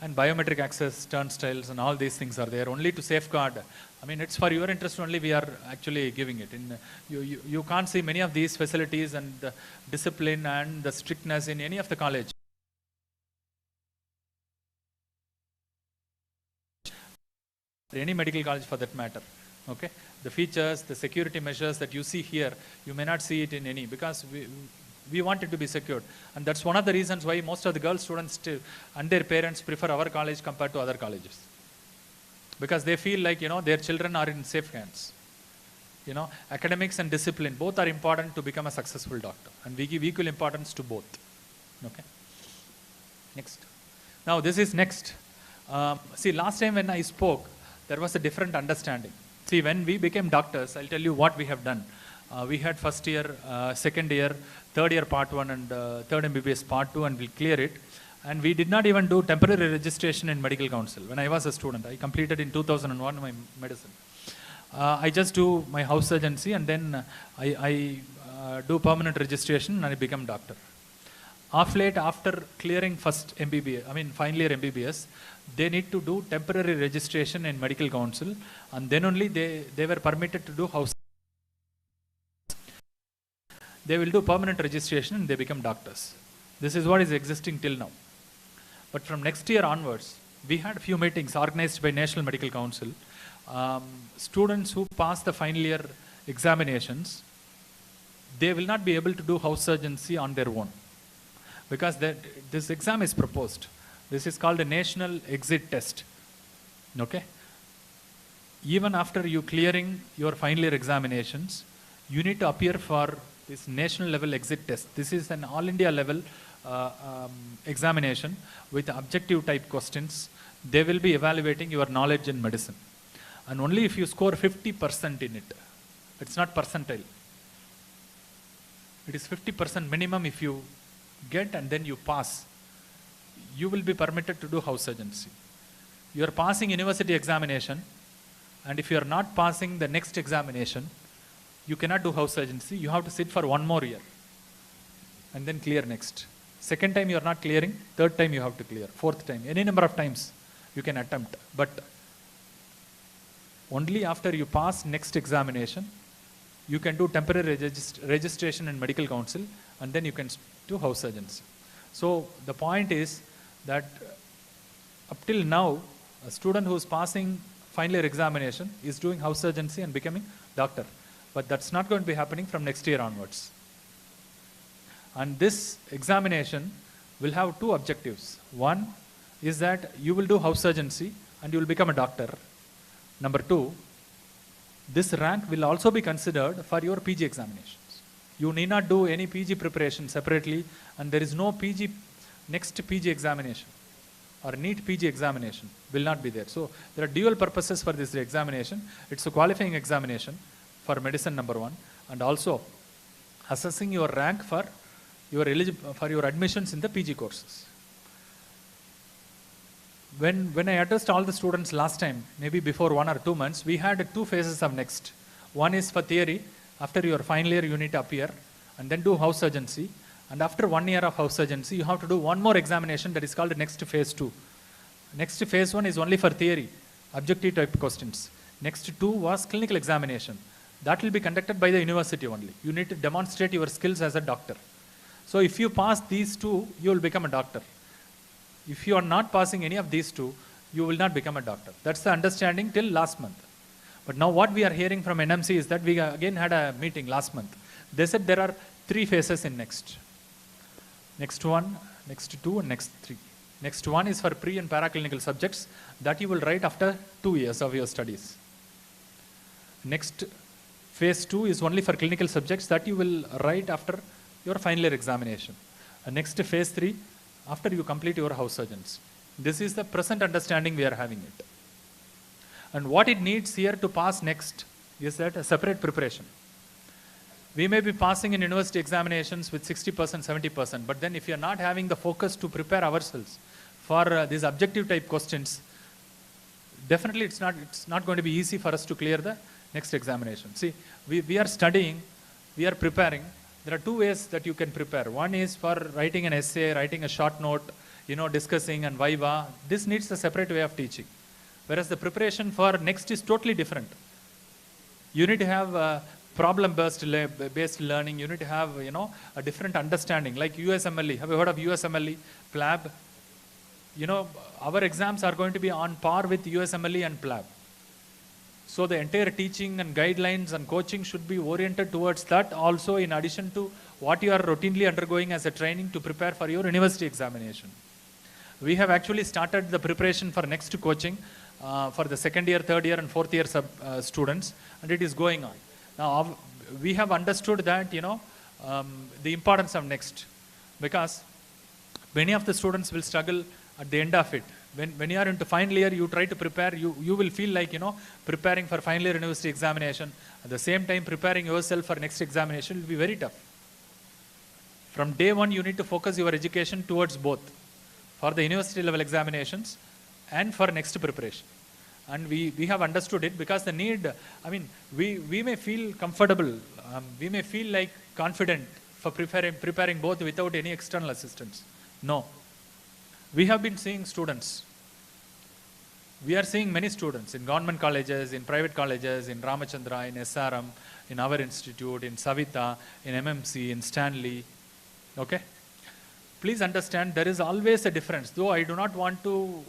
And biometric access, turnstiles, and all these things are there only to safeguard. I mean, it's for your interest only we are actually giving it. You can't see many of these facilities and the discipline and the strictness in any of the college. Any medical college for that matter. Okay? The features, the security measures that you see here, you may not see it in any, because we want it to be secured. And that's one of the reasons why most of the girl students and their parents prefer our college compared to other colleges. Because they feel like, their children are in safe hands. Academics and discipline, both are important to become a successful doctor. And we give equal importance to both. Okay? Next. Now, this is next. See, last time when I spoke, there was a different understanding. See, when we became doctors, I'll tell you what we have done. We had first year, second year, third year part 1 and third MBBS part 2, and we'll clear it. And we did not even do temporary registration in medical council. When I was a student, I completed in 2001 my medicine. I just do my house surgency, and then I do permanent registration, and I become doctor. Of late, after clearing first MBBS, final year MBBS, they need to do temporary registration in medical council, and then only they were permitted to do house. They will do permanent registration and they become doctors. This is what is existing till now. But from next year onwards, we had a few meetings organized by National Medical Council. Students who pass the final year examinations, they will not be able to do house surgency on their own, because this exam is proposed. This is called a national exit test. Okay? Even after you clearing your final year examinations, you need to appear for this national level exit test. This is an all India level examination with objective type questions. They will be evaluating your knowledge in medicine. And only if you score 50% in it. It's not percentile. It is 50% minimum if you get and then you pass. You will be permitted to do house surgency. You are passing university examination, and if you are not passing the next examination, you cannot do house surgency. You have to sit for one more year and then clear next. Second time you are not clearing, third time you have to clear, fourth time, any number of times you can attempt. But only after you pass next examination, you can do temporary registration in medical council, and then you can do house surgency. So the point is that up till now, a student who is passing final year examination is doing house surgency and becoming doctor. But that's not going to be happening from next year onwards. And this examination will have two objectives. One is that you will do house surgency and you will become a doctor. Number two, this rank will also be considered for your PG examinations. You need not do any PG preparation separately, and there is no next PG examination or NEET PG examination will not be there. So there are dual purposes for this examination. It's a qualifying examination for medicine, number one, and also assessing your rank for your admissions in the PG courses. When I addressed all the students last time, maybe before 1 or 2 months, we had 2 phases of next. One is for theory. After your final year, you need to appear and then do house surgency. And after 1 year of house surgency, you have to do one more examination that is called next phase 2. Next phase 1 is only for theory, objective type questions. Next 2 was clinical examination. That will be conducted by the university only. You need to demonstrate your skills as a doctor. So if you pass these 2, you will become a doctor. If you are not passing any of these 2, you will not become a doctor. That's the understanding till last month. But now what we are hearing from NMC is that we again had a meeting last month. They said there are 3 phases in next. Next 1, next 2, and next 3. Next 1 is for pre and paraclinical subjects that you will write after 2 years of your studies. Next Phase 2 is only for clinical subjects that you will write after your final year examination. Next phase 3, after you complete your house surgeons. This is the present understanding we are having it. And what it needs here to pass next is that a separate preparation. We may be passing in university examinations with 60%, 70%, but then if you are not having the focus to prepare ourselves for these objective type questions, definitely it's not going to be easy for us to clear the next examination. See, we are studying, we are preparing. There are two ways that you can prepare. One is for writing an essay, writing a short note, discussing and viva. This needs a separate way of teaching. Whereas the preparation for next is totally different. You need to have problem-based learning. You need to have, a different understanding. Like USMLE. Have you heard of USMLE? PLAB? Our exams are going to be on par with USMLE and PLAB. So the entire teaching and guidelines and coaching should be oriented towards that also, in addition to what you are routinely undergoing as a training to prepare for your university examination. We have actually started the preparation for next coaching for the second year, third year and fourth year students, and it is going on. Now we have understood that, the importance of next, because many of the students will struggle at the end of it. When you are into final year, you try to prepare, you will feel like, preparing for final year university examination. At the same time, preparing yourself for next examination will be very tough. From day one, you need to focus your education towards both, for the university level examinations and for next preparation. And we have understood it, because the need, we may feel comfortable, we may feel like confident for preparing both without any external assistance. No. We have been seeing students. We are seeing many students in government colleges, in private colleges, in Ramachandra, in SRM, in our institute, in Savita, in MMC, in Stanley. Okay? Please understand, there is always a difference. Though I do not want to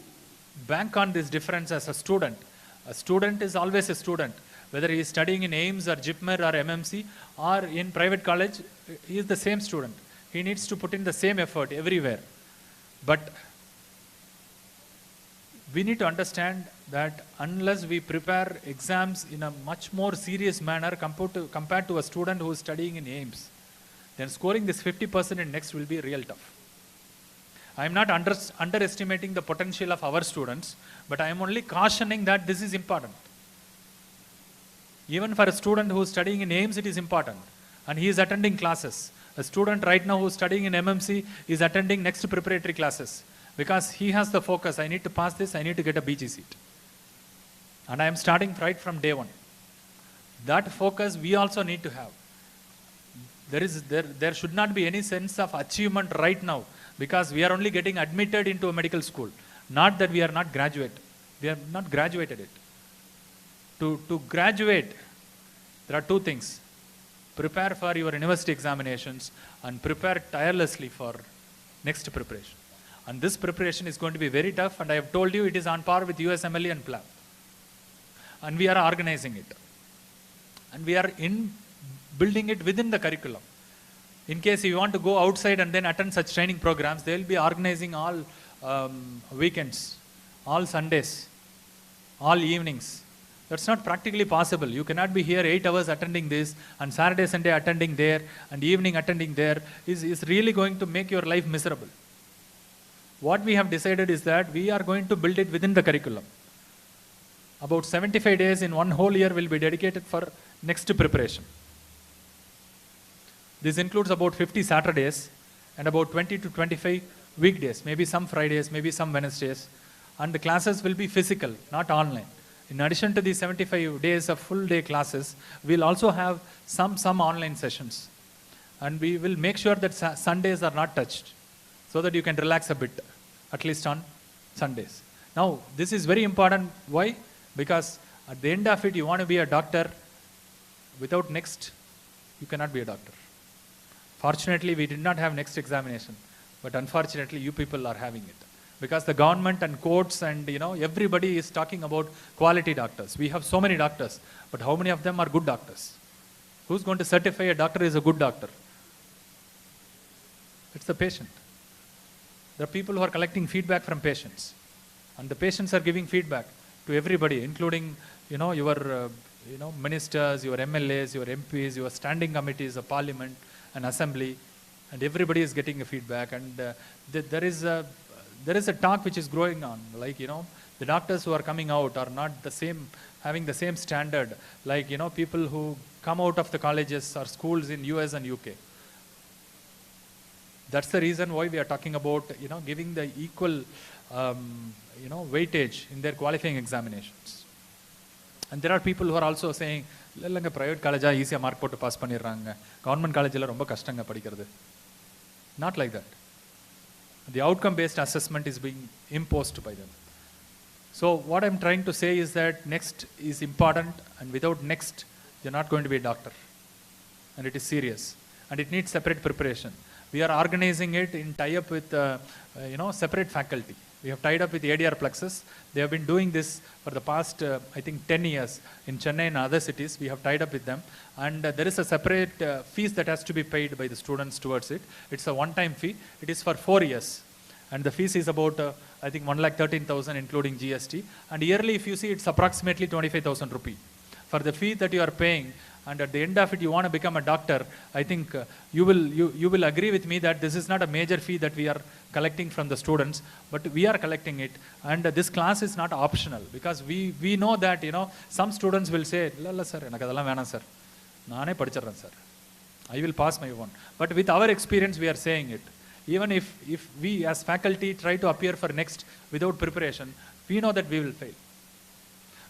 bank on this difference as a student. A student is always a student. Whether he is studying in AIMS or JIPMER or MMC or in private college, he is the same student. He needs to put in the same effort everywhere. But we need to understand that unless we prepare exams in a much more serious manner compared to a student who is studying in AIMS, then scoring this 50% in next will be real tough. I am not underestimating the potential of our students, but I am only cautioning that this is important. Even for a student who is studying in AIMS, it is important. And he is attending classes. A student right now who is studying in MMC is attending next preparatory classes, because he has the focus. I need to pass this, I need to get a BG seat. And I am starting right from day one. That focus we also need to have. There should not be any sense of achievement right now, because we are only getting admitted into a medical school. Not that we are not graduate. We have not graduated it. To graduate, there are two things. Prepare for your university examinations and prepare tirelessly for next preparation. And this preparation is going to be very tough, and I have told you it is on par with USMLE and PLAB. And we are organizing it. And we are building it within the curriculum. In case you want to go outside and then attend such training programs, they will be organizing all weekends, all Sundays, all evenings. That's not practically possible. You cannot be here 8 hours attending this, and Saturday, Sunday attending there, and evening attending there. Is really going to make your life miserable. What we have decided is that we are going to build it within the curriculum. About 75 days in one whole year will be dedicated for next preparation. This includes about 50 Saturdays and about 20 to 25 weekdays, maybe some Fridays, maybe some Wednesdays. And the classes will be physical, not online. In addition to these 75 days of full day classes, we'll also have some online sessions. And we will make sure that Sundays are not touched, so that you can relax a bit, at least on Sundays. Now, this is very important. Why? Because at the end of it, you want to be a doctor. Without next, you cannot be a doctor. Fortunately, we did not have next examination, but unfortunately, you people are having it. Because the government and courts and everybody is talking about quality doctors. We have so many doctors, but how many of them are good doctors? Who's going to certify a doctor is a good doctor? It's the patient. There are people who are collecting feedback from patients, and the patients are giving feedback to everybody, including your ministers, your MLAs, your MPs, your standing committees of parliament and assembly, and everybody is getting a feedback. And there is a talk which is growing on, like, the doctors who are coming out are not the same, having the same standard, like, people who come out of the colleges or schools in US and UK. That's the reason why we are talking about, giving the equal, weightage in their qualifying examinations. And there are people who are also saying, private college easy mark போட்டு pass பண்ணிடுறாங்க, government college la ரொம்ப கஷ்டங்க படிக்கிறது. Not like that. The outcome-based assessment is being imposed by them. So what I'm trying to say is that next is important, and without next, you're not going to be a doctor. And it is serious. And it needs separate preparation. We are organizing it in tie-up with, separate faculty. We have tied up with ADR Plexus. They have been doing this for the past, I think, 10 years in Chennai and other cities. We have tied up with them. And there is a separate fees that has to be paid by the students towards it. It's a one-time fee. It is for 4 years. And the fees is about, I think, 1,13,000 including GST. And yearly, if you see, it's approximately 25,000 rupee. For the fee that you are paying, and at the end of it, you want to become a doctor, I think you will agree with me that this is not a major fee that we are collecting from the students, but we are collecting it. And this class is not optional, because we know that, some students will say, "La sir, enakku adella venam sir. Naane padichiran sir. I will pass my own." But with our experience, we are saying it. Even if we as faculty try to appear for next without preparation, we know that we will fail.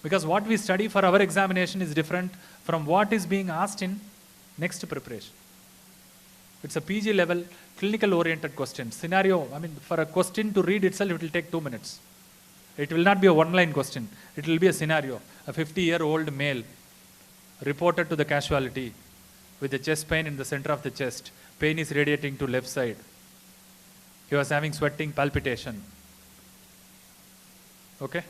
Because what we study for our examination is different from what is being asked in next preparation. It's a PG level clinical oriented question. Scenario, for a question to read itself, it will take 2 minutes. It will not be a one-line question. It will be a scenario. A 50-year-old male reported to the casualty with the chest pain in the center of the chest. Pain is radiating to left side. He was having sweating, palpitation. Okay?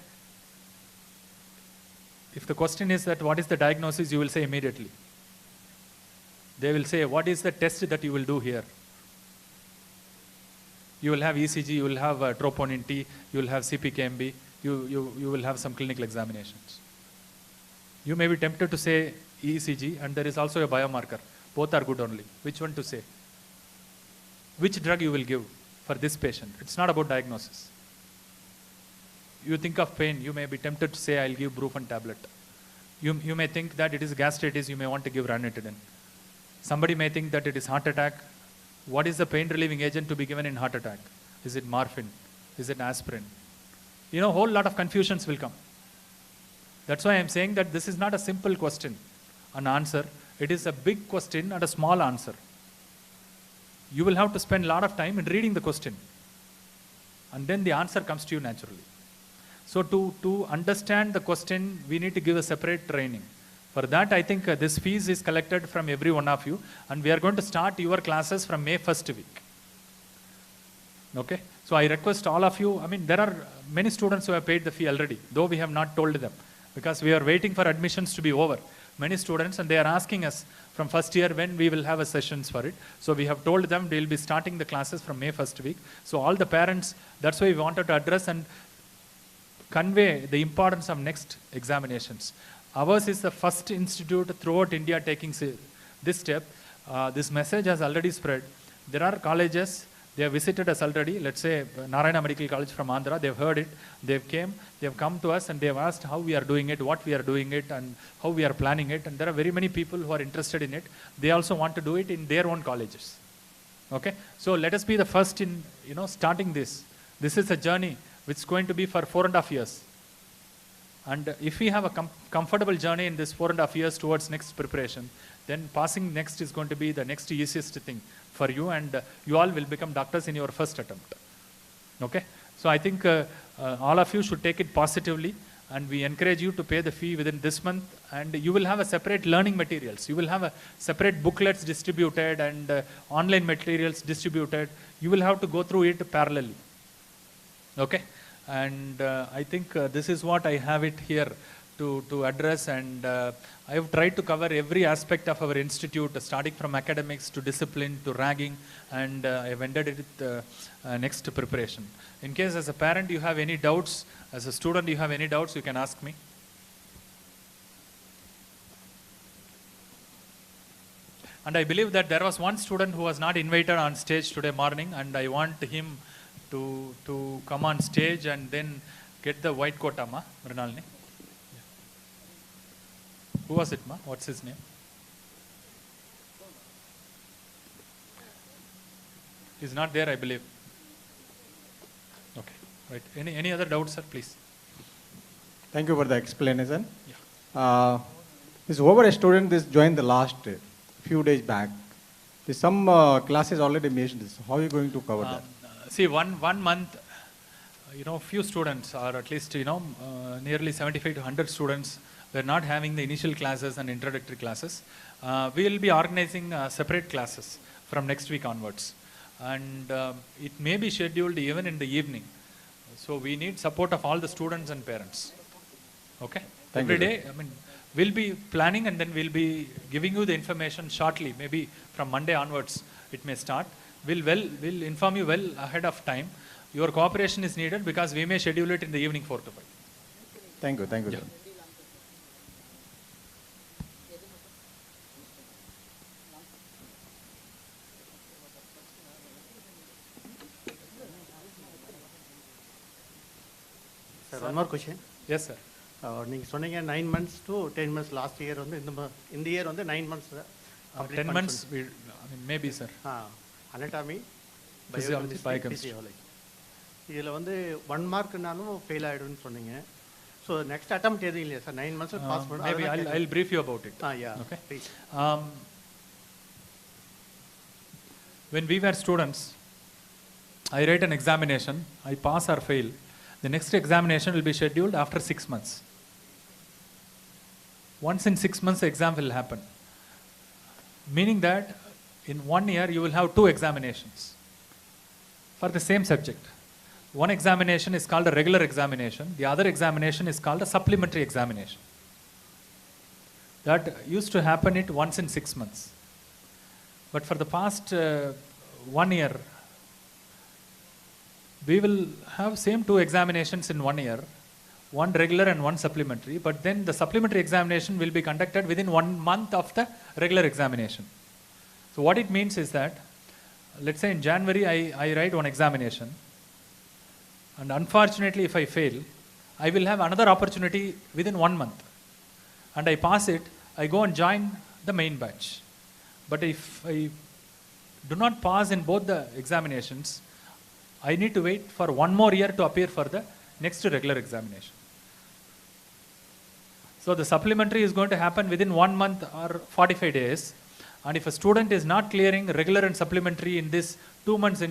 If the question is that what is the diagnosis, you will say immediately. They will say, what is the test that you will do here? You will have ECG, you will have troponin T, you will have CPKMB, you will have some clinical examinations. You may be tempted to say ECG, and there is also a biomarker. Both are good only. Which one to say? Which drug you will give for this patient? It's not about diagnosis. You think of pain, you may be tempted to say, I'll give Brufen tablet. You may think that it is gastritis, you may want to give ranitidine. Somebody may think that it is heart attack. What is the pain relieving agent to be given in heart attack? Is it morphine? Is it aspirin? A whole lot of confusions will come. That's why I'm saying that this is not a simple question, an answer. It is a big question and a small answer. You will have to spend a lot of time in reading the question. And then the answer comes to you naturally. So to understand the question, we need to give a separate training. For that, I think this fees is collected from every one of you, and we are going to start your classes from May 1st week. Okay? So I request all of you, there are many students who have paid the fee already, though we have not told them, because we are waiting for admissions to be over. Many students, and they are asking us from first year when we will have a sessions for it. So we have told them we will be starting the classes from May 1st week. So all the parents, that's why we wanted to address and convey the importance of next examinations. Ours is the first institute throughout India taking this step. This message has already spread. There are colleges, they have visited us already. Let's say Narayana Medical College from Andhra, they've heard it, they have come to us and they have asked how we are doing it, what we are doing it, and how we are planning it. And there are very many people who are interested in it. They also want to do it in their own colleges. Okay? So let us be the first in, starting this. This is a journey which is going to be for 4.5 years. And if we have a comfortable journey in this 4.5 years towards next preparation, then passing next is going to be the next easiest thing for you, and you all will become doctors in your first attempt. Okay? So I think all of you should take it positively, and we encourage you to pay the fee within this month, and you will have a separate learning materials. You will have a separate booklets distributed and online materials distributed. You will have to go through it parallelly. Okay? And I think this is what I have it here to address, and I have tried to cover every aspect of our institute, starting from academics to discipline to ragging, and I have ended it with next preparation. In case as a parent you have any doubts, as a student you have any doubts, you can ask me. And I believe that there was one student who was not invited on stage today morning, and I want him to come on stage and then get the white coat, Amma, Mrinalini. Yeah. Who was it, Ma? What's his name? He's not there, I believe. Okay, right. Any other doubts, sir, please? Thank you for the explanation. Yeah. This over a student is joined the last few days back. There's some classes already mentioned this. How are you going to cover that? See, one month, few students, or at least, nearly 75 to 100 students were not having the initial classes and introductory classes. We will be organizing separate classes from next week onwards. And it may be scheduled even in the evening. So we need support of all the students and parents. Okay? Every day, we'll be planning, and then we'll be giving you the information shortly. Maybe from Monday onwards, it may start. We'll inform you well ahead of time. Your cooperation is needed because we may schedule it in the evening 4 to 5. Thank you, yeah. Sir. Sir, one more question. Yes, sir. நீங்கள் சொன்னீங்க 9 months to 10 months last year வந்து இந்த year வந்து 9 months 10 months maybe, sir. anatomy, physiology, biochemistry. இதில் வந்து 1 மார்க்னாலும் fail ஆகிடும்னு சொன்னீங்க. So next attempt எதுவும் இல்லையா சார்? 9 months பாஸ் பண்ண? Maybe I'll brief you about it. Yeah. Okay. When we were students, I write an examination, I pass or fail. The next examination will be scheduled after 6 months. Once in 6 months, the exam will happen. Meaning that in 1 year, you will have 2 examinations for the same subject. One examination is called a regular examination. The other examination is called a supplementary examination. That used to happen it once in 6 months. But for the past 1 year, we will have same 2 examinations in 1 year, one regular and one supplementary, but then the supplementary examination will be conducted within 1 month of the regular examination. So what it means is that, let's say in January I write one examination, and unfortunately if I fail, I will have another opportunity within 1 month, and I pass it, I go and join the main batch. But if I do not pass in both the examinations, I need to wait for 1 more year to appear for the next regular examination. So the supplementary is going to happen within 1 month or 45 days. And if a student is not clearing regular and supplementary in this 2 months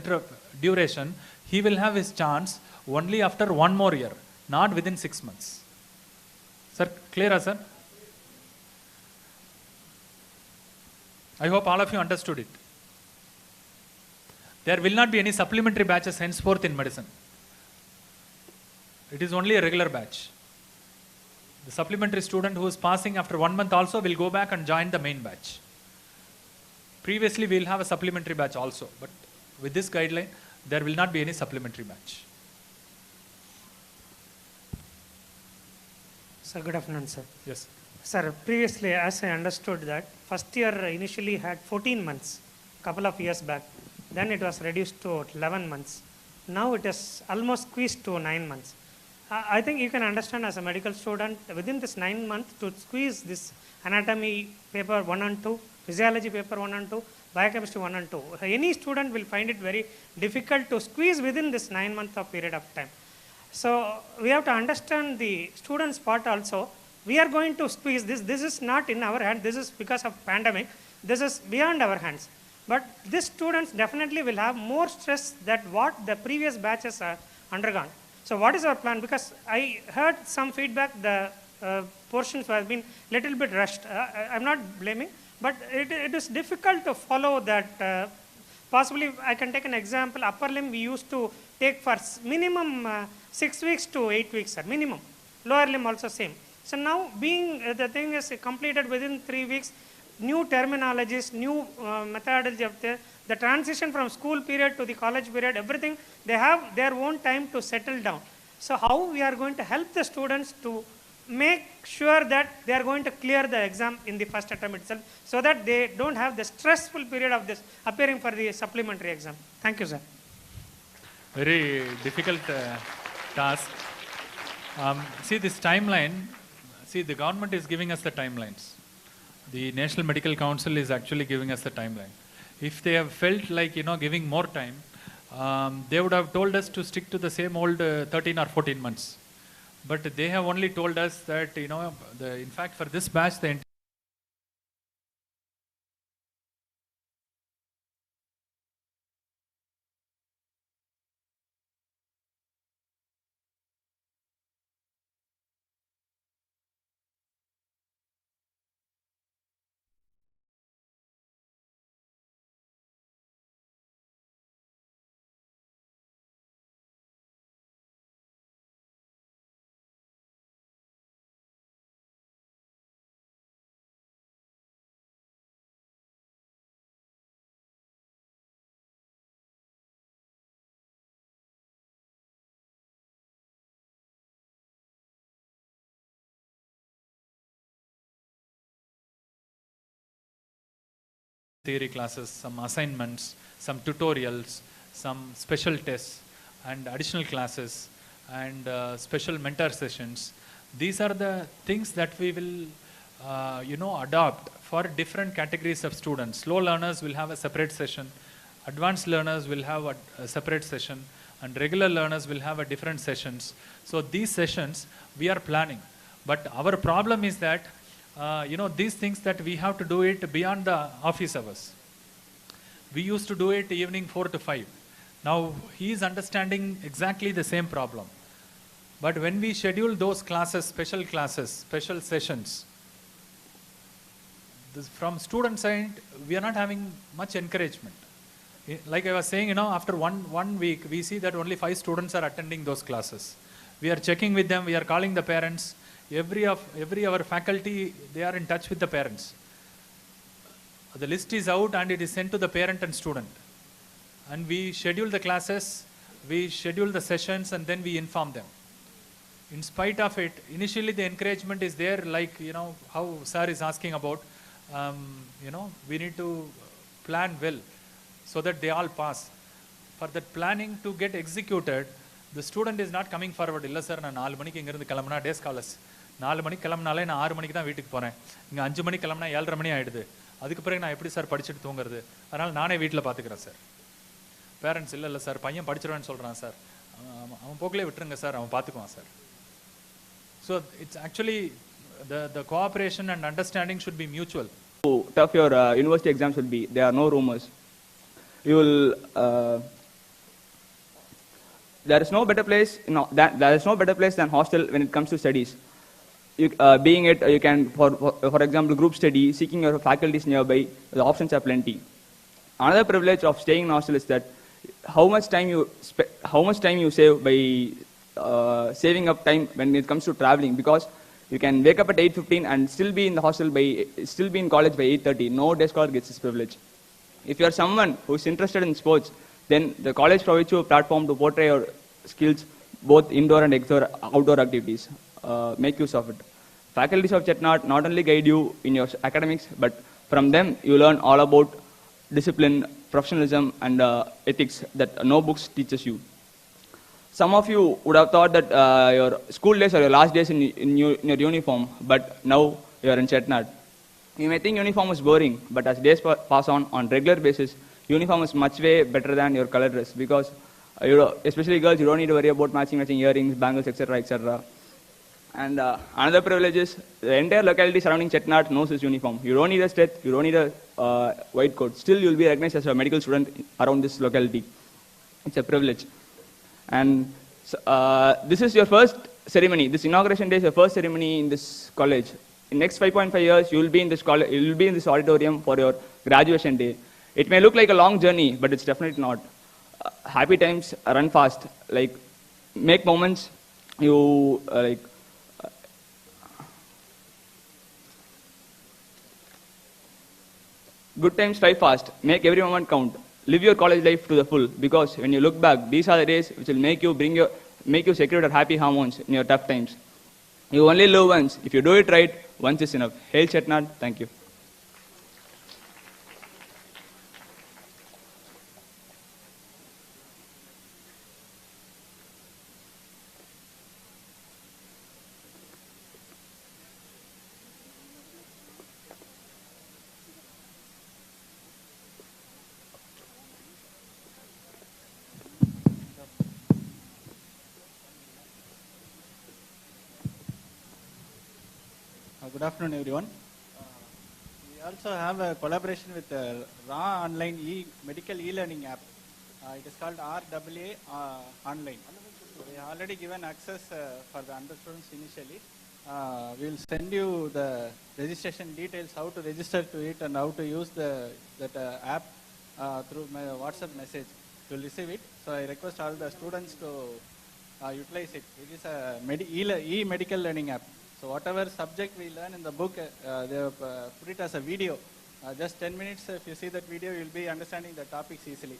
duration, he will have his chance only after 1 more year, not within 6 months. Sir, clear, sir? I hope all of you understood it. There will not be any supplementary batches henceforth in medicine. It is only a regular batch. The supplementary student who is passing after 1 month also will go back and join the main batch. Previously, we will have a supplementary batch also, but with this guideline, there will not be any supplementary batch. Sir, good afternoon, sir. Yes. Sir, previously, as I understood that, first year initially had 14 months, couple of years back. Then it was reduced to 11 months. Now it is almost squeezed to 9 months. I think you can understand as a medical student, within this 9 months to squeeze this anatomy paper 1 and 2, physiology paper 1 and 2, biochemistry 1 and 2. Any student will find it very difficult to squeeze within this 9 month of period of time. So we have to understand the student's part also. We are going to squeeze this. This is not in our hand. This is because of pandemic. This is beyond our hands. But these students definitely will have more stress than what the previous batches are undergone. So what is our plan? Because I heard some feedback, the portions have been little bit rushed. I'm not blaming, but it is difficult to follow that. Possibly I can take an example. Upper limb we used to take for minimum 6 weeks to 8 weeks, sir, minimum. Lower limb also same. So now being the thing is completed within 3 weeks, new terminologies, new methodology of the transition from school period to the college period, everything, they have their own time to settle down. So how we are going to help the students to make sure that they are going to clear the exam in the first attempt itself, so that they don't have the stressful period of this appearing for the supplementary exam. Thank you, sir. Very difficult task. See this timeline. See, the government is giving us the timelines. The National Medical Council is actually giving us the timeline. If they have felt like, giving more time, they would have told us to stick to the same old 13 or 14 months. But they have only told us that, in fact, for this batch, the theory classes, some assignments, some tutorials, some special tests, and additional classes, and special mentor sessions. These are the things that we will, adopt for different categories of students. Slow learners will have a separate session, advanced learners will have a separate session, and regular learners will have a different sessions. So these sessions we are planning. But our problem is that these things that we have to do it beyond the office hours. We used to do it evening 4 to 5. Now he is understanding exactly the same problem. But when we schedule those classes, special sessions, from student side, we are not having much encouragement. Like I was saying, after one week, we see that only 5 students are attending those classes. We are checking with them, we are calling the parents. Every our faculty, they are in touch with the parents. The list is out and it is sent to the parent and student. And we schedule the classes, we schedule the sessions, and then we inform them. In spite of it, initially the encouragement is there, like, how sir is asking about, we need to plan well so that they all pass. For that planning to get executed, the student is not coming forward. Illa sir, நான் 4 மணிக்கு இங்க இருந்து கிளம்புனா டே scholars 4 மணிக்கு கிளம்புனாலே நான் 6 மணிக்கு தான் வீட்டுக்கு போறேன். இங்க 5 மணிக்கு கிளம்புனா 7:30 மணி ஆயிடுது. அதுக்கு பிறகு நான் எப்படி சார் படிச்சிட்டு தூங்குறது? அதனால நானே வீட்ல பாத்துக்கறேன் சார். பேரண்ட்ஸ் இல்ல சார், பையன் படிச்சிருவான்னு சொல்றான் சார். அவன் போக்கலே விட்டுருங்க சார், அவன் பாத்துக்குவான் sir. So it's actually the cooperation and understanding should be mutual. How tough your university exams will be. There are no rumors. You will. There is no better place. There is no better place than hostel when it comes to studies. Being it, you can, for example, group study, seeking your faculties nearby. The options are plenty. Another privilege of staying in hostel is that how much time you save by saving up time when it comes to traveling, because you can wake up at 8:15 and still be in the hostel still be in college by 8:30. No day scholar gets this privilege. If you are someone who is interested in sports, then the college provides you a platform to portray your skills, both indoor and outdoor activities. Make use of it. Faculties of Chetnad not only guide you in your academics, but from them you learn all about discipline, professionalism, and ethics that no books teaches you. Some of you would have thought that your school days are your last days in your uniform, but now you are in Chetnad. You may think uniform is boring, but as days pass on regular basis, uniform is much way better than your color dress, because especially girls, you don't need to worry about matching earrings, bangles, etc., etc. And another privilege is the entire locality surrounding Chetnad knows his uniform. You don't need a stet, you don't need a white coat. Still, you will be recognized as a medical student around this locality. It's a privilege. And this is your first ceremony. This inauguration day is your first ceremony in this college. In next 5.5 years, you will be in this college. You will be in this auditorium for your graduation day. It may look like a long journey, but it's definitely not. Happy times run fast. Like, make moments. You good times fly fast. Make every moment count. Live your college life to the full, because when you look back, these are the days which will make you secure your happy hormones in your tough times. You only live once. If you do it right, once is enough. Hail Chetnad. Thank you. Good afternoon, everyone. We also have a collaboration with RA Online Medical e-learning app. It is called RAA Online. We have already given access for the under students initially. We will send you the registration details, how to register to it and how to use that app through my WhatsApp message. You will receive it. So I request all the students to utilize it. It is a e-medical learning app. So whatever subject we learn in the book, they have put it as a video. Just 10 minutes, if you see that video, you will be understanding the topics easily.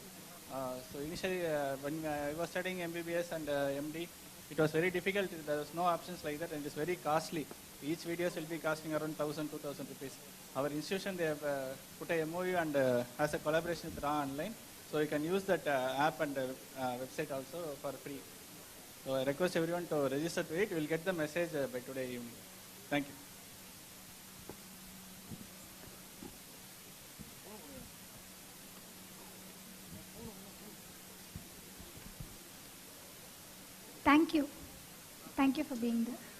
So initially, when I was studying MBBS and MD, it was very difficult. There was no options like that, and it is very costly. Each videos will be costing around 1,000, 2,000 rupees. Our institution, they have put a MOU and has a collaboration with RA Online. So you can use that app and website also for free. So I request everyone to register to it. You will get the message by today evening. Thank you. Thank you. Thank you for being there.